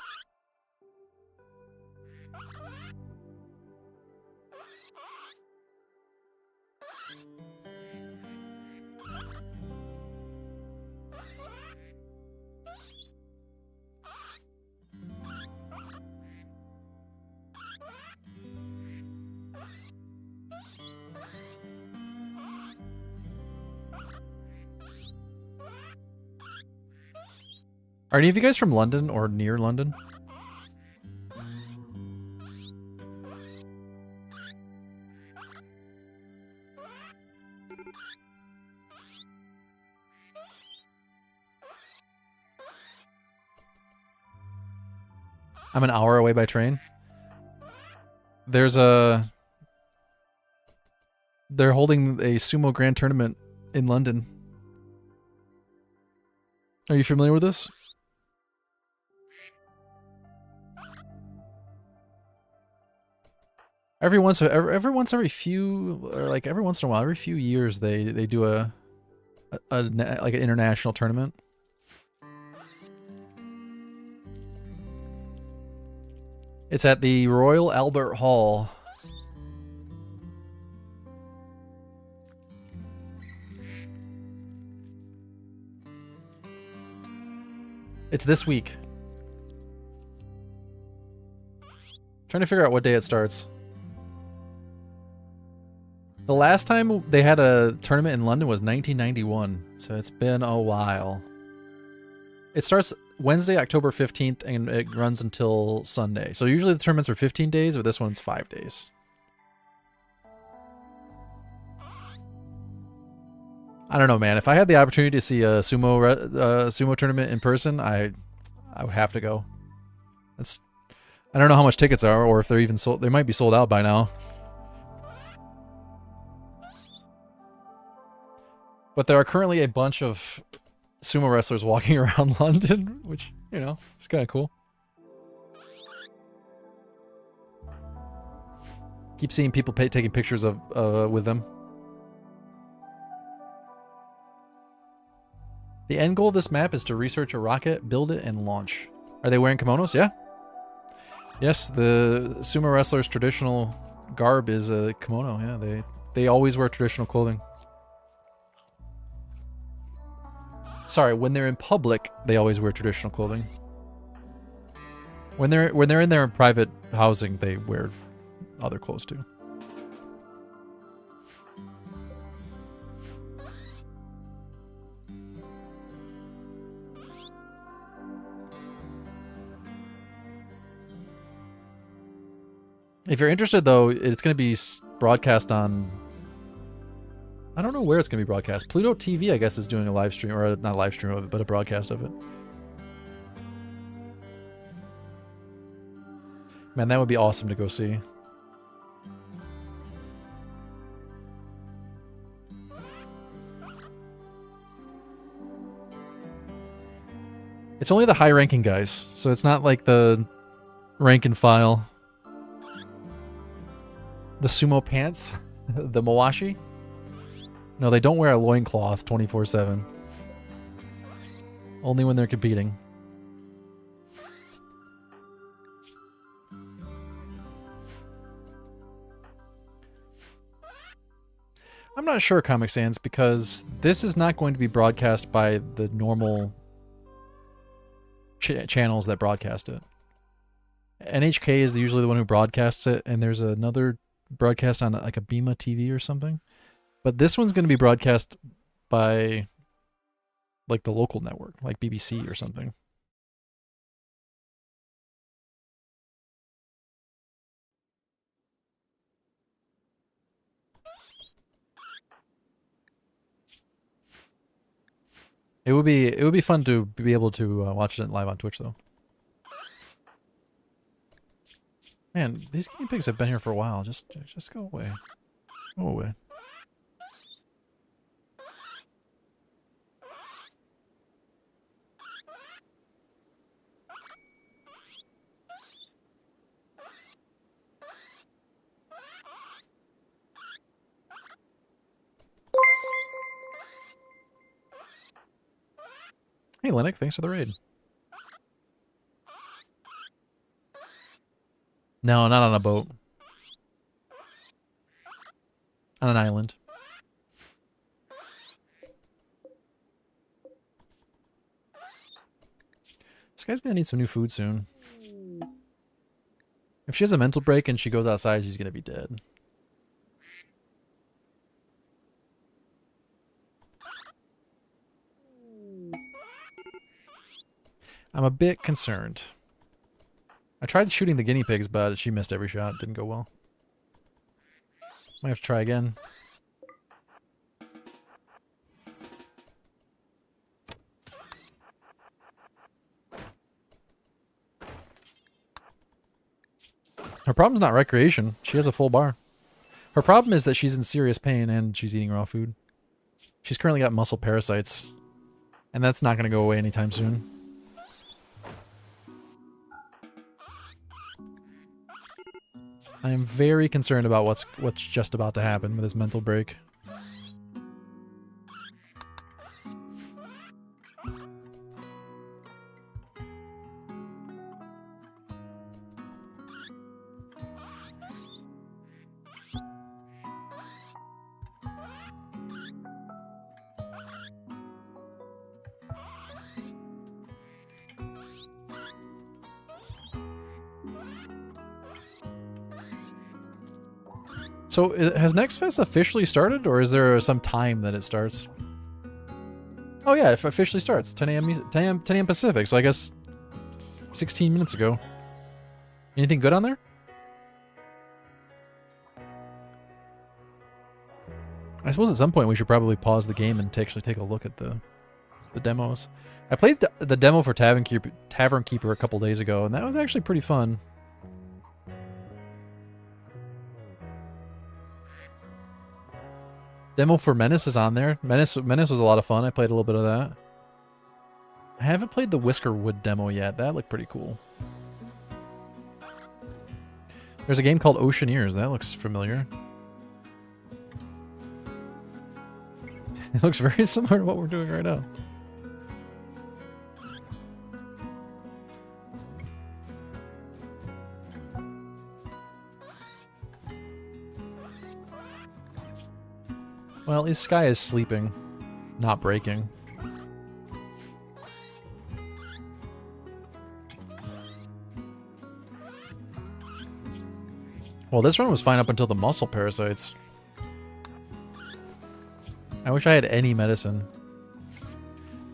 Are any of you guys from London or near London? I'm an hour away by train. They're holding a sumo grand tournament in London. Are you familiar with this? Every once in a while, every few years, they do like an international tournament. It's at the Royal Albert Hall. It's this week. Trying to figure out what day it starts. The last time they had a tournament in London was 1991, so it's been a while. It starts Wednesday, October 15th, and it runs until Sunday. So usually the tournaments are 15 days, but this one's 5 days. I don't know, man. If I had the opportunity to see a sumo tournament in person, I would have to go. I don't know how much tickets are, or if they're even sold. They might be sold out by now. But there are currently a bunch of sumo wrestlers walking around London, which, you know, it's kind of cool. Keep seeing people taking pictures of with them. The end goal of this map is to research a rocket, build it, and launch. Are they wearing kimonos? Yeah. Yes, the sumo wrestlers' traditional garb is a kimono. Yeah, they always wear traditional clothing. Sorry, when they're in public, they always wear traditional clothing. When they're in their private housing, they wear other clothes too. If you're interested, though, it's going to be broadcast on... I don't know where it's going to be broadcast. Pluto TV, I guess, is doing a live stream, or not a live stream of it, but a broadcast of it. Man, that would be awesome to go see. It's only the high-ranking guys, so it's not like the rank and file. The sumo pants? The mawashi? No, they don't wear a loincloth 24/7. Only when they're competing. I'm not sure, Comic Sans, because this is not going to be broadcast by the normal channels that broadcast it. NHK is usually the one who broadcasts it, and there's another broadcast on like a Bima TV or something. But this one's going to be broadcast by like the local network, like BBC or something. It would be fun to be able to watch it live on Twitch, though. Man, these guinea pigs have been here for a while. Just go away. Go away. Hey, Linux, thanks for the raid. No, not on a boat. On an island. This guy's gonna need some new food soon. If she has a mental break and she goes outside, she's gonna be dead. I'm a bit concerned. I tried shooting the guinea pigs, but she missed every shot. It didn't go well. Might have to try again. Her problem's not recreation. She has a full bar. Her problem is that she's in serious pain and she's eating raw food. She's currently got muscle parasites, and that's not going to go away anytime soon. I am very concerned about what's just about to happen with this mental break. So, has Next Fest officially started, or is there some time that it starts? Oh yeah, it officially starts. 10 a.m. Pacific, so I guess 16 minutes ago. Anything good on there? I suppose at some point we should probably pause the game and actually take a look at the demos. I played the demo for Tavern Keeper a couple days ago, and that was actually pretty fun. Demo for Menace is on there. Menace was a lot of fun. I played a little bit of that. I haven't played the Whiskerwood demo yet. That looked pretty cool. There's a game called Oceaneers. That looks familiar. It looks very similar to what we're doing right now. Well, at least Sky is sleeping, not breaking. Well, this run was fine up until the muscle parasites. I wish I had any medicine.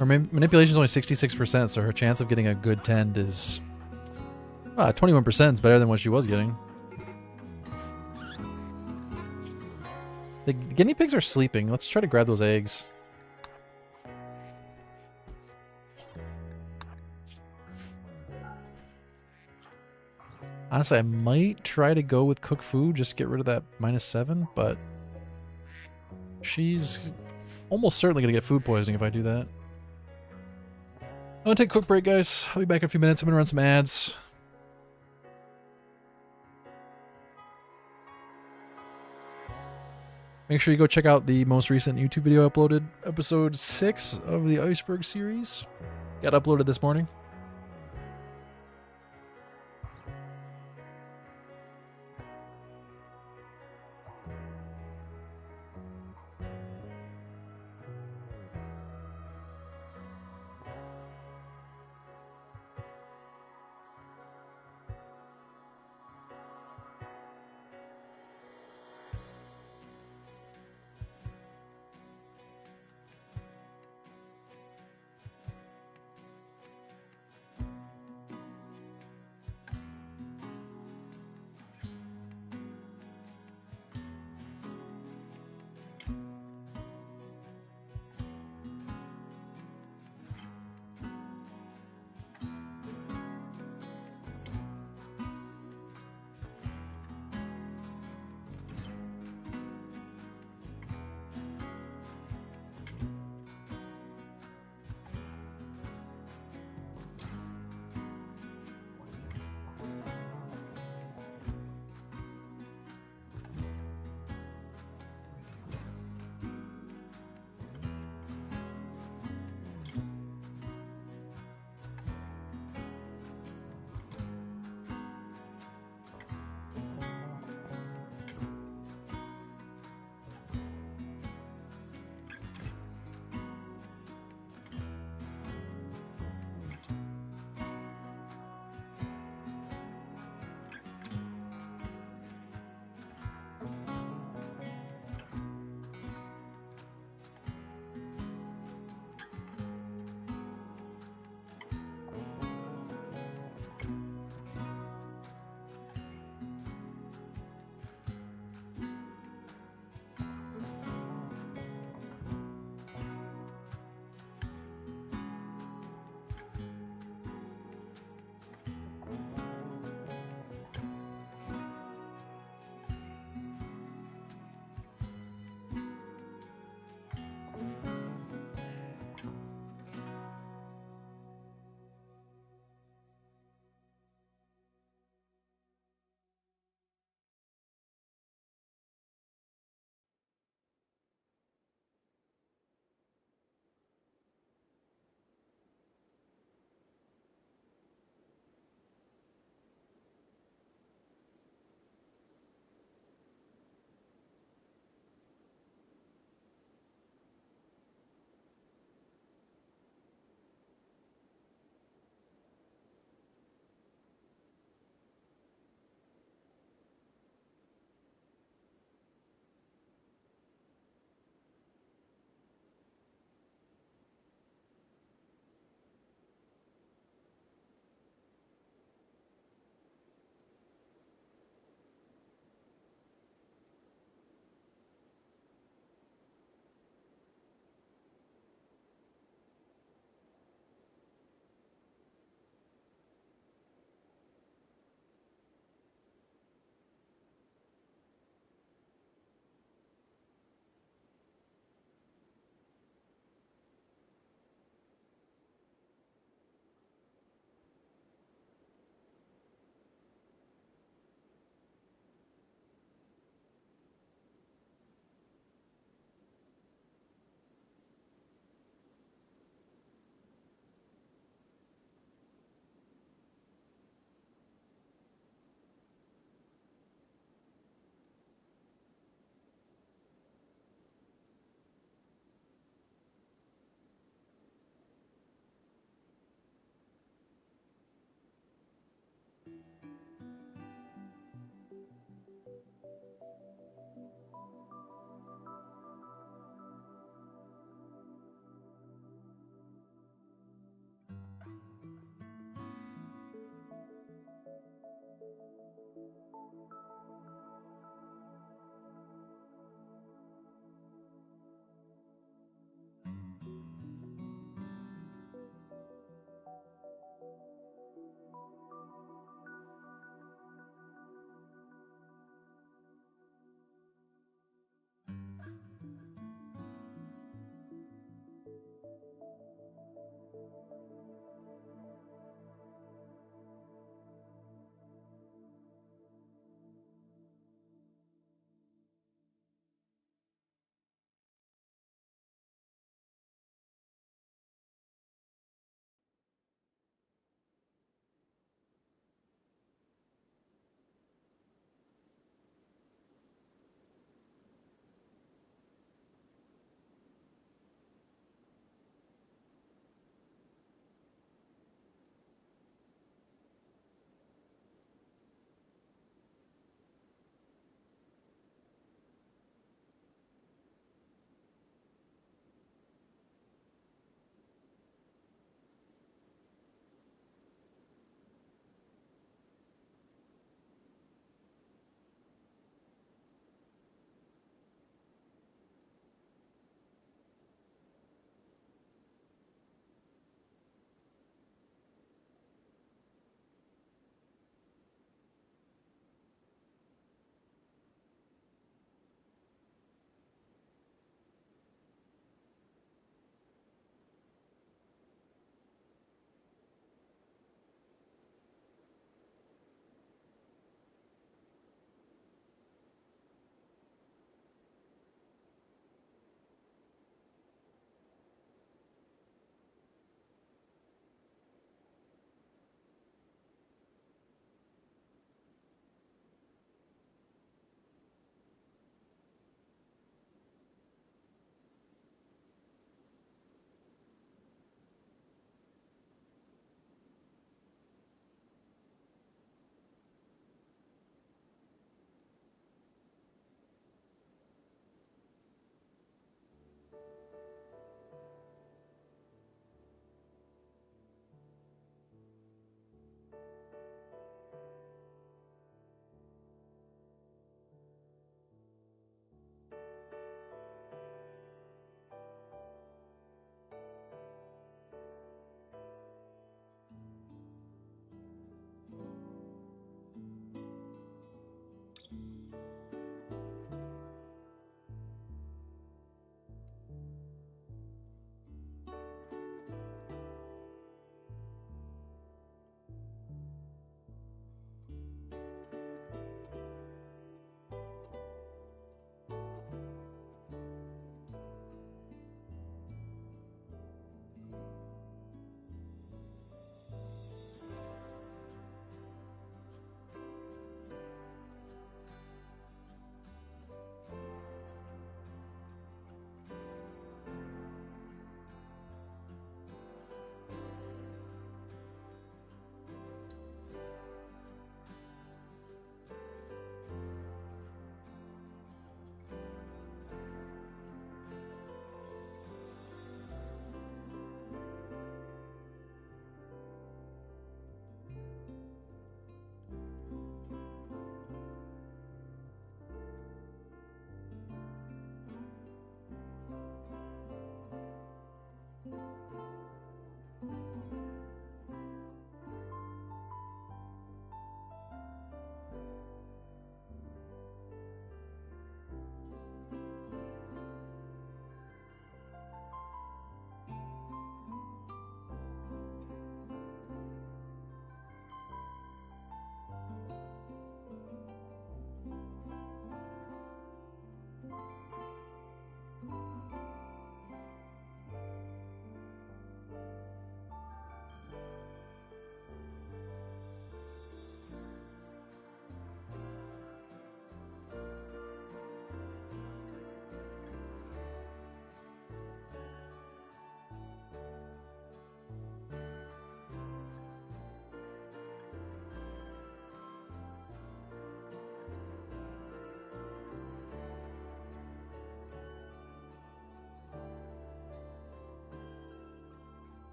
Her manipulation is only 66%, so her chance of getting a good tend is... 21% is better than what she was getting. The guinea pigs are sleeping. Let's try to grab those eggs. Honestly, I might try to go with cooked food, just to get rid of that -7, but she's almost certainly going to get food poisoning if I do that. I'm going to take a quick break, guys. I'll be back in a few minutes. I'm going to run some ads. Make sure you go check out the most recent YouTube video uploaded, episode 6 of the Iceberg series. Got uploaded this morning.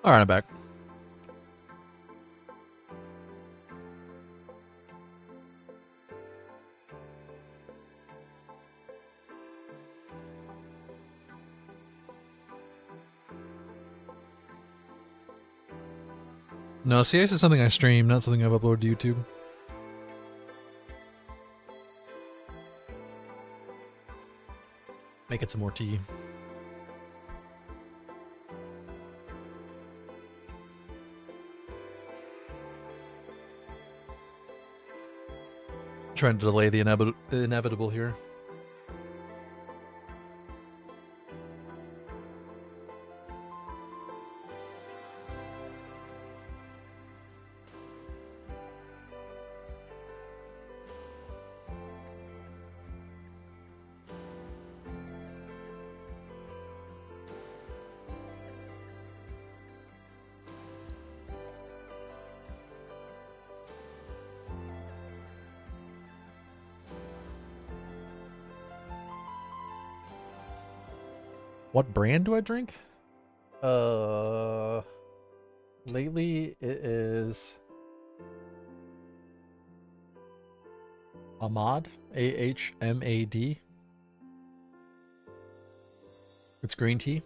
All right, I'm back. No, CS is something I stream, not something I've uploaded to YouTube. Making some more tea. Trying to delay the inevitable here. What brand do I drink? Lately it is Ahmad, Ahmad. It's green tea.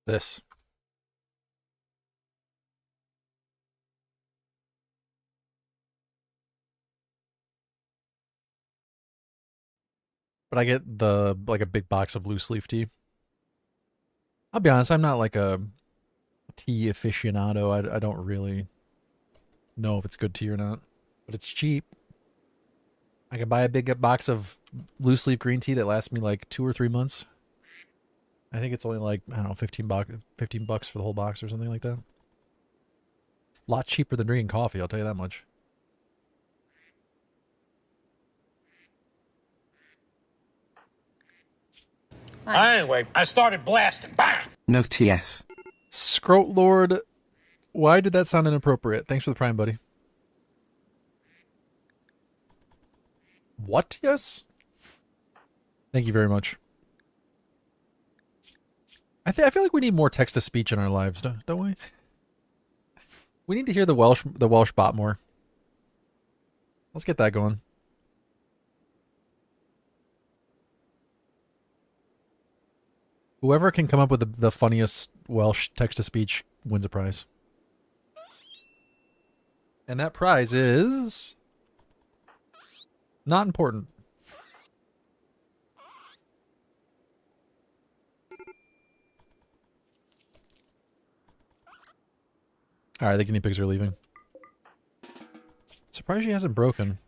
This. But I get like a big box of loose leaf tea. I'll be honest, I'm not like a tea aficionado. I don't really know if it's good tea or not. But it's cheap. I can buy a big box of loose leaf green tea that lasts me like 2 or 3 months. I think it's only like, I don't know, 15 bucks for the whole box or something like that. A lot cheaper than drinking coffee, I'll tell you that much. Anyway, I started blasting. Bam! No TS. Scroat Lord, why did that sound inappropriate? Thanks for the prime, buddy. What? Yes? Thank you very much. I feel like we need more text-to-speech in our lives, don't we? We need to hear the Welsh bot more. Let's get that going. Whoever can come up with the funniest Welsh text-to-speech wins a prize. And that prize is not important. Alright, the guinea pigs are leaving. Surprised she hasn't broken.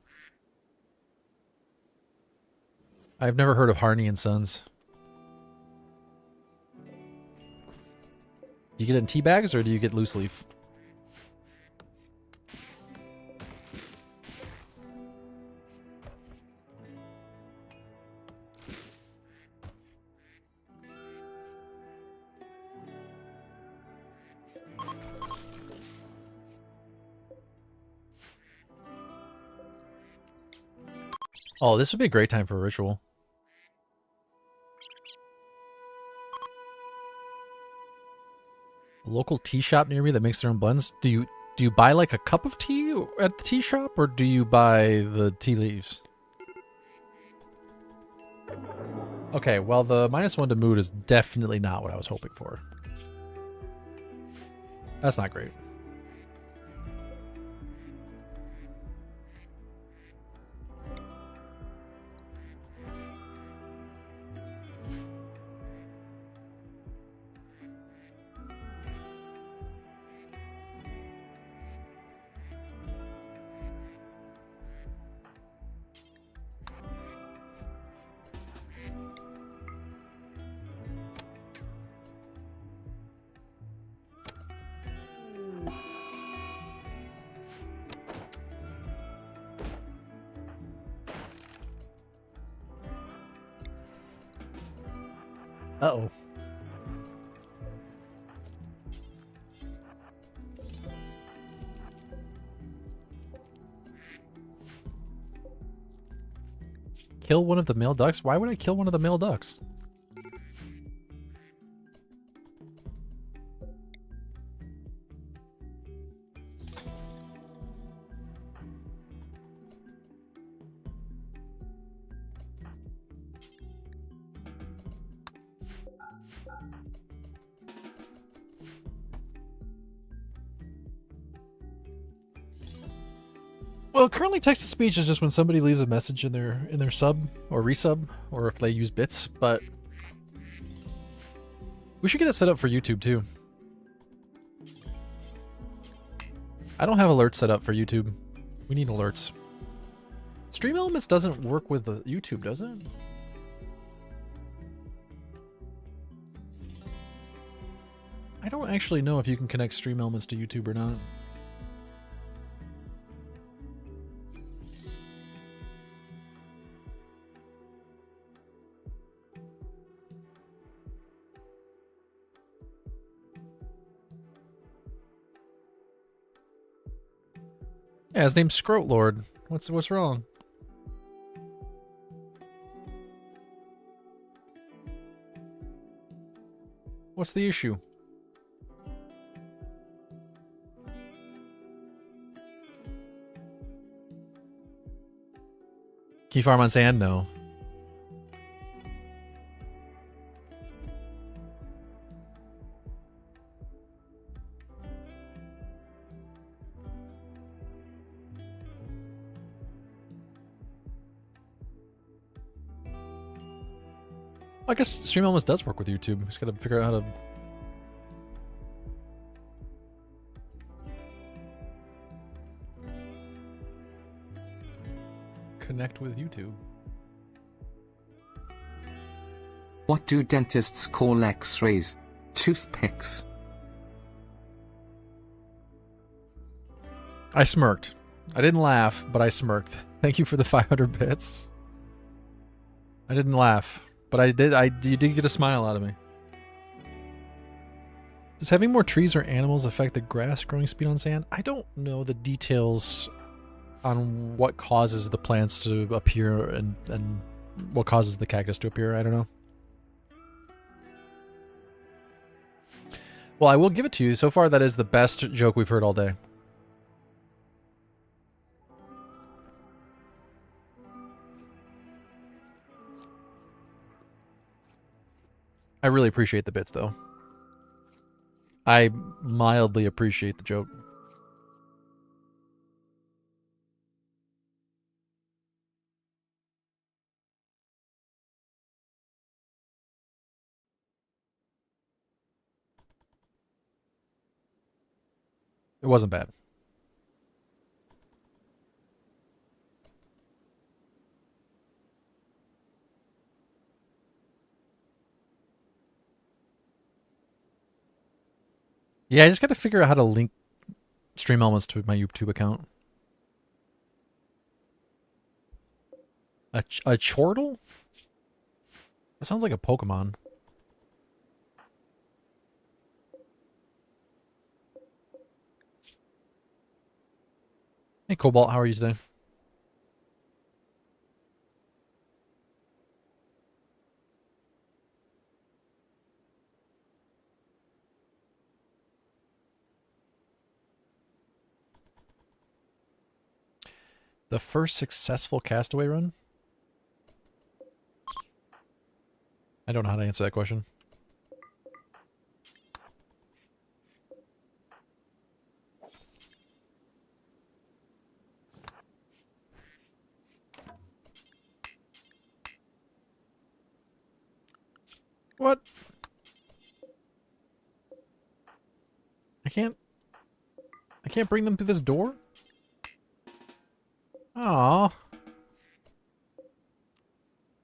I've never heard of Harney and Sons. Do you get it in tea bags or do you get loose leaf? Oh, this would be a great time for a ritual. A local tea shop near me that makes their own blends. Do you buy like a cup of tea at the tea shop or do you buy the tea leaves? Okay, well the -1 to mood is definitely not what I was hoping for. That's not great. Uh-oh. Kill one of the male ducks? Why would I kill one of the male ducks? Well, currently text-to-speech is just when somebody leaves a message in their sub or resub, or if they use bits, but we should get it set up for YouTube too. I don't have alerts set up for YouTube. We need alerts. Stream Elements doesn't work with the YouTube, does it? I don't actually know if you can connect Stream Elements to YouTube or not. Yeah, his name's Scroat Lord. What's wrong? What's the issue? Can you farm on sand? No. I guess Stream Elements does work with YouTube. Just gotta figure out how to connect with YouTube. What do dentists call X-rays? Toothpicks. I smirked. I didn't laugh, but I smirked. Thank you for the 500 bits. I didn't laugh, but you did get a smile out of me. Does having more trees or animals affect the grass growing speed on sand? I don't know the details on what causes the plants to appear and what causes the cactus to appear. I don't know. Well, I will give it to you. So far, that is the best joke we've heard all day. I really appreciate the bits, though. I mildly appreciate the joke. It wasn't bad. Yeah, I just got to figure out how to link Stream Elements to my YouTube account. A chortle? That sounds like a Pokemon. Hey, Cobalt, how are you today? The first successful Castaway run? I don't know how to answer that question. What? I can't bring them through this door? Aw. I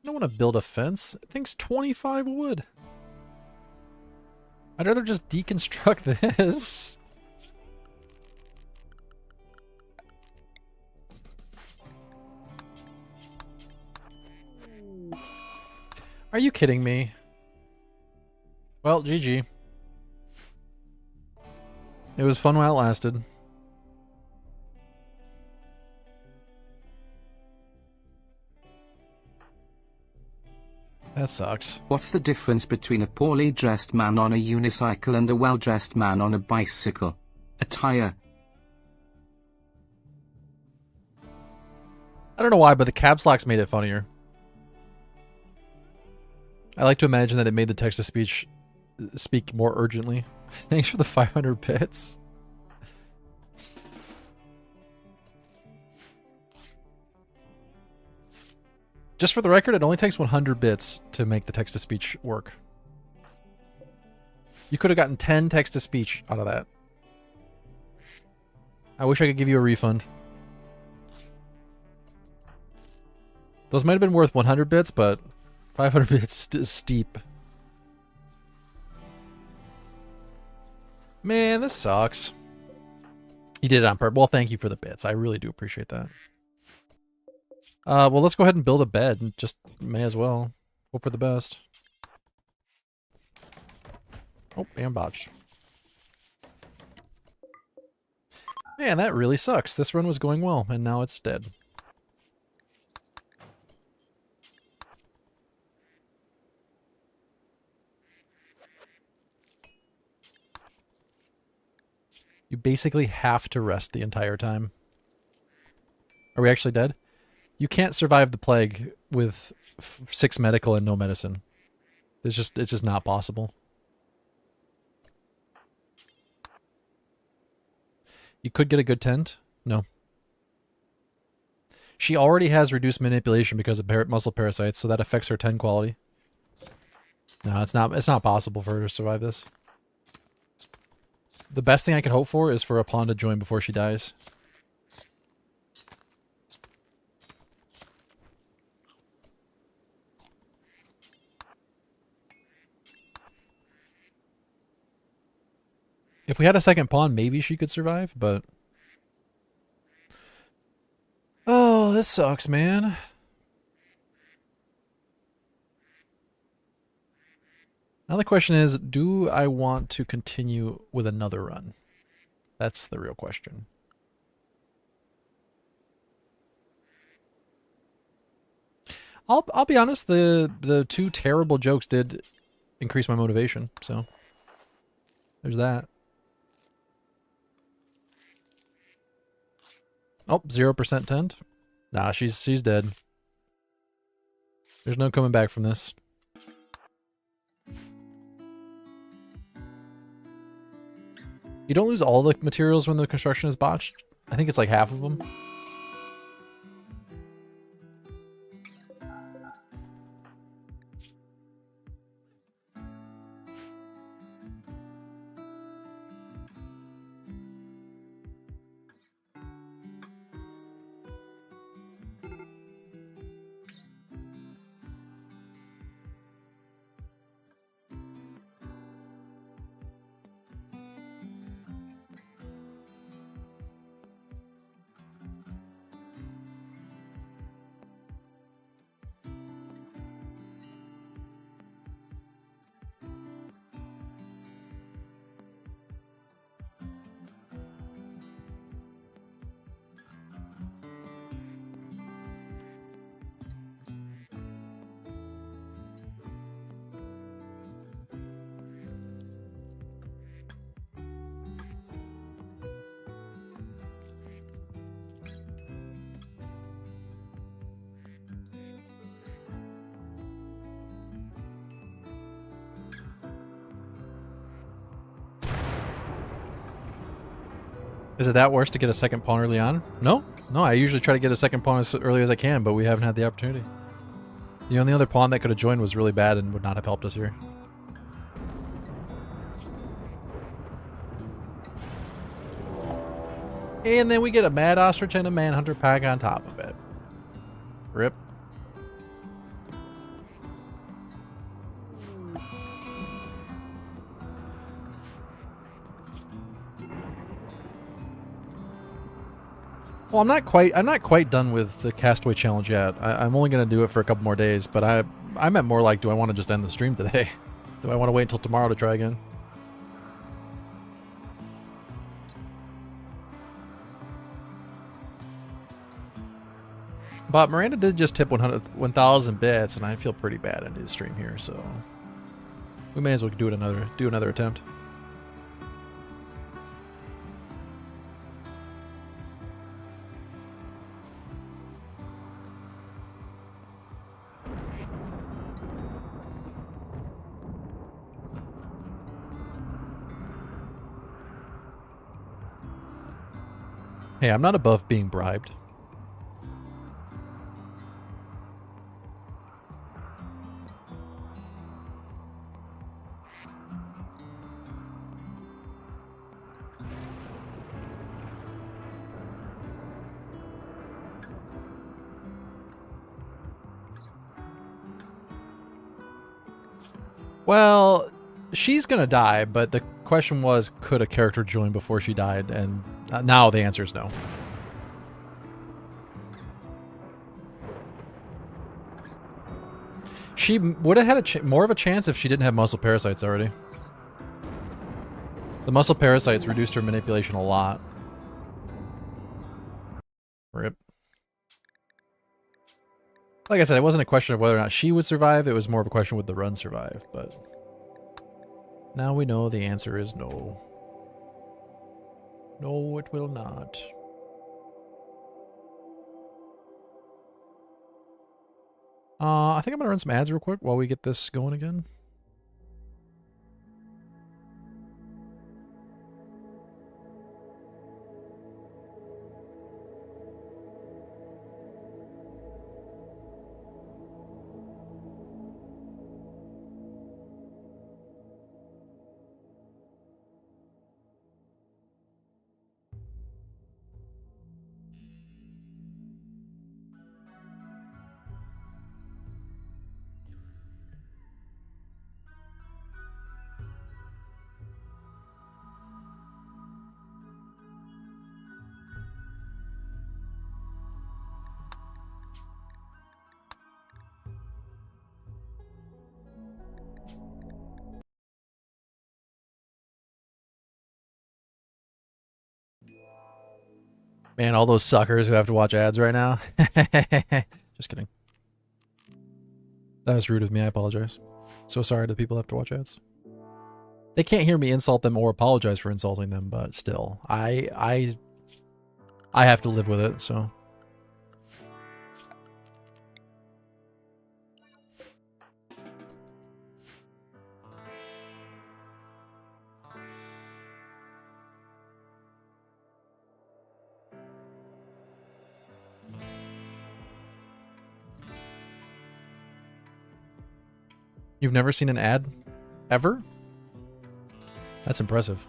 don't want to build a fence. It thinks 25 wood. I'd rather just deconstruct this. Are you kidding me? Well, GG. It was fun while it lasted. That sucks. What's the difference between a poorly dressed man on a unicycle and a well-dressed man on a bicycle? Attire. I don't know why, but the caps locks made it funnier. I like to imagine that it made the text-to-speech speak more urgently. Thanks for the 500 bits. Just for the record, it only takes 100 bits to make the text-to-speech work. You could have gotten 10 text-to-speech out of that. I wish I could give you a refund. Those might have been worth 100 bits, but 500 bits is steep. Man, this sucks. You did it on purpose. Well, thank you for the bits. I really do appreciate that. Well, let's go ahead and build a bed. And just may as well. Hope for the best. Oh, and botched. Man, that really sucks. This run was going well, and now it's dead. You basically have to rest the entire time. Are we actually dead? You can't survive the plague with 6 medical and no medicine. It's just not possible. You could get a good tent. No. She already has reduced manipulation because of muscle parasites, so that affects her 10 quality. No, it's not possible for her to survive this. The best thing I can hope for is for a pawn to join before she dies. If we had a second pawn, maybe she could survive, but... Oh, this sucks, man. Now the question is, do I want to continue with another run? That's the real question. I'll be honest, the 2 terrible jokes did increase my motivation, so there's that. Oh, 0% tent. Nah, she's dead. There's no coming back from this. You don't lose all the materials when the construction is botched. I think it's like half of them. Is it that worse to get a second pawn early on? No. No, I usually try to get a second pawn as early as I can, but we haven't had the opportunity. The only other pawn that could have joined was really bad and would not have helped us here. And then we get a Mad Ostrich and a Manhunter pack on top of it. Rip. Well, I'm not quite done with the Castaway challenge yet. I'm only going to do it for a couple more days, but I meant more like, do I want to just end the stream today? Do I want to wait until tomorrow to try again? But Miranda did just tip 1,000 bits, and I feel pretty bad into the stream here, so we may as well do another attempt. Hey, I'm not above being bribed. Well, she's gonna die, but the question was, could a character join before she died? And now the answer is no. She would have had more of a chance if she didn't have muscle parasites already. The muscle parasites reduced her manipulation a lot. Rip. Like I said, it wasn't a question of whether or not she would survive, it was more of a question would the run survive, but now we know the answer is no. No, it will not. I think I'm gonna run some ads real quick while we get this going again. Man, all those suckers who have to watch ads right now. Just kidding. That was rude of me. I apologize. So sorry to the people who have to watch ads. They can't hear me insult them or apologize for insulting them, but still, I have to live with it, so. You've never seen an ad? Ever? That's impressive.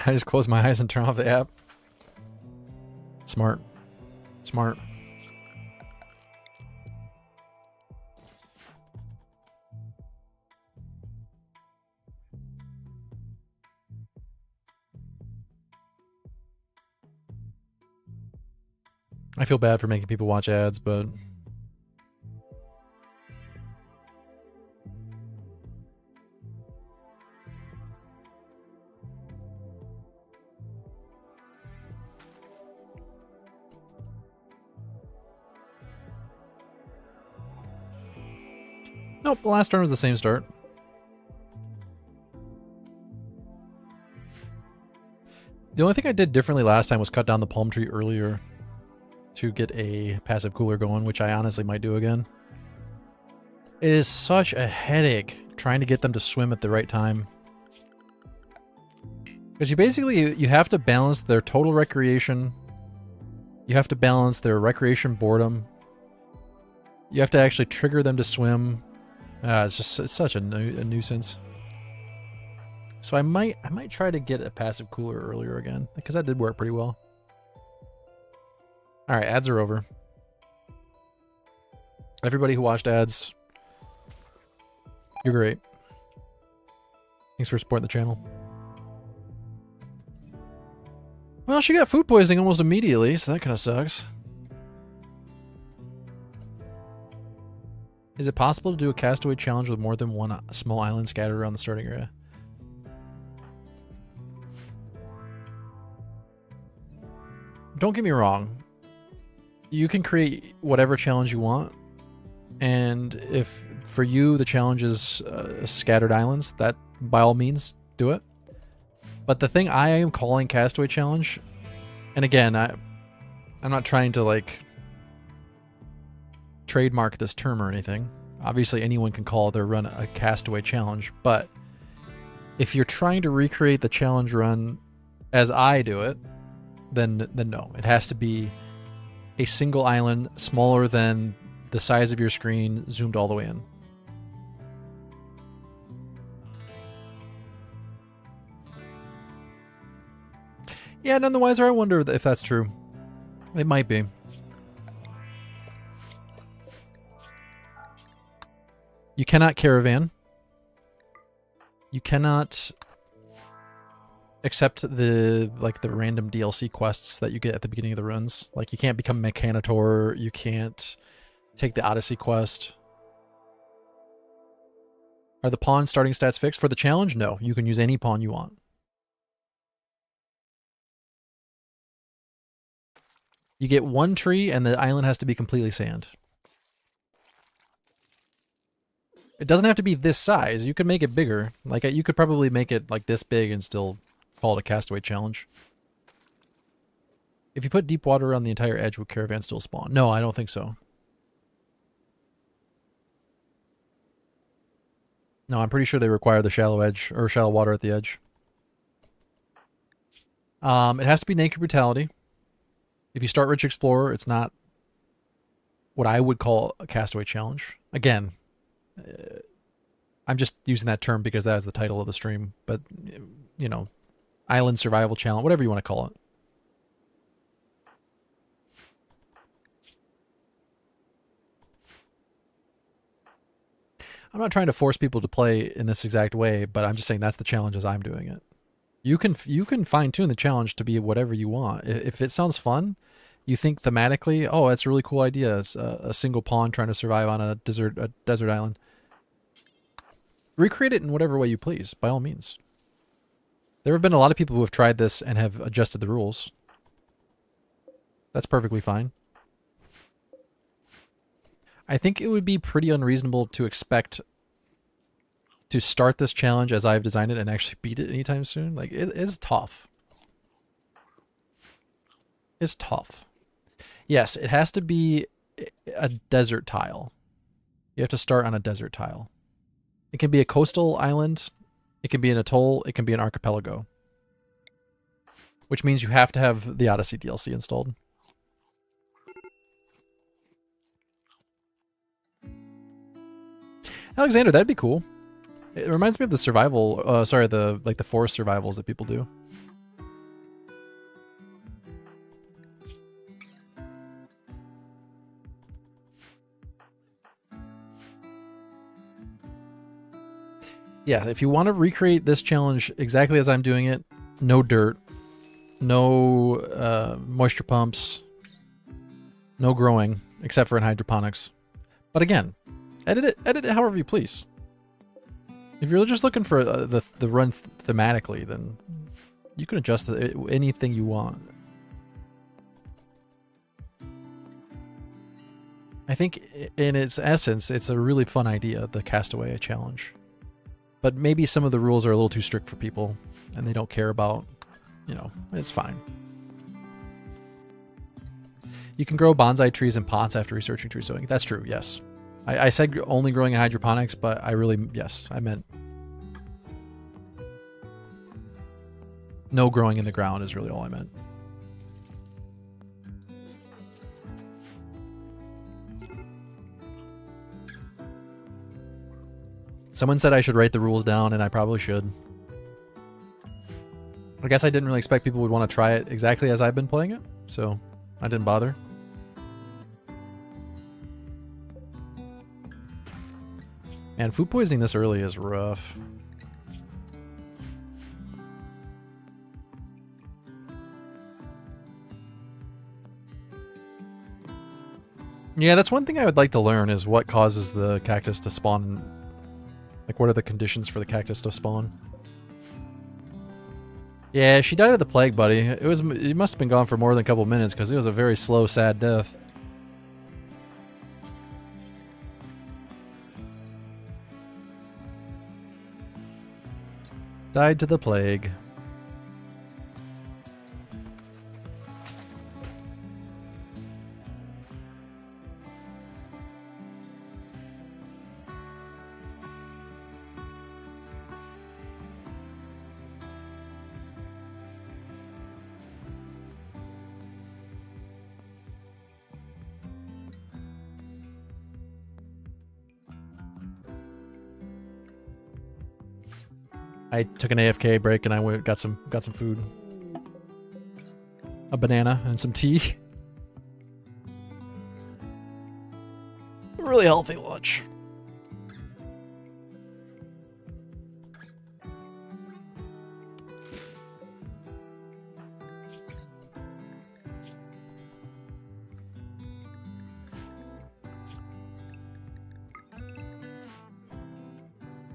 I just close my eyes and turn off the app. Smart. Smart. I feel bad for making people watch ads, but nope, the last turn was the same start. The only thing I did differently last time was cut down the palm tree earlier to get a passive cooler going, which I honestly might do again. It is such a headache trying to get them to swim at the right time. Because you have to balance their total recreation. You have to balance their recreation boredom. You have to actually trigger them to swim. It's such a nuisance. So I might try to get a passive cooler earlier again, because that did work pretty well. All right, ads are over. Everybody who watched ads, you're great. Thanks for supporting the channel. Well, she got food poisoning almost immediately, so that kind of sucks. Is it possible to do a Castaway challenge with more than one small island scattered around the starting area? Don't get me wrong. You can create whatever challenge you want. And if for you the challenge is scattered islands, that by all means do it. But the thing I am calling Castaway challenge, and again, I'm not trying to like trademark this term or anything. Obviously anyone can call their run a Castaway challenge, but if you're trying to recreate the challenge run as I do it, then no. It has to be a single island smaller than the size of your screen, zoomed all the way in. Yeah, none the wiser. I wonder if that's true. It might be. You cannot caravan. You cannot accept the random DLC quests that you get at the beginning of the runs. Like you can't become Mechanitor, you can't take the Odyssey quest. Are the pawn starting stats fixed for the challenge? No, you can use any pawn you want. You get one tree and the island has to be completely sand. It doesn't have to be this size. You could make it bigger. Like you could probably make it like this big and still call it a Castaway challenge. If you put deep water around the entire edge, will caravan still spawn? No, I don't think so. No, I'm pretty sure they require the shallow edge or shallow water at the edge. It has to be naked brutality. If you start Rich Explorer, it's not what I would call a Castaway challenge. Again, I'm just using that term because that is the title of the stream. But, you know, Island Survival Challenge, whatever you want to call it. I'm not trying to force people to play in this exact way, but I'm just saying that's the challenge as I'm doing it. You can fine-tune the challenge to be whatever you want. If it sounds fun, you think thematically, oh, that's a really cool idea. It's a single pawn trying to survive on a desert island. Recreate it in whatever way you please, by all means. There have been a lot of people who have tried this and have adjusted the rules. That's perfectly fine. I think it would be pretty unreasonable to expect to start this challenge as I've designed it and actually beat it anytime soon. Like, it is tough. It's tough. Yes, it has to be a desert tile. You have to start on a desert tile. It can be a coastal island. It can be an atoll. It can be an archipelago. Which means you have to have the Odyssey DLC installed. Alexander, that'd be cool. It reminds me of the survival, the forest survivals that people do. Yeah, if you want to recreate this challenge exactly as I'm doing it, no dirt, no moisture pumps, no growing, except for in hydroponics. But again, edit it however you please. If you're just looking for the run thematically, then you can adjust anything you want. I think in its essence, it's a really fun idea, the Castaway challenge. But maybe some of the rules are a little too strict for people, and they don't care about, you know, it's fine. You can grow bonsai trees in pots after researching tree sowing. That's true, yes. I said only growing in hydroponics, but I meant no growing in the ground is really all I meant. Someone said I should write the rules down, and I probably should. I guess I didn't really expect people would want to try it exactly as I've been playing it, so I didn't bother. And food poisoning this early is rough. Yeah, that's one thing I would like to learn is what causes the cactus to spawn. Like, what are the conditions for the cactus to spawn? Yeah, she died of the plague, buddy. It must have been gone for more than a couple minutes because it was a very slow, sad death. Died to the plague. I took an AFK break and I got some food. A banana and some tea. Really healthy lunch.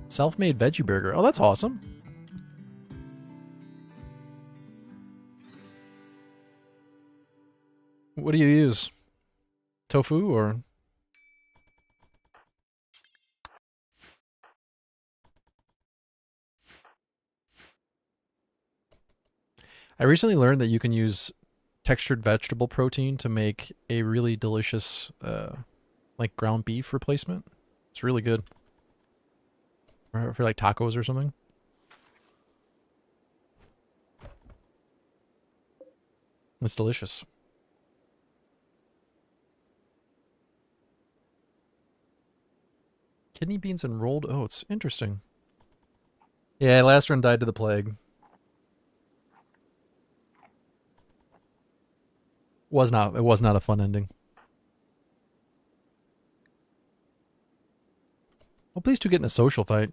Self-made veggie burger. Oh, that's awesome. What do you use? Tofu or? I recently learned that you can use textured vegetable protein to make a really delicious, like ground beef replacement. It's really good. Or for like tacos or something. It's delicious. Kidney beans and rolled oats. Interesting. Yeah, last run died to the plague. It was not a fun ending. Well, please do get in a social fight.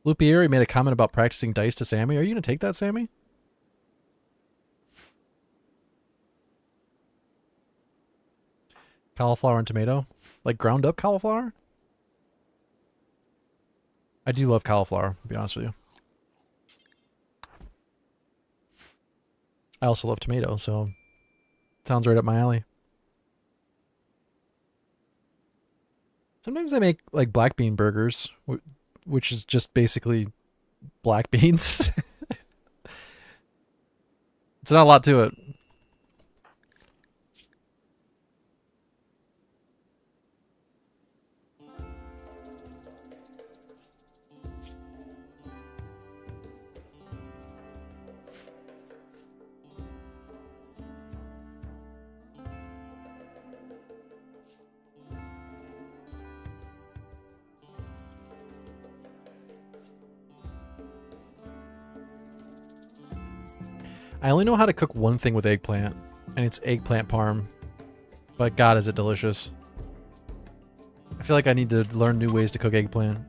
Lupieri made a comment about practicing dice to Sammy. Are you going to take that, Sammy? Cauliflower and tomato? Like ground up cauliflower? I do love cauliflower, to be honest with you. I also love tomato, so sounds right up my alley. Sometimes I make like black bean burgers, which is just basically black beans. It's not a lot to it. I only know how to cook one thing with eggplant, and it's eggplant parm. But God, is it delicious. I feel like I need to learn new ways to cook eggplant.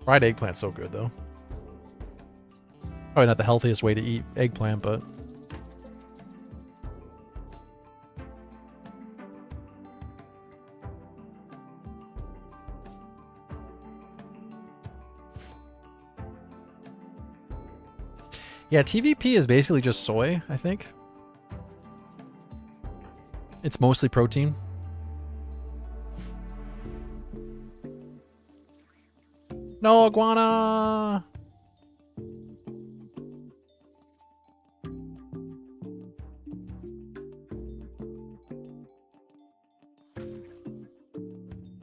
Fried eggplant's so good, though. Probably not the healthiest way to eat eggplant, but... Yeah, TVP is basically just soy, I think. It's mostly protein. No, iguana!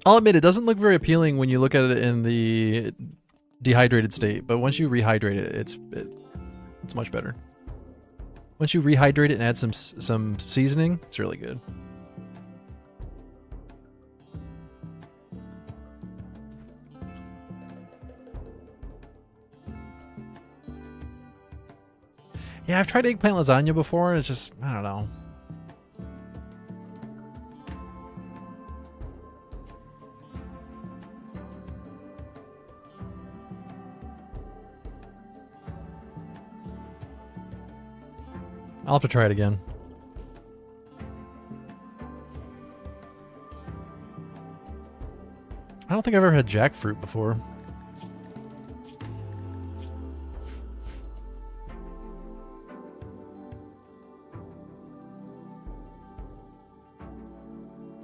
I'll admit, it doesn't look very appealing when you look at it in the dehydrated state, but once you rehydrate it, it's much better. Once you rehydrate it and add some seasoning, it's really good. Yeah, I've tried eggplant lasagna before, and it's just, I don't know. I'll have to try it again. I don't think I've ever had jackfruit before.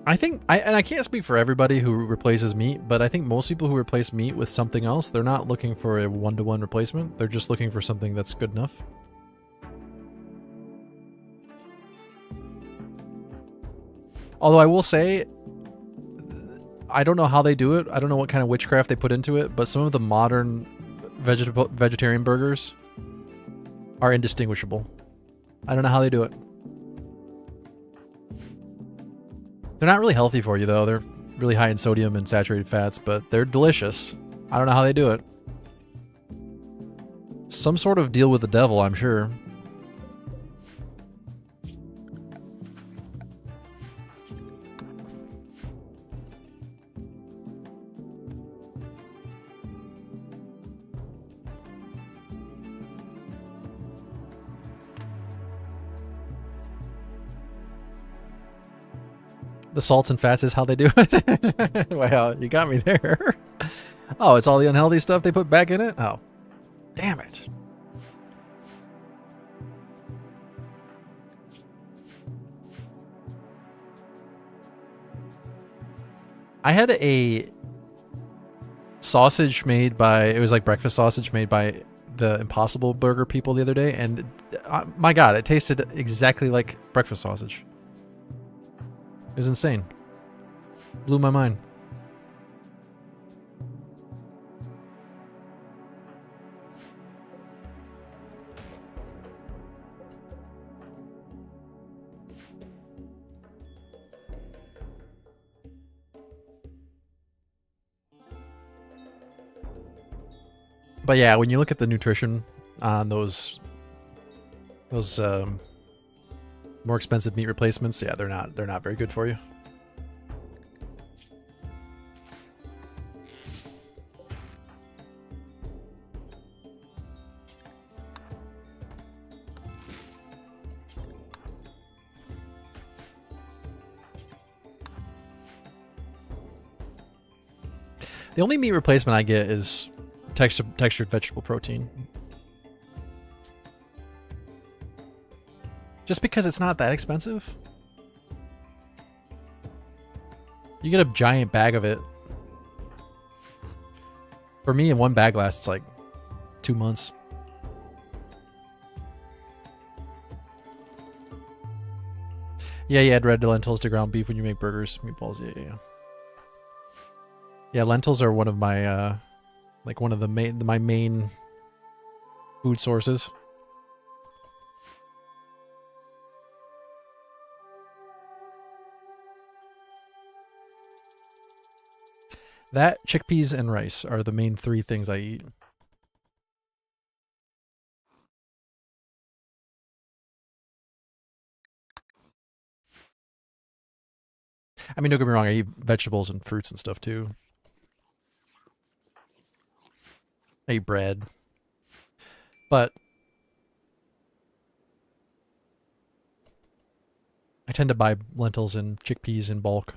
I think, and I can't speak for everybody who replaces meat, but I think most people who replace meat with something else, they're not looking for a one-to-one replacement. They're just looking for something that's good enough. Although I will say, I don't know how they do it. I don't know what kind of witchcraft they put into it, but some of the modern vegetarian burgers are indistinguishable. I don't know how they do it. They're not really healthy for you, though. They're really high in sodium and saturated fats, but they're delicious. I don't know how they do it. Some sort of deal with the devil, I'm sure. The salts and fats is how they do it. Wow, you got me there. Oh, it's all the unhealthy stuff they put back in it? Oh, damn it. I had a sausage made by, it was like breakfast sausage made by the Impossible Burger people the other day, and my God, it tasted exactly like breakfast sausage. It was insane. Blew my mind. But yeah, when you look at the nutrition on those more expensive meat replacements, yeah, they're not very good for you. The only meat replacement I get is textured vegetable protein. Just because it's not that expensive. You get a giant bag of it. For me, in one bag lasts like 2 months. Yeah, you add red lentils to ground beef when you make burgers, meatballs. Yeah. Yeah, lentils are one of my like one of the my main food sources. That, chickpeas, and rice are the main 3 things I eat. I mean, don't get me wrong, I eat vegetables and fruits and stuff too. I eat bread. But I tend to buy lentils and chickpeas in bulk.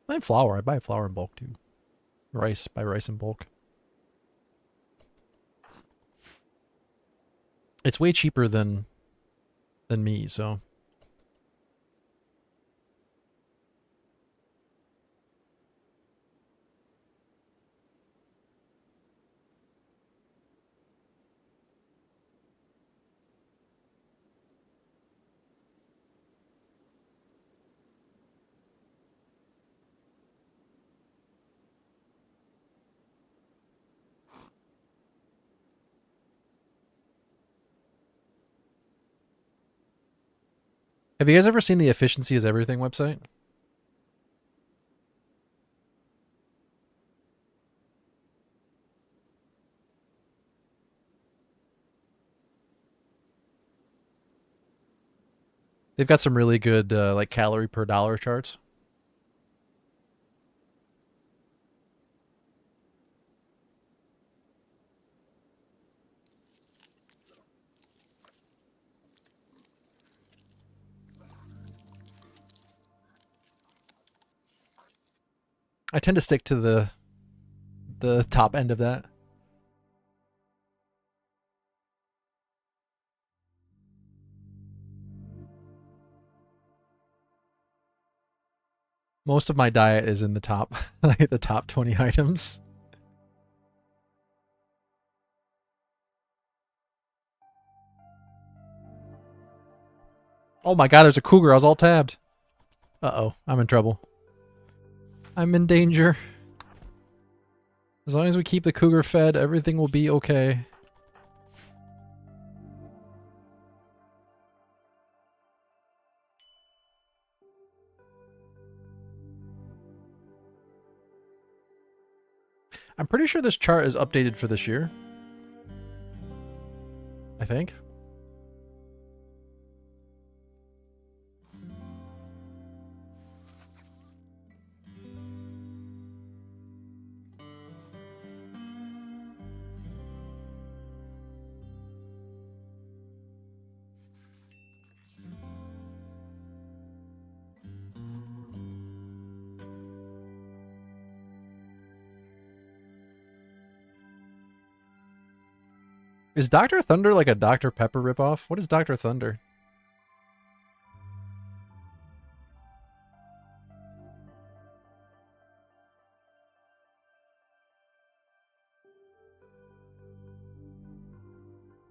And flour. I buy flour in bulk too. Rice. Buy rice in bulk. It's way cheaper than me, so. Have you guys ever seen the Efficiency is Everything website? They've got some really good like calorie per dollar charts. I tend to stick to the top end of that. Most of my diet is in the top, like the top 20 items. Oh my god, there's a cougar. I was all tabbed. Uh-oh, I'm in trouble. I'm in danger. As long as we keep the cougar fed, everything will be okay. I'm pretty sure this chart is updated for this year. I think. Is Dr. Thunder like a Dr. Pepper ripoff? What is Dr. Thunder?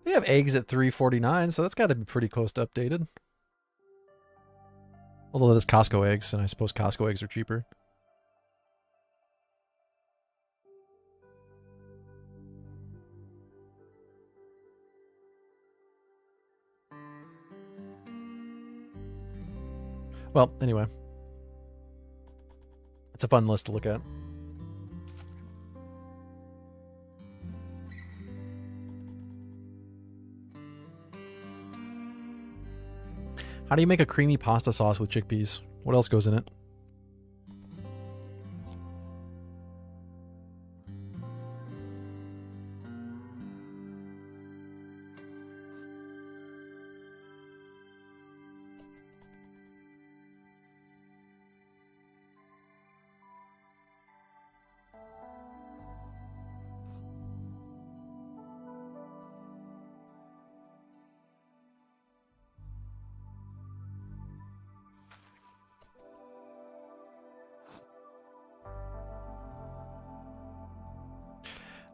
They have eggs at $3.49, so that's got to be pretty close to updated. Although that's Costco eggs, and I suppose Costco eggs are cheaper. Well, anyway. It's a fun list to look at. How do you make a creamy pasta sauce with chickpeas? What else goes in it?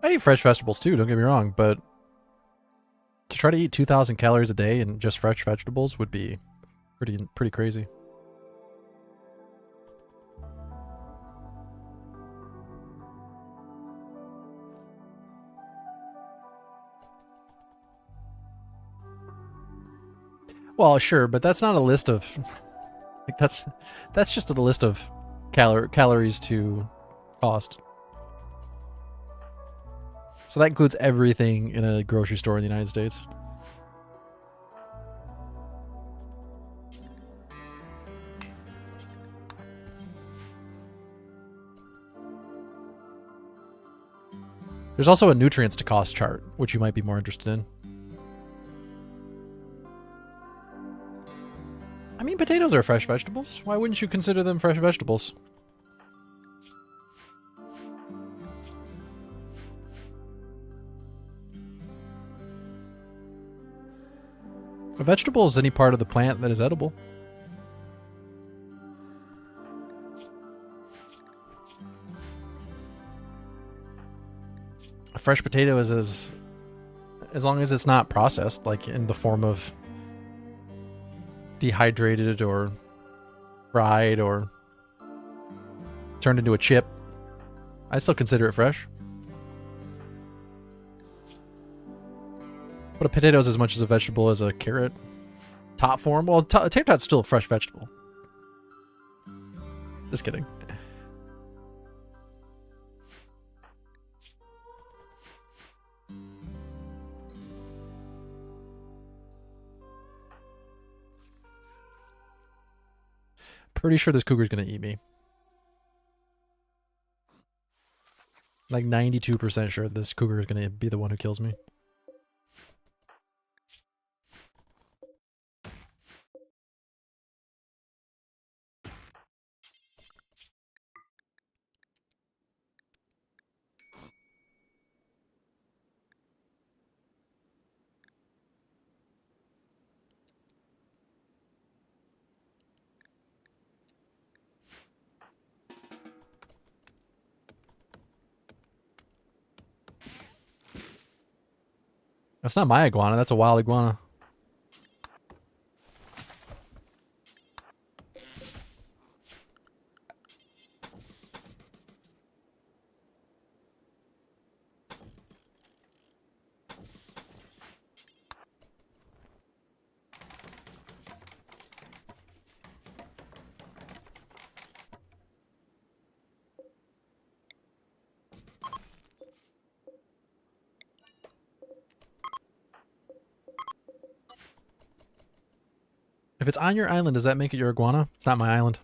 I eat fresh vegetables too, don't get me wrong, but to try to eat 2,000 calories a day and just fresh vegetables would be pretty crazy. Well, sure, but that's not a list of like that's just a list of calories to cost. So that includes everything in a grocery store in the United States. There's also a nutrients to cost chart, which you might be more interested in. I mean, potatoes are fresh vegetables. Why wouldn't you consider them fresh vegetables? A vegetable is any part of the plant that is edible. A fresh potato is as long as it's not processed, like in the form of dehydrated or fried or turned into a chip, I still consider it fresh. But a potato is as much as a vegetable as a carrot. Top form? Well, a tater tot's still a fresh vegetable. Just kidding. Pretty sure this cougar's gonna eat me. Like 92% sure this cougar is gonna be the one who kills me. That's not my iguana, that's a wild iguana. If it's on your island, does that make it your iguana? It's not my island.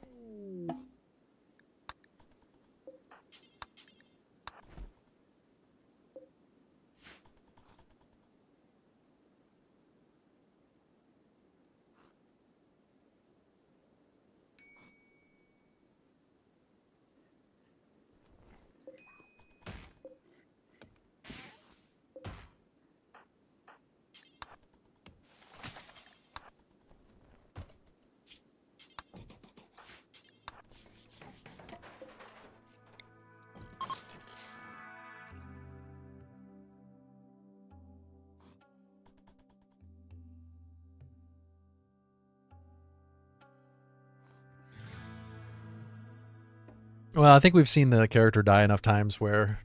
Well, I think we've seen the character die enough times where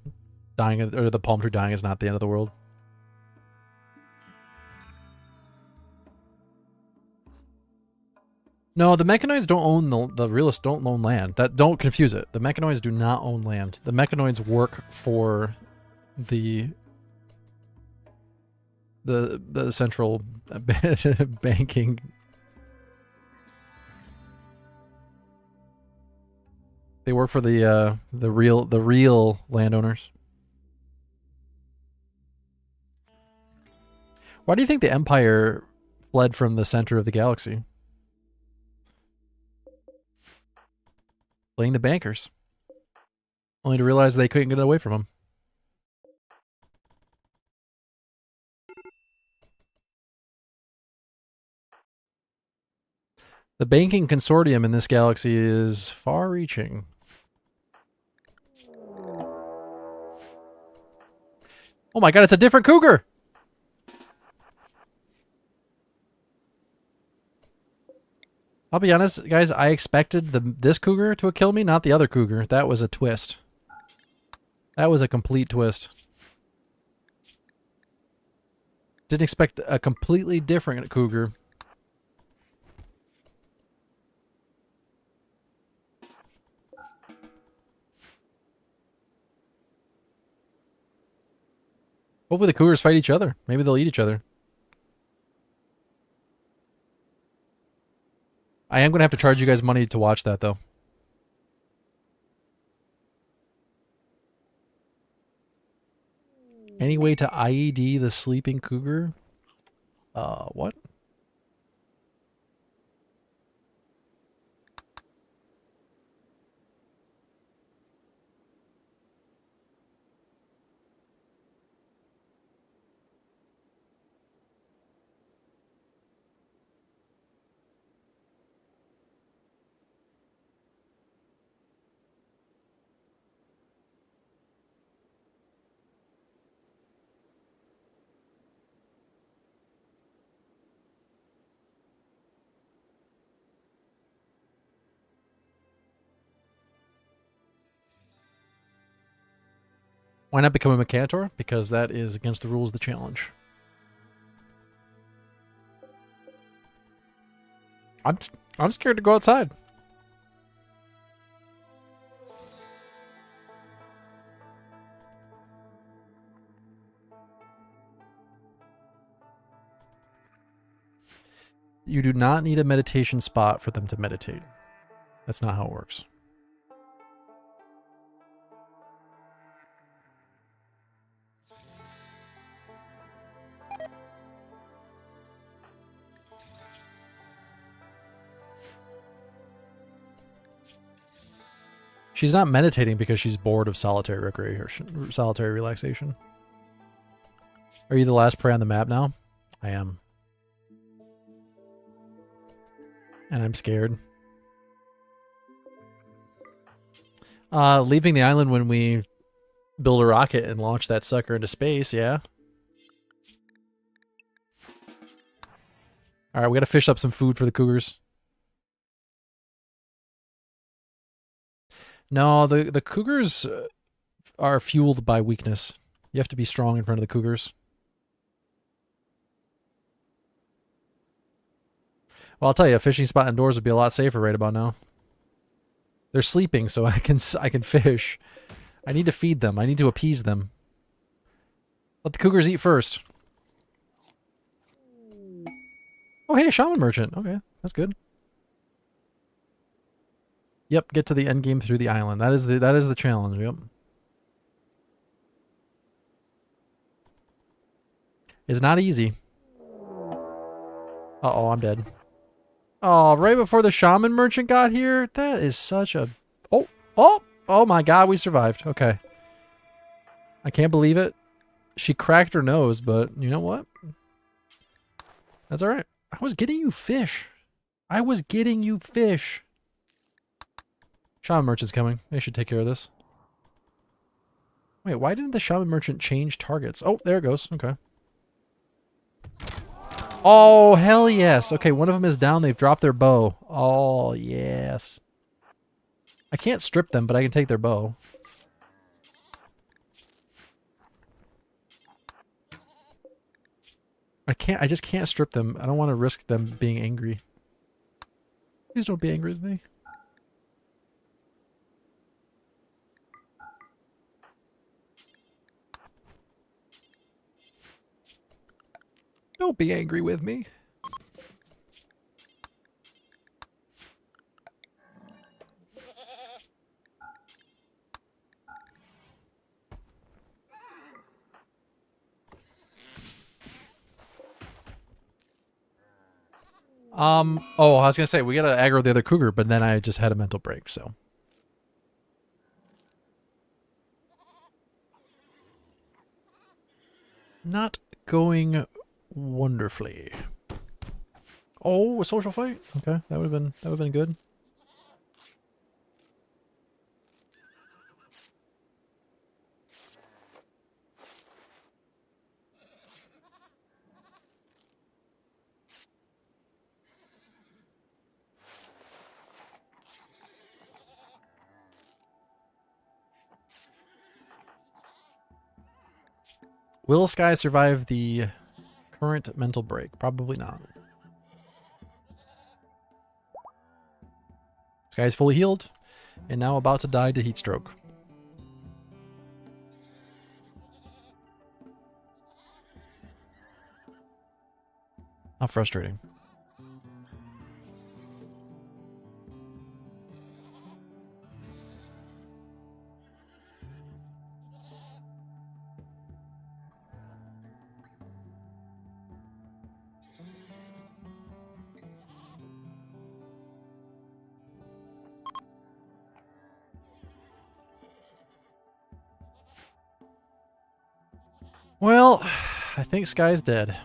dying, or the palm tree dying, is not the end of the world. No, the mechanoids don't own the realists don't own land. Don't confuse it. The mechanoids do not own land. The mechanoids work for the central banking. They work for the real landowners. Why do you think the Empire fled from the center of the galaxy? Playing the bankers. Only to realize they couldn't get away from them. The banking consortium in this galaxy is far-reaching. Oh my god, it's a different cougar! I'll be honest, guys, I expected this cougar to kill me, not the other cougar. That was a twist. That was a complete twist. Didn't expect a completely different cougar. Hopefully the cougars fight each other. Maybe they'll eat each other. I am going to have to charge you guys money to watch that, though. Any way to IED the sleeping cougar? What? Why not become a Mechanitor? Because that is against the rules of the challenge. I'm scared to go outside. You do not need a meditation spot for them to meditate. That's not how it works. She's not meditating because she's bored of solitary recreation or solitary relaxation. Are you the last prey on the map now? I am. And I'm scared. Leaving the island when we build a rocket and launch that sucker into space, yeah. Alright, we gotta fish up some food for the cougars. No, the cougars are fueled by weakness. You have to be strong in front of the cougars. Well, I'll tell you, a fishing spot indoors would be a lot safer right about now. They're sleeping, so I can fish. I need to feed them. I need to appease them. Let the cougars eat first. Oh, hey, a shaman merchant. Okay, that's good. Yep, get to the end game through the island. That is the challenge. Yep. It's not easy. Uh-oh, I'm dead. Oh, right before the shaman merchant got here? That is such a... Oh my god, we survived. Okay. I can't believe it. She cracked her nose, but you know what? That's alright. I was getting you fish. I was getting you fish. Shaman merchant's coming. They should take care of this. Wait, why didn't the shaman merchant change targets? Oh, there it goes. Okay. Oh, hell yes. Okay, one of them is down. They've dropped their bow. Oh, yes. I can't strip them, but I can take their bow. I just can't strip them. I don't want to risk them being angry. Please don't be angry with me. Don't be angry with me. Oh, I was gonna say, we gotta aggro the other cougar, but then I just had a mental break, so. Not going wonderfully. Oh, a social fight? Okay, that would have been good. Will Sky survive the current mental break? Probably not. Sky's fully healed, and now about to die to heat stroke. How frustrating. Well, I think Sky's dead.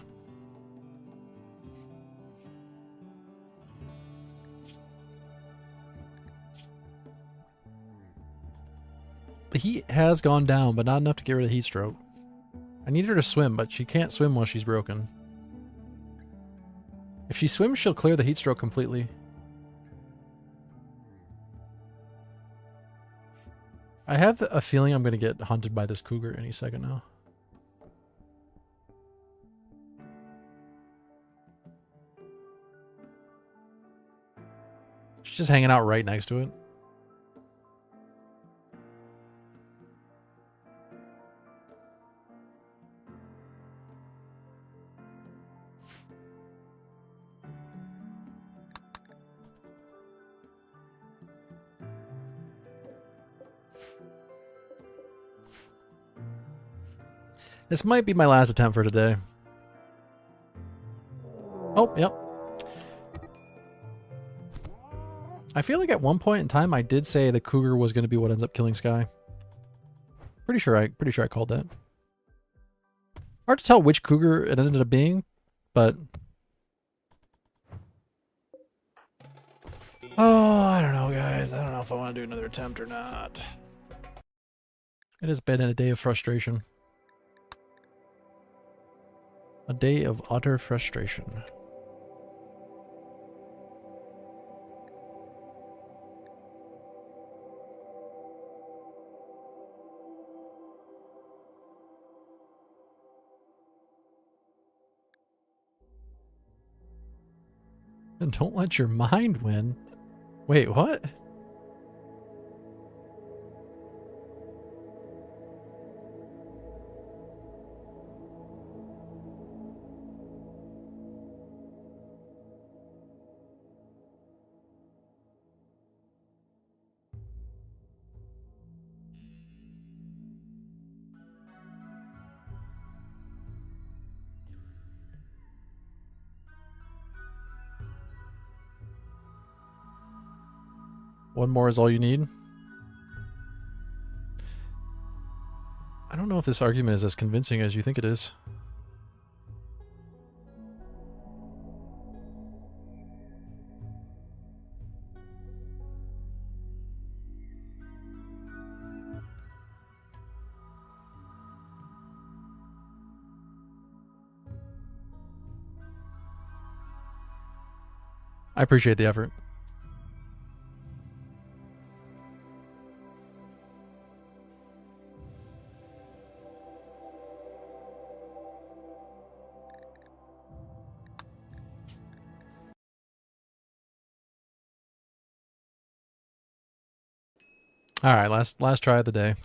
The heat has gone down, but not enough to get rid of heat stroke. I need her to swim, but she can't swim while she's broken. If she swims, she'll clear the heat stroke completely. I have a feeling I'm going to get hunted by this cougar any second now. She's just hanging out right next to it. This might be my last attempt for today. Oh, yep. I feel like at one point in time I did say the cougar was going to be what ends up killing Sky. Pretty sure I called that. Hard to tell which cougar it ended up being, but oh, I don't know, guys. I don't know if I want to do another attempt or not. It has been a day of frustration. A day of utter frustration. And don't let your mind win. Wait, what? One more is all you need. I don't know if this argument is as convincing as you think it is. I appreciate the effort. All right, last try of the day.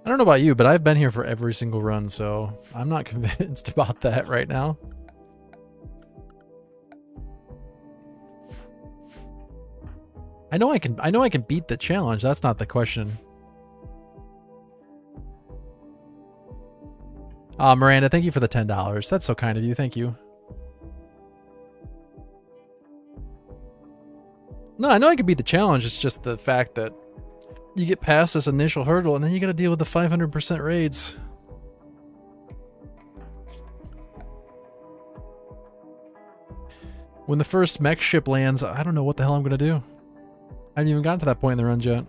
I don't know about you, but I've been here for every single run, so I'm not convinced about that right now. I know I can beat the challenge. That's not the question. Miranda, thank you for the $10. That's so kind of you. Thank you. No, I know I can beat the challenge. It's just the fact that you get past this initial hurdle and then you got to deal with the 500% raids. When the first mech ship lands, I don't know what the hell I'm going to do. I haven't even gotten to that point in the runs yet.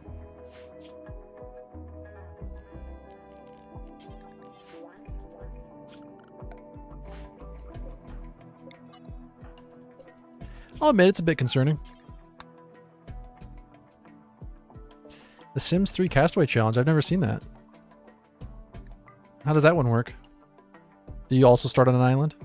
I'll admit it's a bit concerning. The Sims 3 Castaway Challenge, I've never seen that. How does that one work? Do you also start on an island?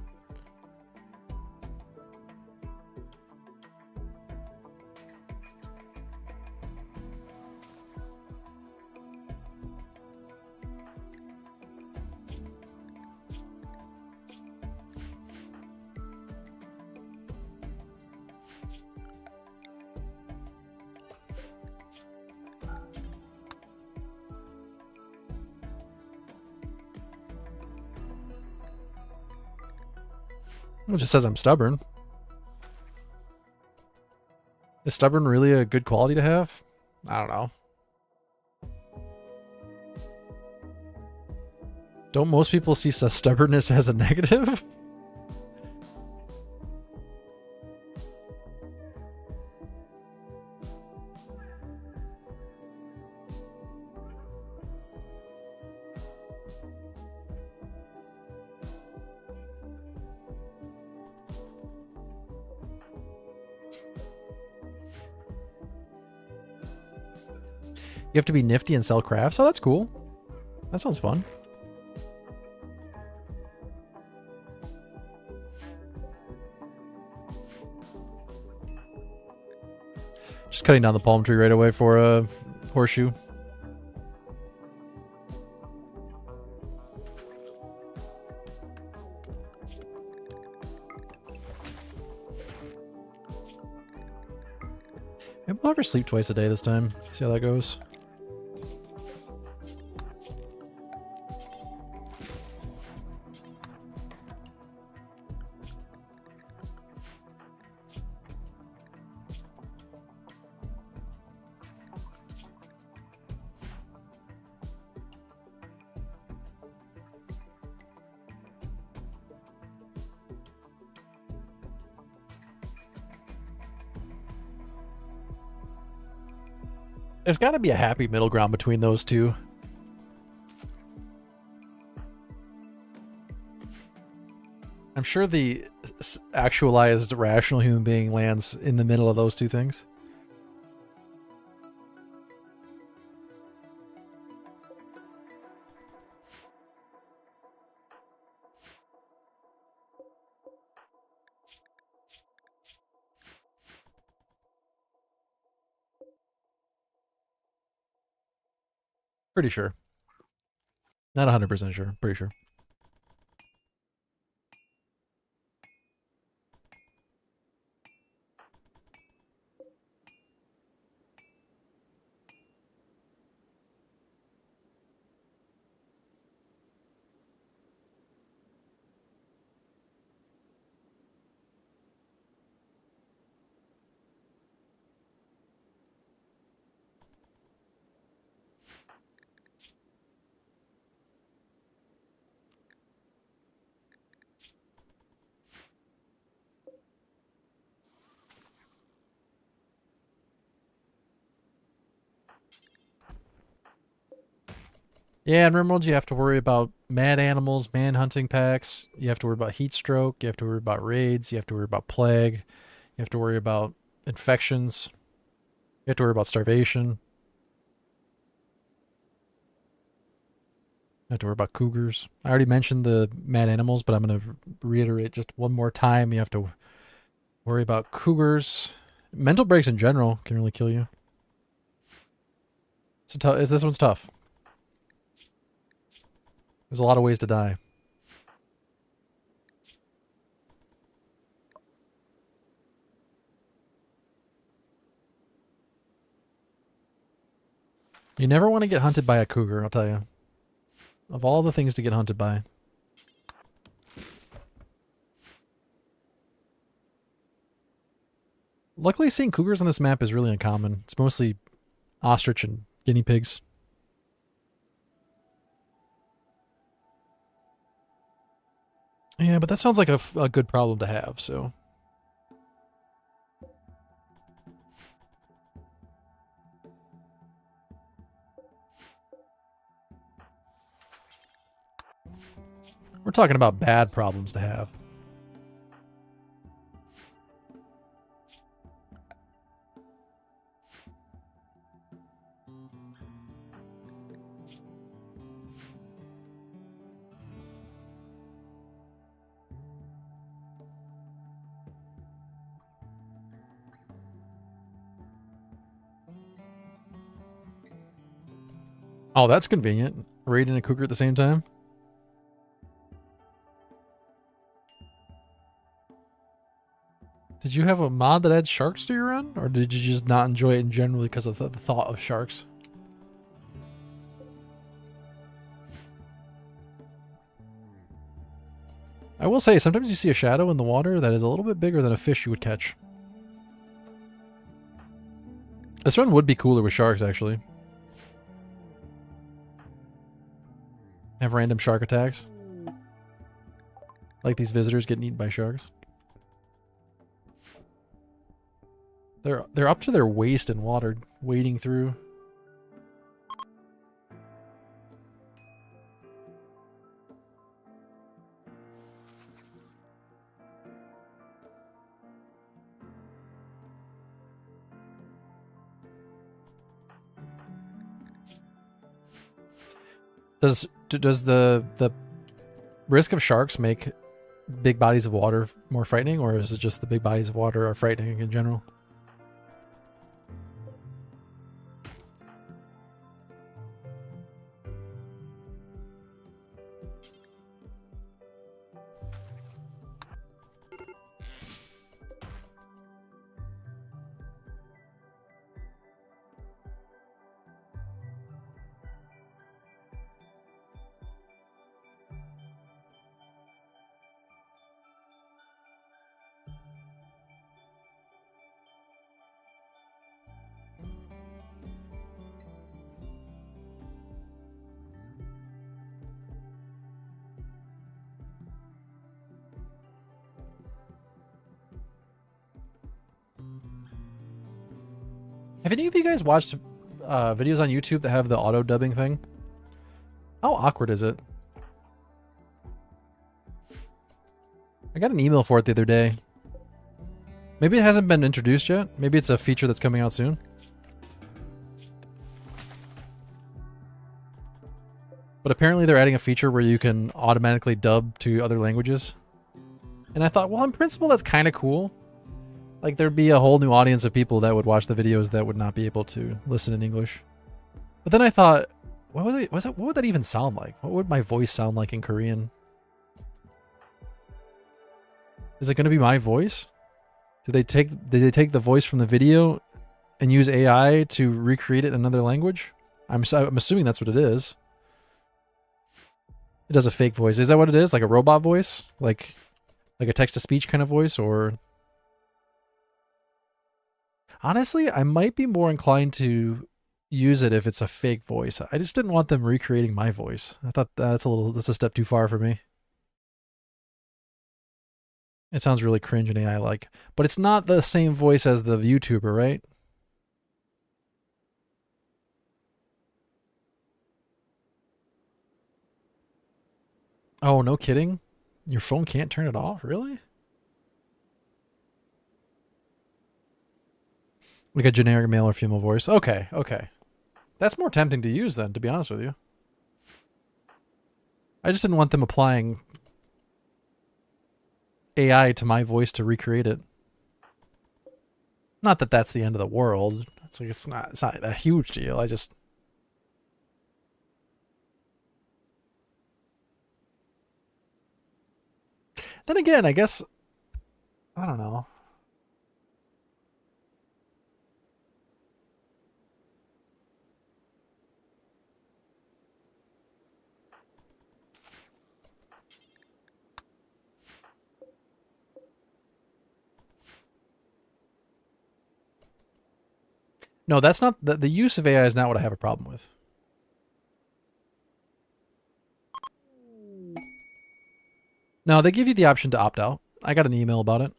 It just says I'm stubborn. Is stubborn really a good quality to have? I don't know. Don't most people see stubbornness as a negative? You have to be nifty and sell crafts? Oh, that's cool. That sounds fun. Just cutting down the palm tree right away for a horseshoe. Maybe we'll have her sleep twice a day this time. See how that goes. There's got to be a happy middle ground between those two. I'm sure the actualized rational human being lands in the middle of those two things. Pretty sure. Not 100% sure. Pretty sure. Yeah, in Rimworld you have to worry about mad animals, man hunting packs. You have to worry about heat stroke. You have to worry about raids. You have to worry about plague. You have to worry about infections. You have to worry about starvation. You have to worry about cougars. I already mentioned the mad animals, but I'm going to reiterate just one more time. You have to worry about cougars. Mental breaks in general can really kill you. This one's tough. There's a lot of ways to die. You never want to get hunted by a cougar, I'll tell you. Of all the things to get hunted by. Luckily, seeing cougars on this map is really uncommon. It's mostly ostrich and guinea pigs. Yeah, but that sounds like a good problem to have, so... We're talking about bad problems to have. Oh, that's convenient. Raiding a cougar at the same time. Did you have a mod that had sharks to your run? Or did you just not enjoy it in general because of the thought of sharks? I will say, sometimes you see a shadow in the water that is a little bit bigger than a fish you would catch. This run would be cooler with sharks, actually. Have random shark attacks. Like these visitors getting eaten by sharks. They're up to their waist in water, wading through. Does the risk of sharks make big bodies of water more frightening, or is it just the big bodies of water are frightening in general? Have any of you guys watched videos on YouTube that have the auto dubbing thing? How awkward is it? I got an email for it the other day. Maybe it hasn't been introduced yet. Maybe it's a feature that's coming out soon. But apparently they're adding a feature where you can automatically dub to other languages. And I thought, well, in principle, that's kind of cool. Like, there'd be a whole new audience of people that would watch the videos that would not be able to listen in English. But then I thought, what would that even sound like? What would my voice sound like in Korean? Is it going to be my voice? Did they take the voice from the video and use AI to recreate it in another language? I'm assuming that's what it is. It does a fake voice. Is that what it is? Like a robot voice? Like a text-to-speech kind of voice? Or honestly, I might be more inclined to use it if it's a fake voice. I just didn't want them recreating my voice. I thought that's a step too far for me. It sounds really cringe and AI-like. But it's not the same voice as the YouTuber, right? Oh, no kidding? Your phone can't turn it off? Really? Like a generic male or female voice? Okay, okay. That's more tempting to use then, to be honest with you. I just didn't want them applying AI to my voice to recreate it. Not that that's the end of the world. It's not a huge deal. I just... Then again, I guess... I don't know. No, that's not... The use of AI is not what I have a problem with. No, they give you the option to opt out. I got an email about it.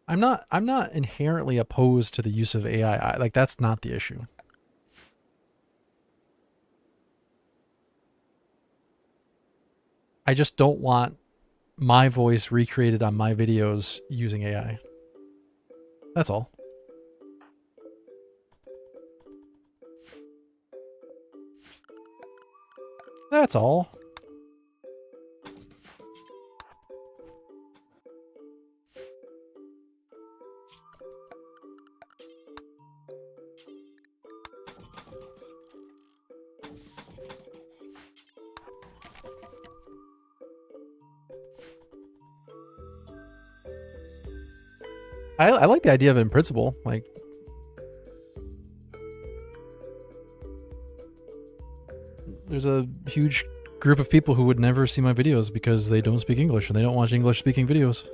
I'm not inherently opposed to the use of AI. Like, that's not the issue. I just don't want my voice recreated on my videos using AI. That's all. That's all. I like the idea of it in principle. Like, there's a huge group of people who would never see my videos because they don't speak English and they don't watch English speaking videos.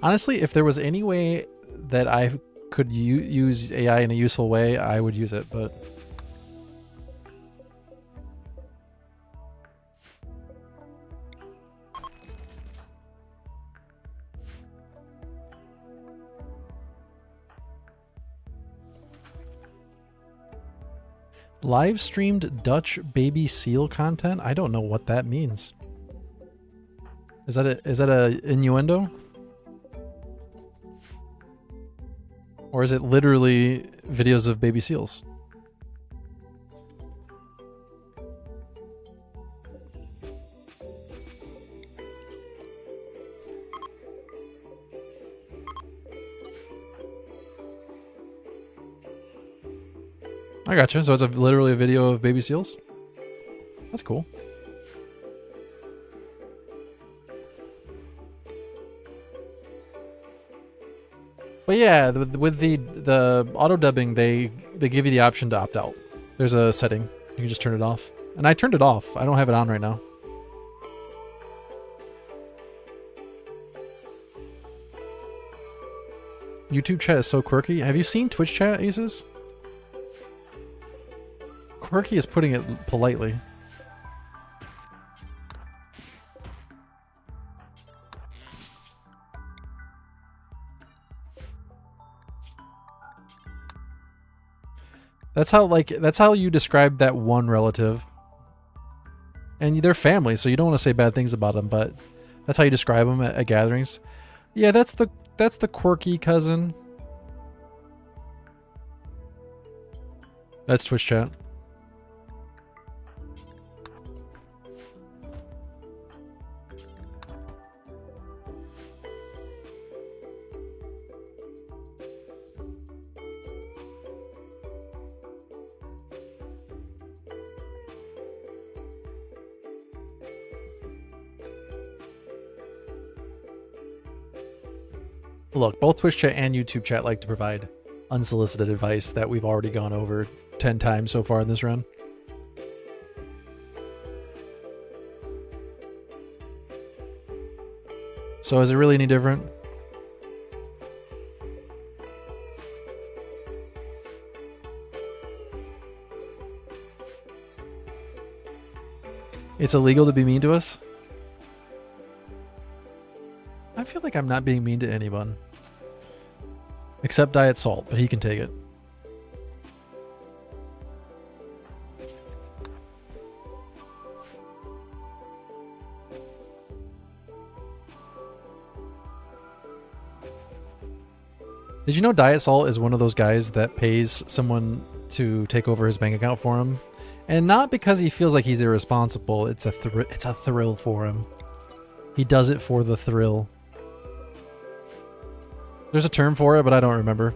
Honestly, if there was any way that I could use AI in a useful way, I would use it, but... Live streamed Dutch baby seal content? I don't know what that means. Is that a innuendo? Or is it literally videos of baby seals? I gotcha. So it's literally a video of baby seals? That's cool. But yeah, with the auto dubbing, they give you the option to opt out. There's a setting. You can just turn it off. And I turned it off. I don't have it on right now. YouTube chat is so quirky. Have you seen Twitch chat, Aces? Quirky is putting it politely. That's how you describe that one relative. And they're family, so you don't want to say bad things about them, but that's how you describe them at gatherings. Yeah, that's the quirky cousin. That's Twitch chat. Look, both Twitch chat and YouTube chat like to provide unsolicited advice that we've already gone over 10 times so far in this run. So is it really any different? It's illegal to be mean to us? I feel like I'm not being mean to anyone. Except Diet Salt, but he can take it. Did you know Diet Salt is one of those guys that pays someone to take over his bank account for him? And not because he feels like he's irresponsible, it's a thrill for him. He does it for the thrill. There's a term for it, but I don't remember.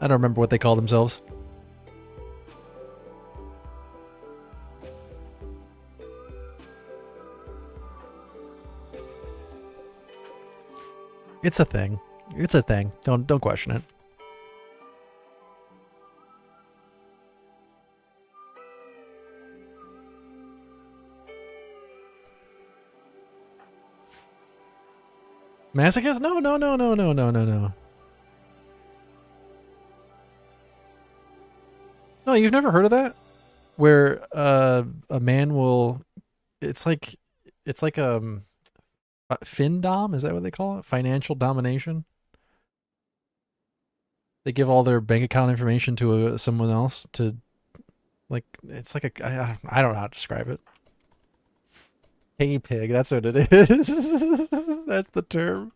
I don't remember what they call themselves. It's a thing. It's a thing. Don't question it. Masochist? No. No, you've never heard of that? Where a man will, it's like FinDom, is that what they call it? Financial domination. They give all their bank account information to someone else to, like, it's like I don't know how to describe it. Hey pig, that's what it is. That's the term.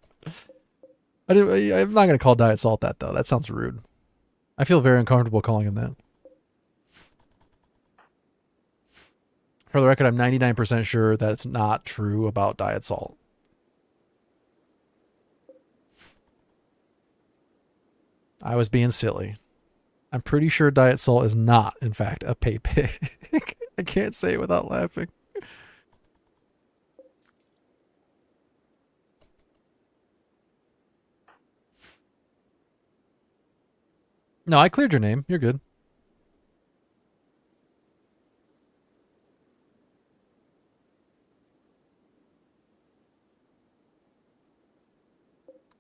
I'm not gonna call Diet Salt that though. That sounds rude. I feel very uncomfortable calling him that. For the record, I'm 99% sure that it's not true about Diet Salt. I was being silly. I'm pretty sure Diet Salt is not, in fact, a pay pig. I can't say it without laughing. No, I cleared your name. You're good.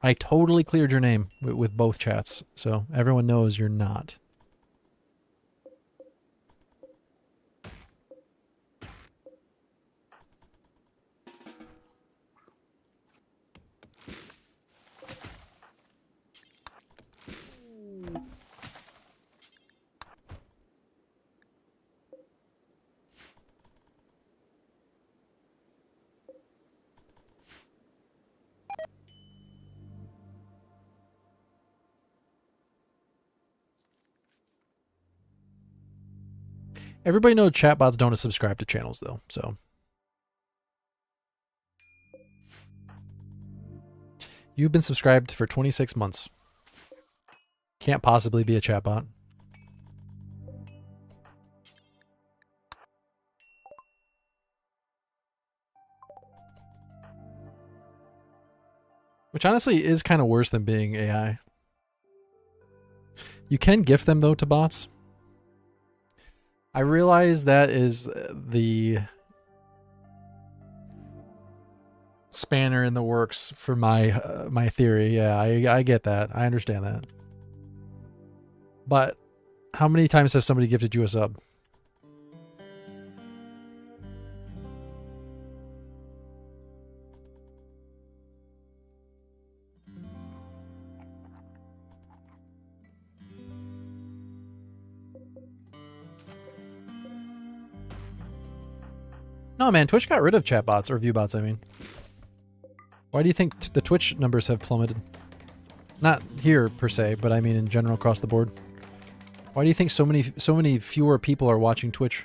I totally cleared your name with both chats, so everyone knows you're not. Everybody knows chatbots don't subscribe to channels, though, so. You've been subscribed for 26 months. Can't possibly be a chatbot. Which honestly is kind of worse than being AI. You can gift them, though, to bots. I realize that is the spanner in the works for my theory. Yeah, I get that. I understand that. But How many times has somebody gifted you a sub? No, man, Twitch got rid of chatbots, or viewbots, I mean. Why do you think the Twitch numbers have plummeted? Not here, per se, but I mean in general across the board. Why do you think so many fewer people are watching Twitch?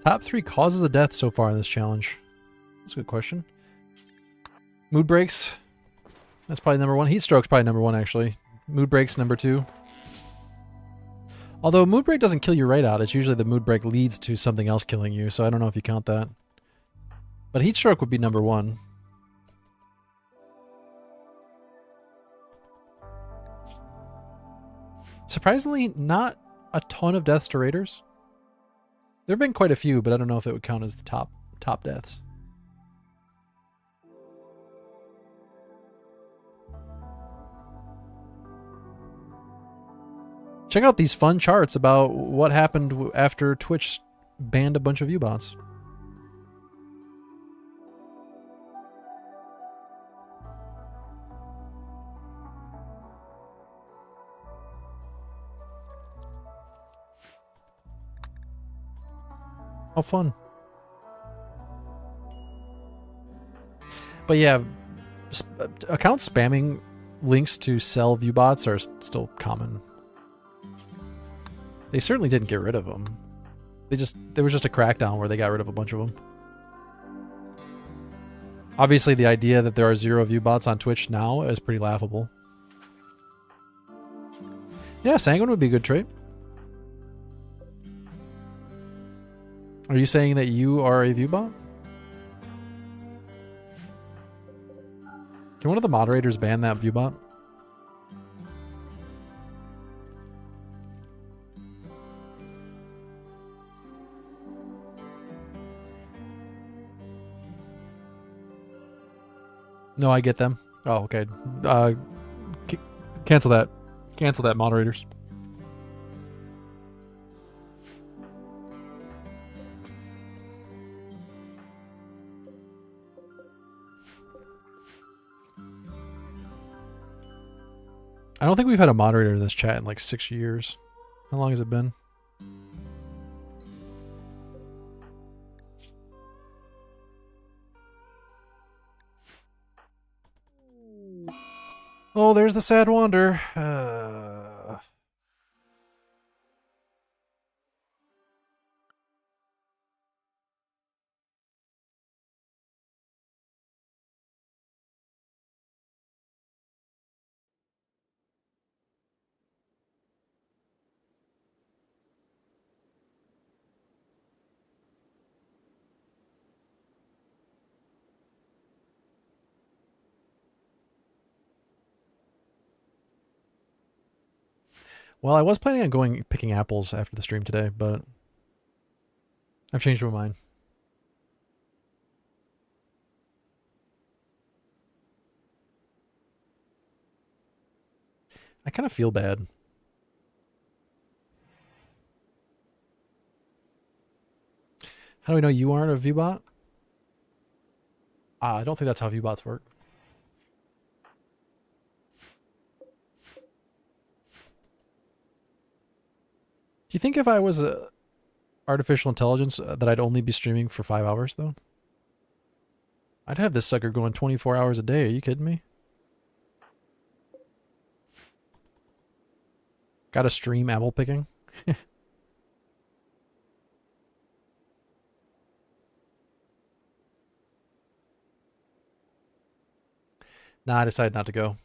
Top 3 causes of death so far in this challenge. That's a good question. Mood breaks. That's probably number 1. Heat stroke's probably number 1, actually. Mood breaks, number 2. Although mood break doesn't kill you right out. It's usually the mood break leads to something else killing you, so I don't know if you count that. But heat stroke would be number 1. Surprisingly, not a ton of deaths to raiders. There have been quite a few, but I don't know if it would count as the top deaths. Check out these fun charts about what happened after Twitch banned a bunch of U-bots. How fun. But yeah, account spamming links to sell viewbots are still common. They certainly didn't get rid of them. There was just a crackdown where they got rid of a bunch of them. Obviously, the idea that there are 0 viewbots on Twitch now is pretty laughable. Yeah, Sanguine would be a good trait. Are you saying that you are a viewbot? Can one of the moderators ban that viewbot? No, I get them. Oh, okay. Cancel that. Cancel that, moderators. I don't think we've had a moderator in this chat in like 6 years. How long has it been? Oh, there's the sad wander. Well, I was planning on picking apples after the stream today, but I've changed my mind. I kind of feel bad. How do we know you aren't a viewbot? I don't think that's how viewbots work. you think if I was a artificial intelligence that I'd only be streaming for 5 hours though? I'd have this sucker going 24 hours a day. Are you kidding me? Got to stream apple picking? Nah, I decided not to go.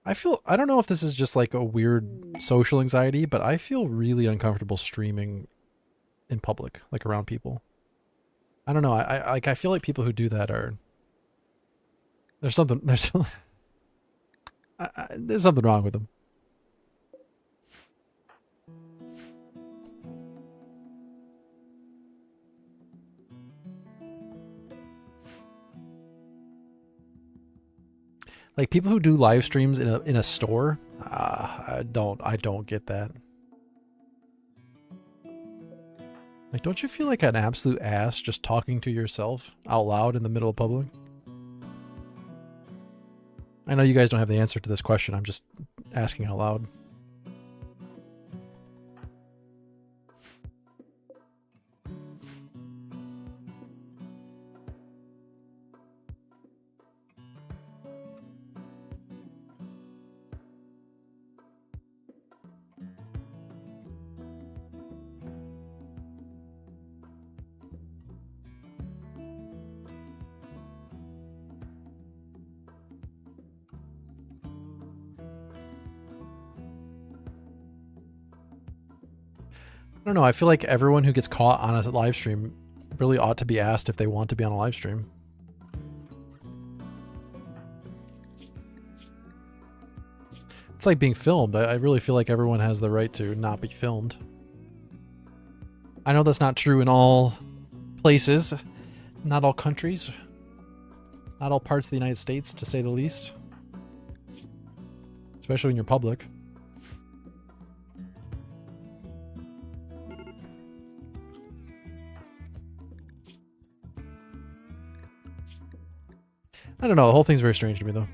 I don't know if this is just like a weird social anxiety, but I feel really uncomfortable streaming in public, like around people. I don't know. I feel like people who do that are there's something there's there's something wrong with them. Like people who do live streams in a store, I don't get that. Like, don't you feel like an absolute ass just talking to yourself out loud in the middle of public? I know you guys don't have the answer to this question. I'm just asking out loud. I don't know. I feel like everyone who gets caught on a live stream really ought to be asked if they want to be on a live stream. It's like being filmed. I really feel like everyone has the right to not be filmed. I know that's not true in all places, not all countries, not all parts of the United States, to say the least. Especially when you're public. I don't know. The whole thing's very strange to me, though.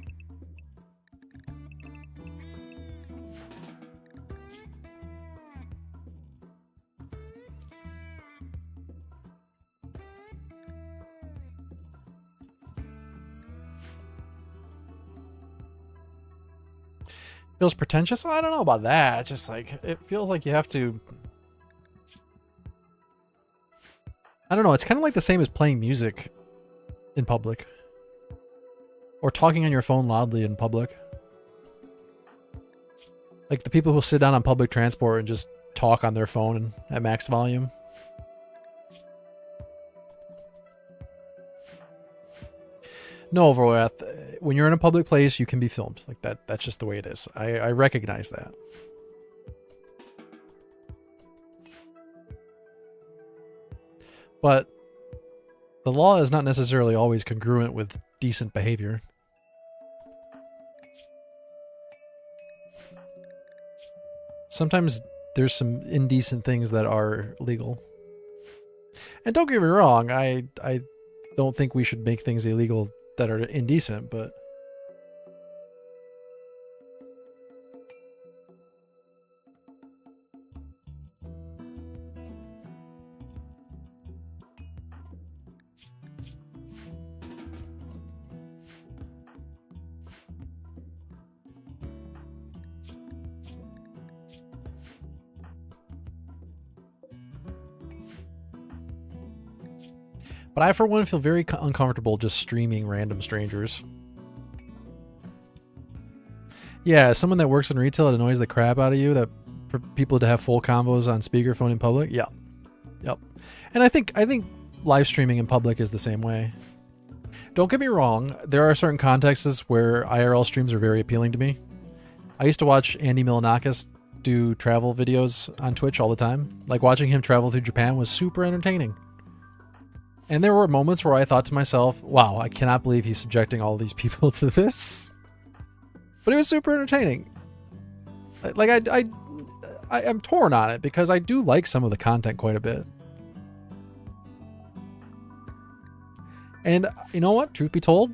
Feels pretentious? I don't know about that. Just like, it feels like you have to... I don't know. It's kind of like the same as playing music in public. Or talking on your phone loudly in public. Like the people who sit down on public transport and just talk on their phone at max volume. No, Overwrath, when you're in a public place, you can be filmed. Like that's just the way it is. I recognize that. But the law is not necessarily always congruent with decent behavior. Sometimes there's some indecent things that are legal. And don't get me wrong, I don't think we should make things illegal that are indecent, but I, for one, feel very uncomfortable just streaming random strangers. Yeah, as someone that works in retail, it annoys the crap out of you that for people to have full combos on speakerphone in public. Yeah. Yep. And I think live streaming in public is the same way. Don't get me wrong, there are certain contexts where IRL streams are very appealing to me. I used to watch Andy Milonakis do travel videos on Twitch all the time. Like, watching him travel through Japan was super entertaining. And there were moments where I thought to myself, wow, I cannot believe he's subjecting all these people to this. But it was super entertaining. Like, I'm torn on it because I do like some of the content quite a bit. And you know what? Truth be told,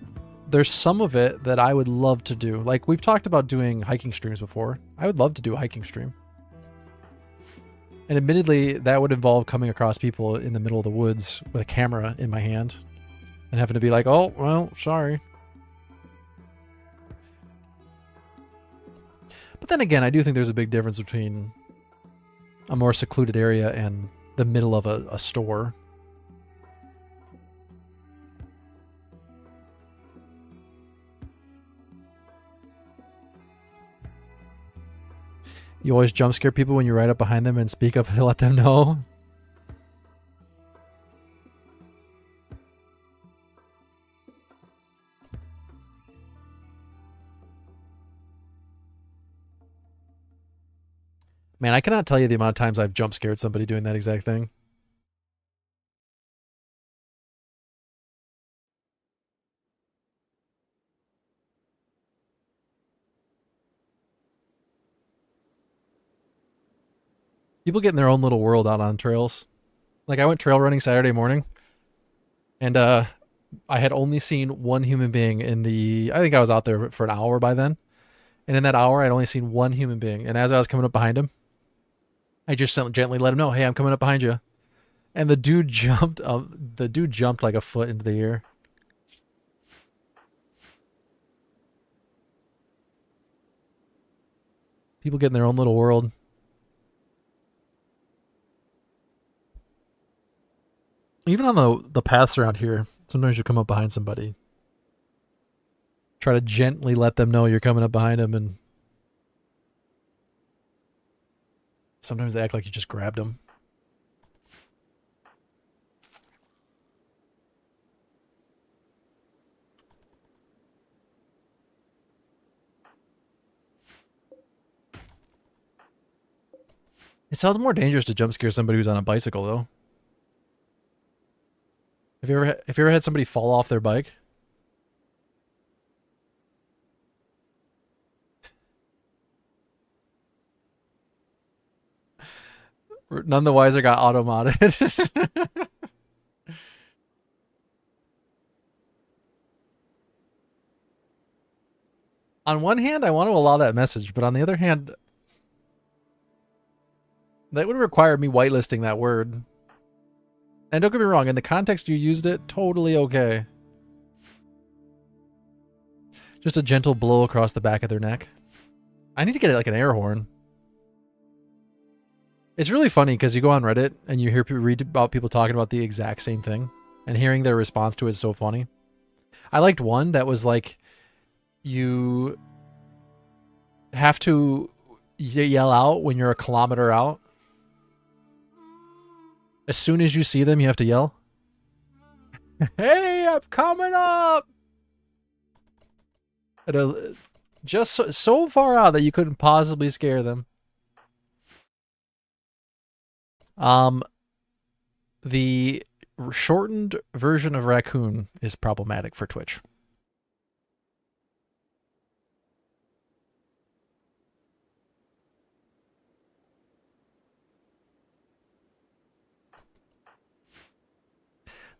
there's some of it that I would love to do. Like, we've talked about doing hiking streams before. I would love to do a hiking stream. And admittedly, that would involve coming across people in the middle of the woods with a camera in my hand and having to be like, oh, well, sorry. But then again, I do think there's a big difference between a more secluded area and the middle of a store. You always jump scare people when you're right up behind them and speak up to let them know. Man, I cannot tell you the amount of times I've jump scared somebody doing that exact thing. People get in their own little world out on trails. Like, I went trail running Saturday morning, and I had only seen one human being in the... I think I was out there for an hour by then. And in that hour, I'd only seen one human being. And as I was coming up behind him, I just gently let him know, hey, I'm coming up behind you. And the dude jumped like a foot into the air. People get in their own little world. Even on the paths around here, sometimes you come up behind somebody. Try to gently let them know you're coming up behind them, and sometimes they act like you just grabbed them. It sounds more dangerous to jump scare somebody who's on a bicycle, though. Have you ever had somebody fall off their bike? None the wiser got auto-modded. On one hand, I want to allow that message, but on the other hand, that would require me whitelisting that word. And don't get me wrong, in the context you used it, totally okay. Just a gentle blow across the back of their neck. I need to get like an air horn. It's really funny because you go on Reddit and you read about people talking about the exact same thing, and hearing their response to it is so funny. I liked one that was like, you have to yell out when you're a kilometer out. As soon as you see them, you have to yell. Hey, I'm coming up! Just so far out that you couldn't possibly scare them. The shortened version of raccoon is problematic for Twitch.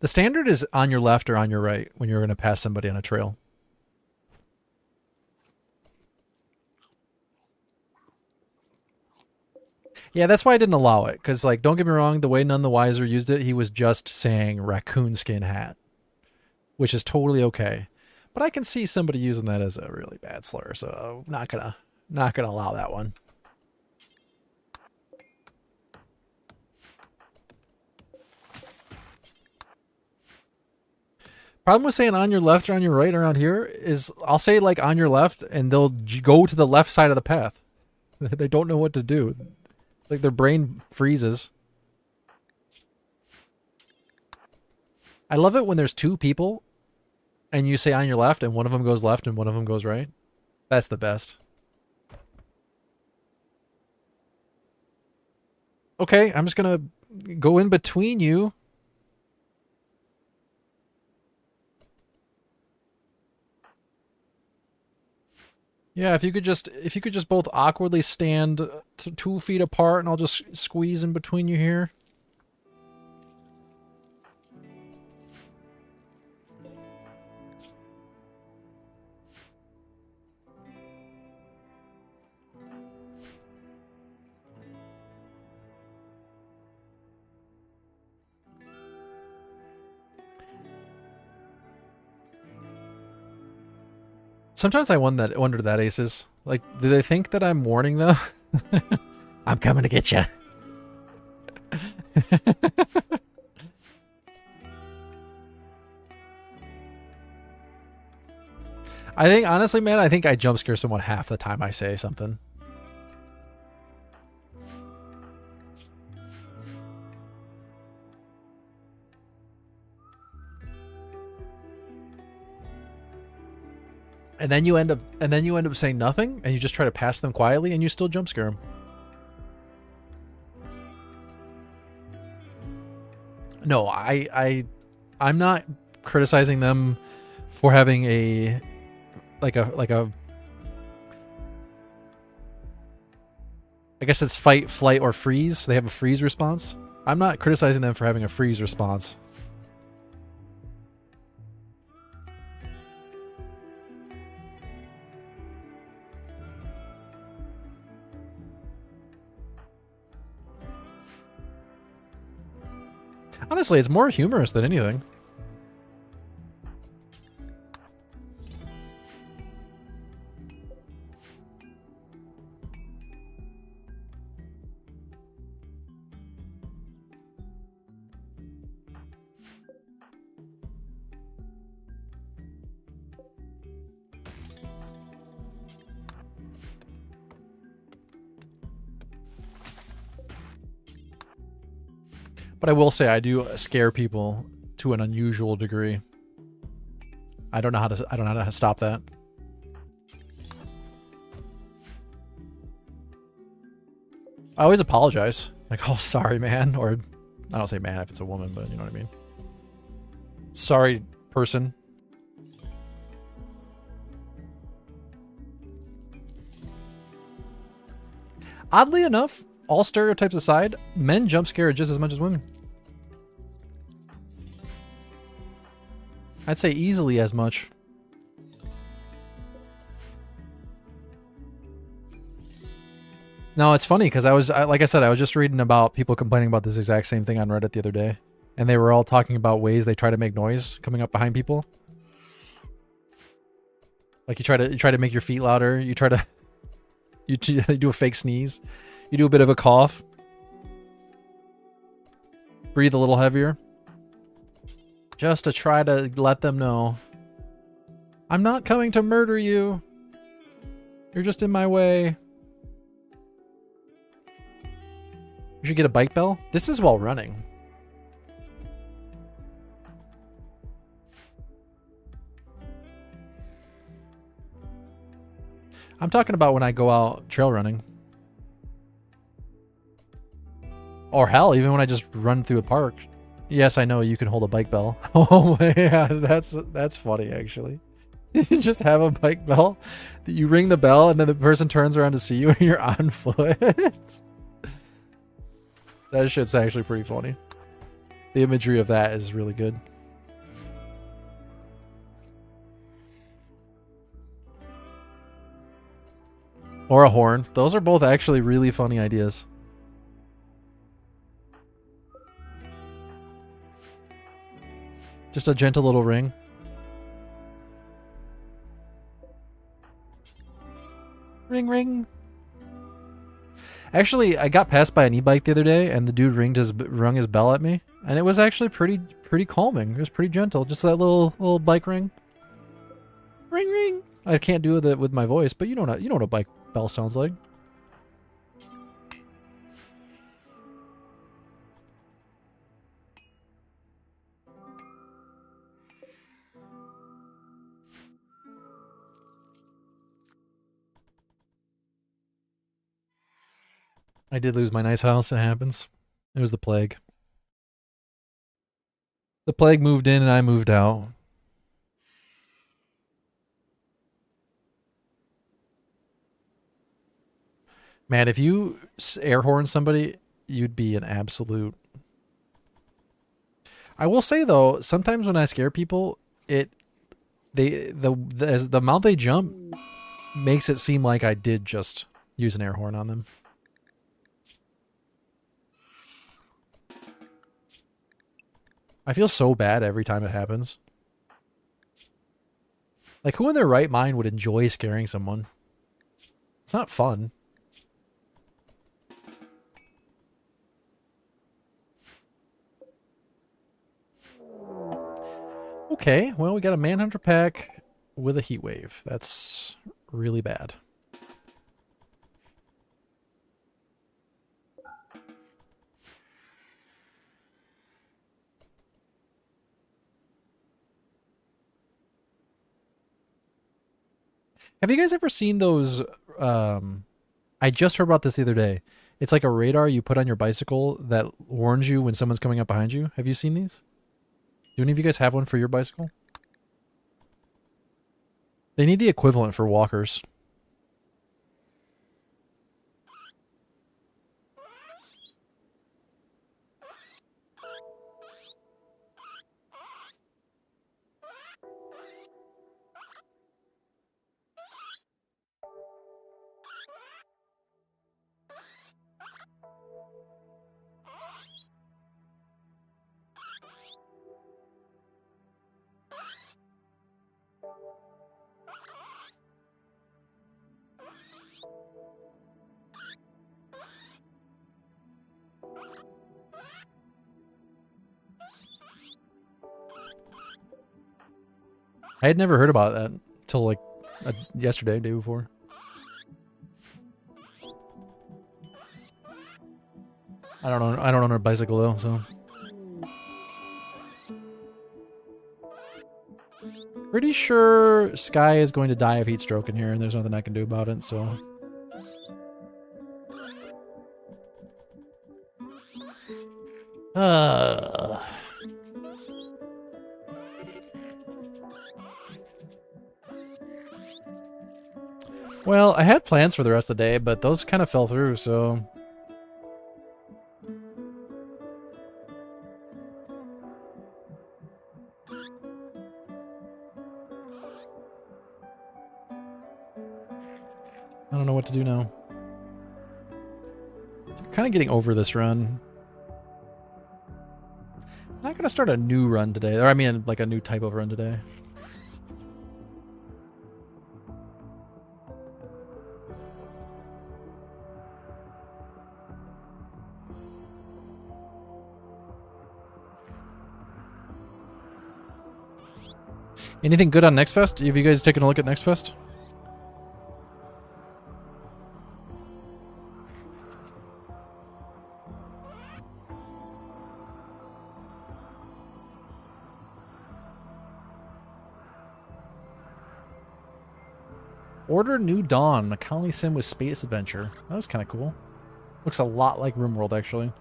The standard is on your left or on your right when you're going to pass somebody on a trail. Yeah, that's why I didn't allow it. Because, like, don't get me wrong, the way None the Wiser used it, he was just saying raccoon skin hat, which is totally okay. But I can see somebody using that as a really bad slur, so I'm not gonna allow that one. Problem with saying on your left or on your right around here is I'll say like on your left and they'll go to the left side of the path. They don't know what to do. Like their brain freezes. I love it when there's two people and you say on your left and one of them goes left and one of them goes right. That's the best. Okay, I'm just gonna go in between you. Yeah, if you could just both awkwardly stand 2 feet apart and I'll just squeeze in between you here. Sometimes I wonder that, Aces. Like, do they think that I'm warning them? I'm coming to get you. I think, honestly, man, I think I jump scare someone half the time I say something. And then you end up saying nothing, and you just try to pass them quietly, and you still jump scare them. No, I'm not criticizing them for having a I guess it's fight, flight, or freeze. They have a freeze response. I'm not criticizing them for having a freeze response. Honestly, it's more humorous than anything. But I will say I do scare people to an unusual degree. I don't know how to stop that. I always apologize. Like, oh, sorry, man. Or I don't say man if it's a woman, but you know what I mean. Sorry, person. Oddly enough, all stereotypes aside, men jump scare just as much as women. I'd say easily as much. No, it's funny because like I said, I was just reading about people complaining about this exact same thing on Reddit the other day. And they were all talking about ways they try to make noise coming up behind people. Like you try to make your feet louder. You try to you do a fake sneeze. You do a bit of a cough. Breathe a little heavier. Just to try to let them know, I'm not coming to murder you. You're just in my way. You should get a bike bell. This is while running. I'm talking about when I go out trail running. Or hell, even when I just run through a park. Yes, I know you can hold a bike bell. Oh yeah, that's funny actually. You just have a bike bell that you ring the bell and then the person turns around to see you and you're on foot. That shit's actually pretty funny. The imagery of that is really good. Or a horn. Those are both actually really funny ideas. Just a gentle little ring. Ring, ring. Actually, I got passed by an e-bike the other day, and the dude rung his bell at me, and it was actually pretty calming. It was pretty gentle, just that little bike ring. Ring, ring. I can't do it with my voice, but you know what a bike bell sounds like. I did lose my nice house. It happens. It was the plague. The plague moved in and I moved out. Man, if you air horn somebody, you'd be an absolute... I will say though, sometimes when I scare people, the amount they jump makes it seem like I did just use an air horn on them. I feel so bad every time it happens. Like, who in their right mind would enjoy scaring someone? It's not fun. Okay, well, we got a Manhunter pack with a heat wave. That's really bad. Have you guys ever seen those? I just heard about this the other day. It's like a radar you put on your bicycle that warns you when someone's coming up behind you. Have you seen these? Do any of you guys have one for your bicycle? They need the equivalent for walkers. I had never heard about that until like yesterday, day before. I don't know. I don't own a bicycle though, so. Pretty sure Sky is going to die of heat stroke in here, and there's nothing I can do about it, so. Well, I had plans for the rest of the day, but those kind of fell through, so. I don't know what to do now. I'm kind of getting over this run. I'm not going to start a new run today. Or I mean, like a new type of run today. Anything good on Next Fest? Have you guys taken a look at Next Fest? Order New Dawn, a colony sim with space adventure. That was kind of cool. Looks a lot like RimWorld, actually.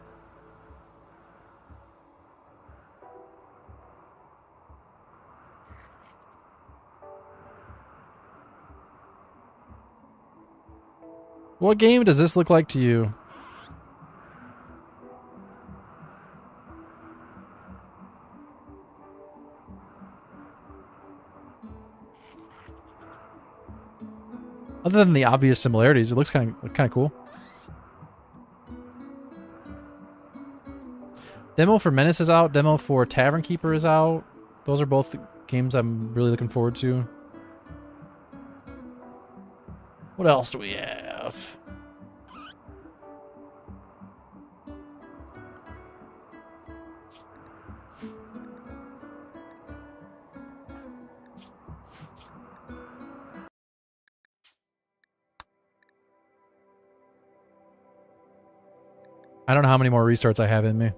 What game does this look like to you? Other than the obvious similarities, it looks kind of cool. Demo for Menace is out. Demo for Tavern Keeper is out. Those are both games I'm really looking forward to. What else do we have? I don't know how many more restarts I have in me.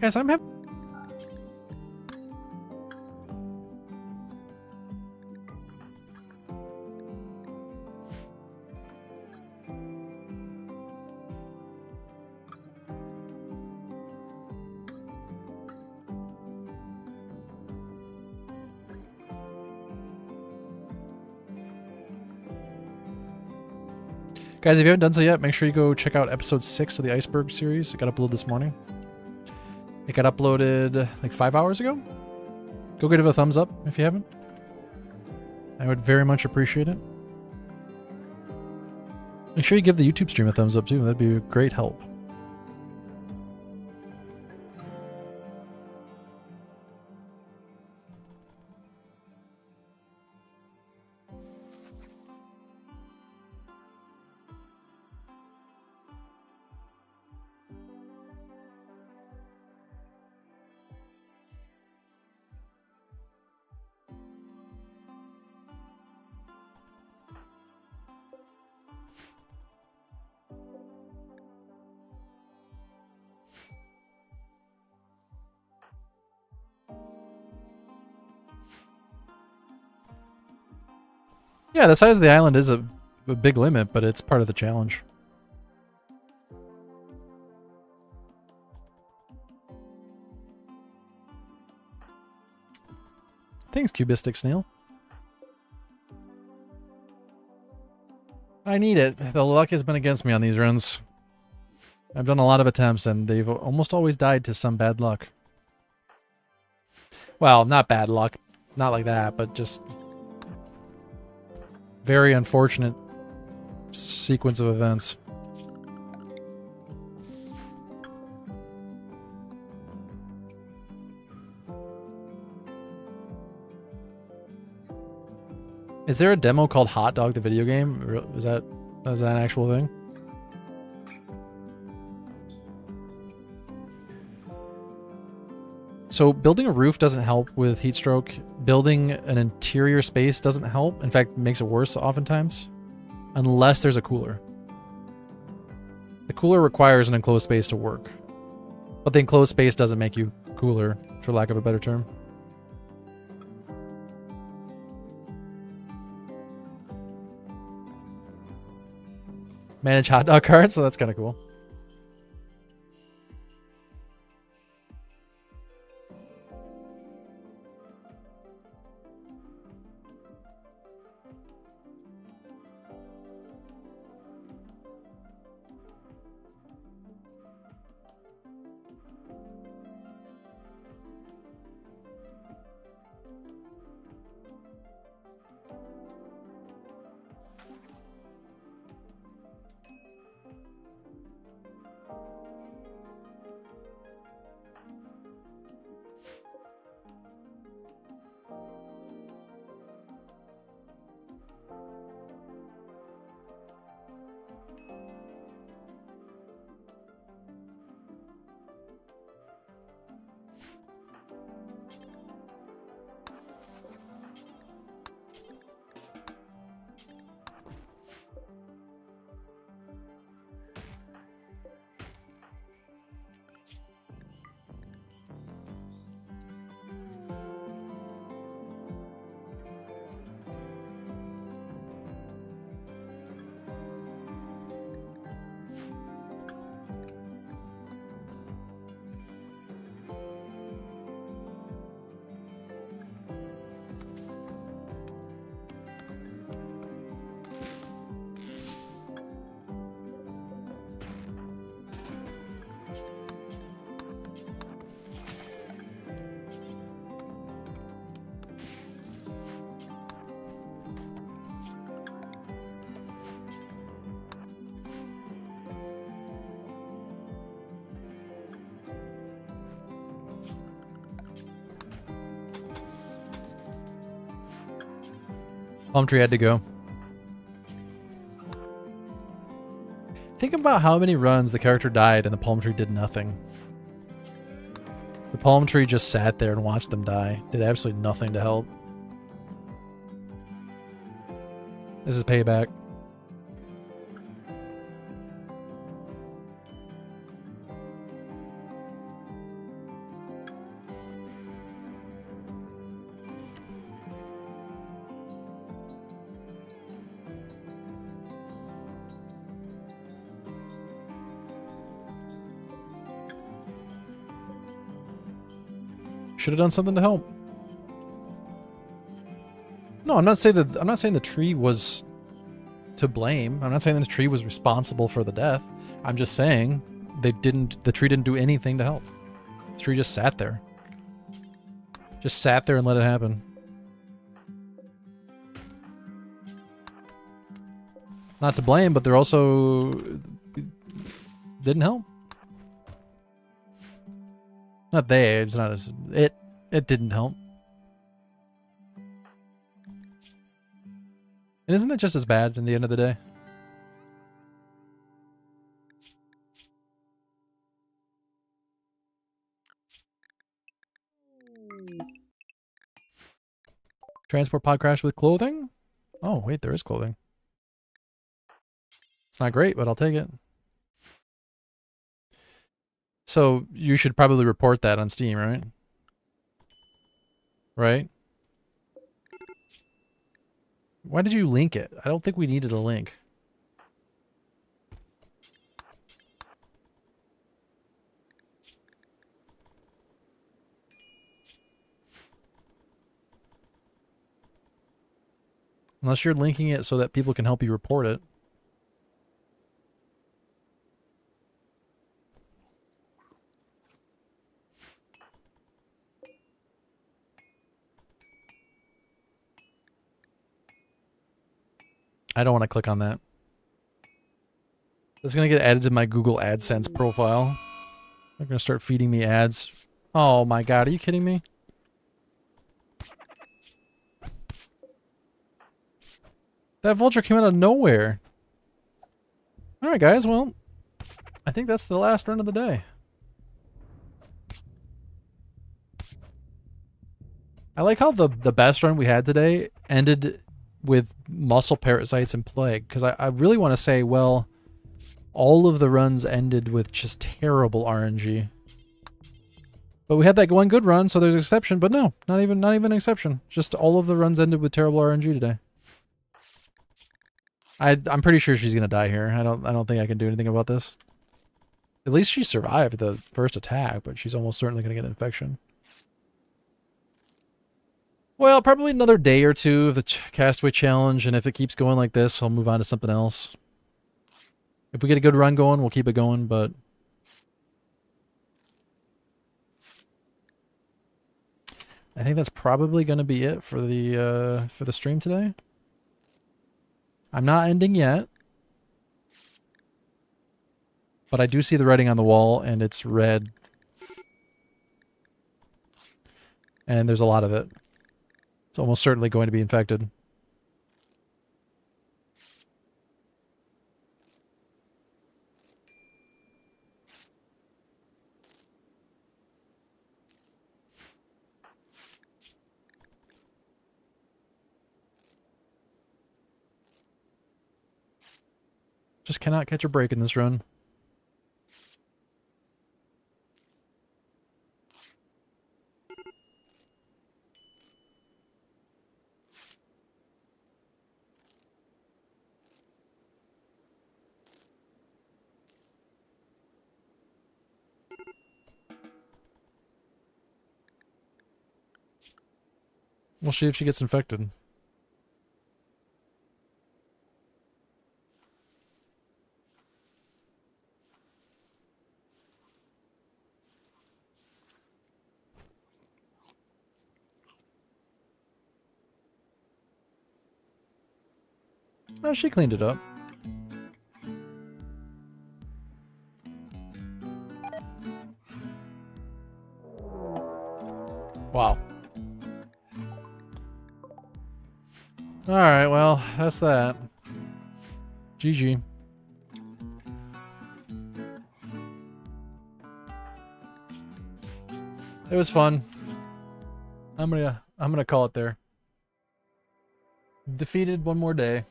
Guys, I'm having... Guys, if you haven't done so yet, make sure you go check out episode 6 of the Iceberg series. It got uploaded this morning. It got uploaded like 5 hours ago. Go give it a thumbs up if you haven't. I would very much appreciate it. Make sure you give the YouTube stream a thumbs up too. That'd be a great help. Yeah, the size of the island is a big limit, but it's part of the challenge. Thanks, Cubistic Snail. I need it. The luck has been against me on these runs. I've done a lot of attempts, and they've almost always died to some bad luck. Well, not bad luck. Not like that, but just very unfortunate sequence of events. Is there a demo called Hot Dog the video game? Is that an actual thing? So building a roof doesn't help with heat stroke. Building an interior space doesn't help. In fact, it makes it worse oftentimes. Unless there's a cooler. The cooler requires an enclosed space to work. But the enclosed space doesn't make you cooler, for lack of a better term. Manage hot dog carts, so that's kind of cool. Palm tree had to go. Think about how many runs the character died and the palm tree did nothing. The palm tree just sat there and watched them die. Did absolutely nothing to help. This is payback. Should have done something to help. No, I'm not saying the tree was to blame. I'm not saying this tree was responsible for the death. I'm just saying the tree didn't do anything to help. The tree just sat there. Just sat there and let it happen. Not to blame, but they're also didn't help. Not they, it's not as it didn't help. And isn't that just as bad in the end of the day? Transport pod crash with clothing? Oh, wait, there is clothing. It's not great, but I'll take it. So you should probably report that on Steam, right? Right? Why did you link it? I don't think we needed a link. Unless you're linking it so that people can help you report it. I don't want to click on that. It's going to get added to my Google AdSense profile. They're going to start feeding me ads. Oh my god, are you kidding me? That vulture came out of nowhere. Alright guys, well, I think that's the last run of the day. I like how the best run we had today ended with muscle parasites and plague, because I really want to say, well, all of the runs ended with just terrible RNG. But we had that one good run, so there's an exception, but no, not even an exception. Just all of the runs ended with terrible RNG today. I'm pretty sure she's gonna die here. I don't think I can do anything about this. At least she survived the first attack, but she's almost certainly gonna get an infection. Well, probably another day or two of the Castaway challenge, and if it keeps going like this, I'll move on to something else. If we get a good run going, we'll keep it going, but I think that's probably going to be it for the stream today. I'm not ending yet, but I do see the writing on the wall, and it's red, and there's a lot of it. It's almost certainly going to be infected. Just cannot catch a break in this run. We'll see if she gets infected. Oh, she cleaned it up. Wow. Alright, well, that's that. GG. It was fun. I'm gonna call it there. Defeated one more day.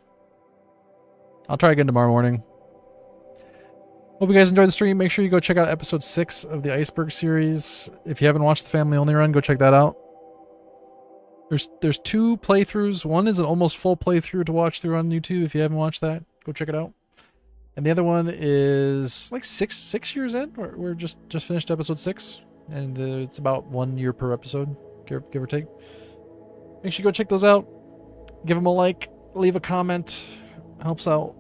I'll try again tomorrow morning. Hope you guys enjoyed the stream. Make sure you go check out episode 6 of the Iceberg series. If you haven't watched the Family Only run, go check that out. There's 2 playthroughs. One is an almost full playthrough to watch through on YouTube. If you haven't watched that, go check it out. And the other one is like six years in. We're just finished episode 6, and it's about 1 year per episode, give or take. Make sure you go check those out. Give them a like, leave a comment. helps out,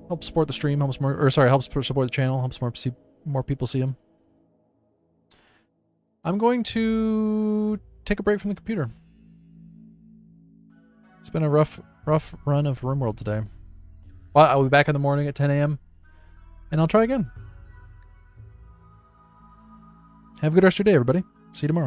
helps support the stream, helps support the channel, helps more people see them. I'm going to take a break from the computer. It's been a rough run of RimWorld today. Well, I'll be back in the morning at 10 a.m. and I'll try again. Have a good rest of your day, everybody. See you tomorrow.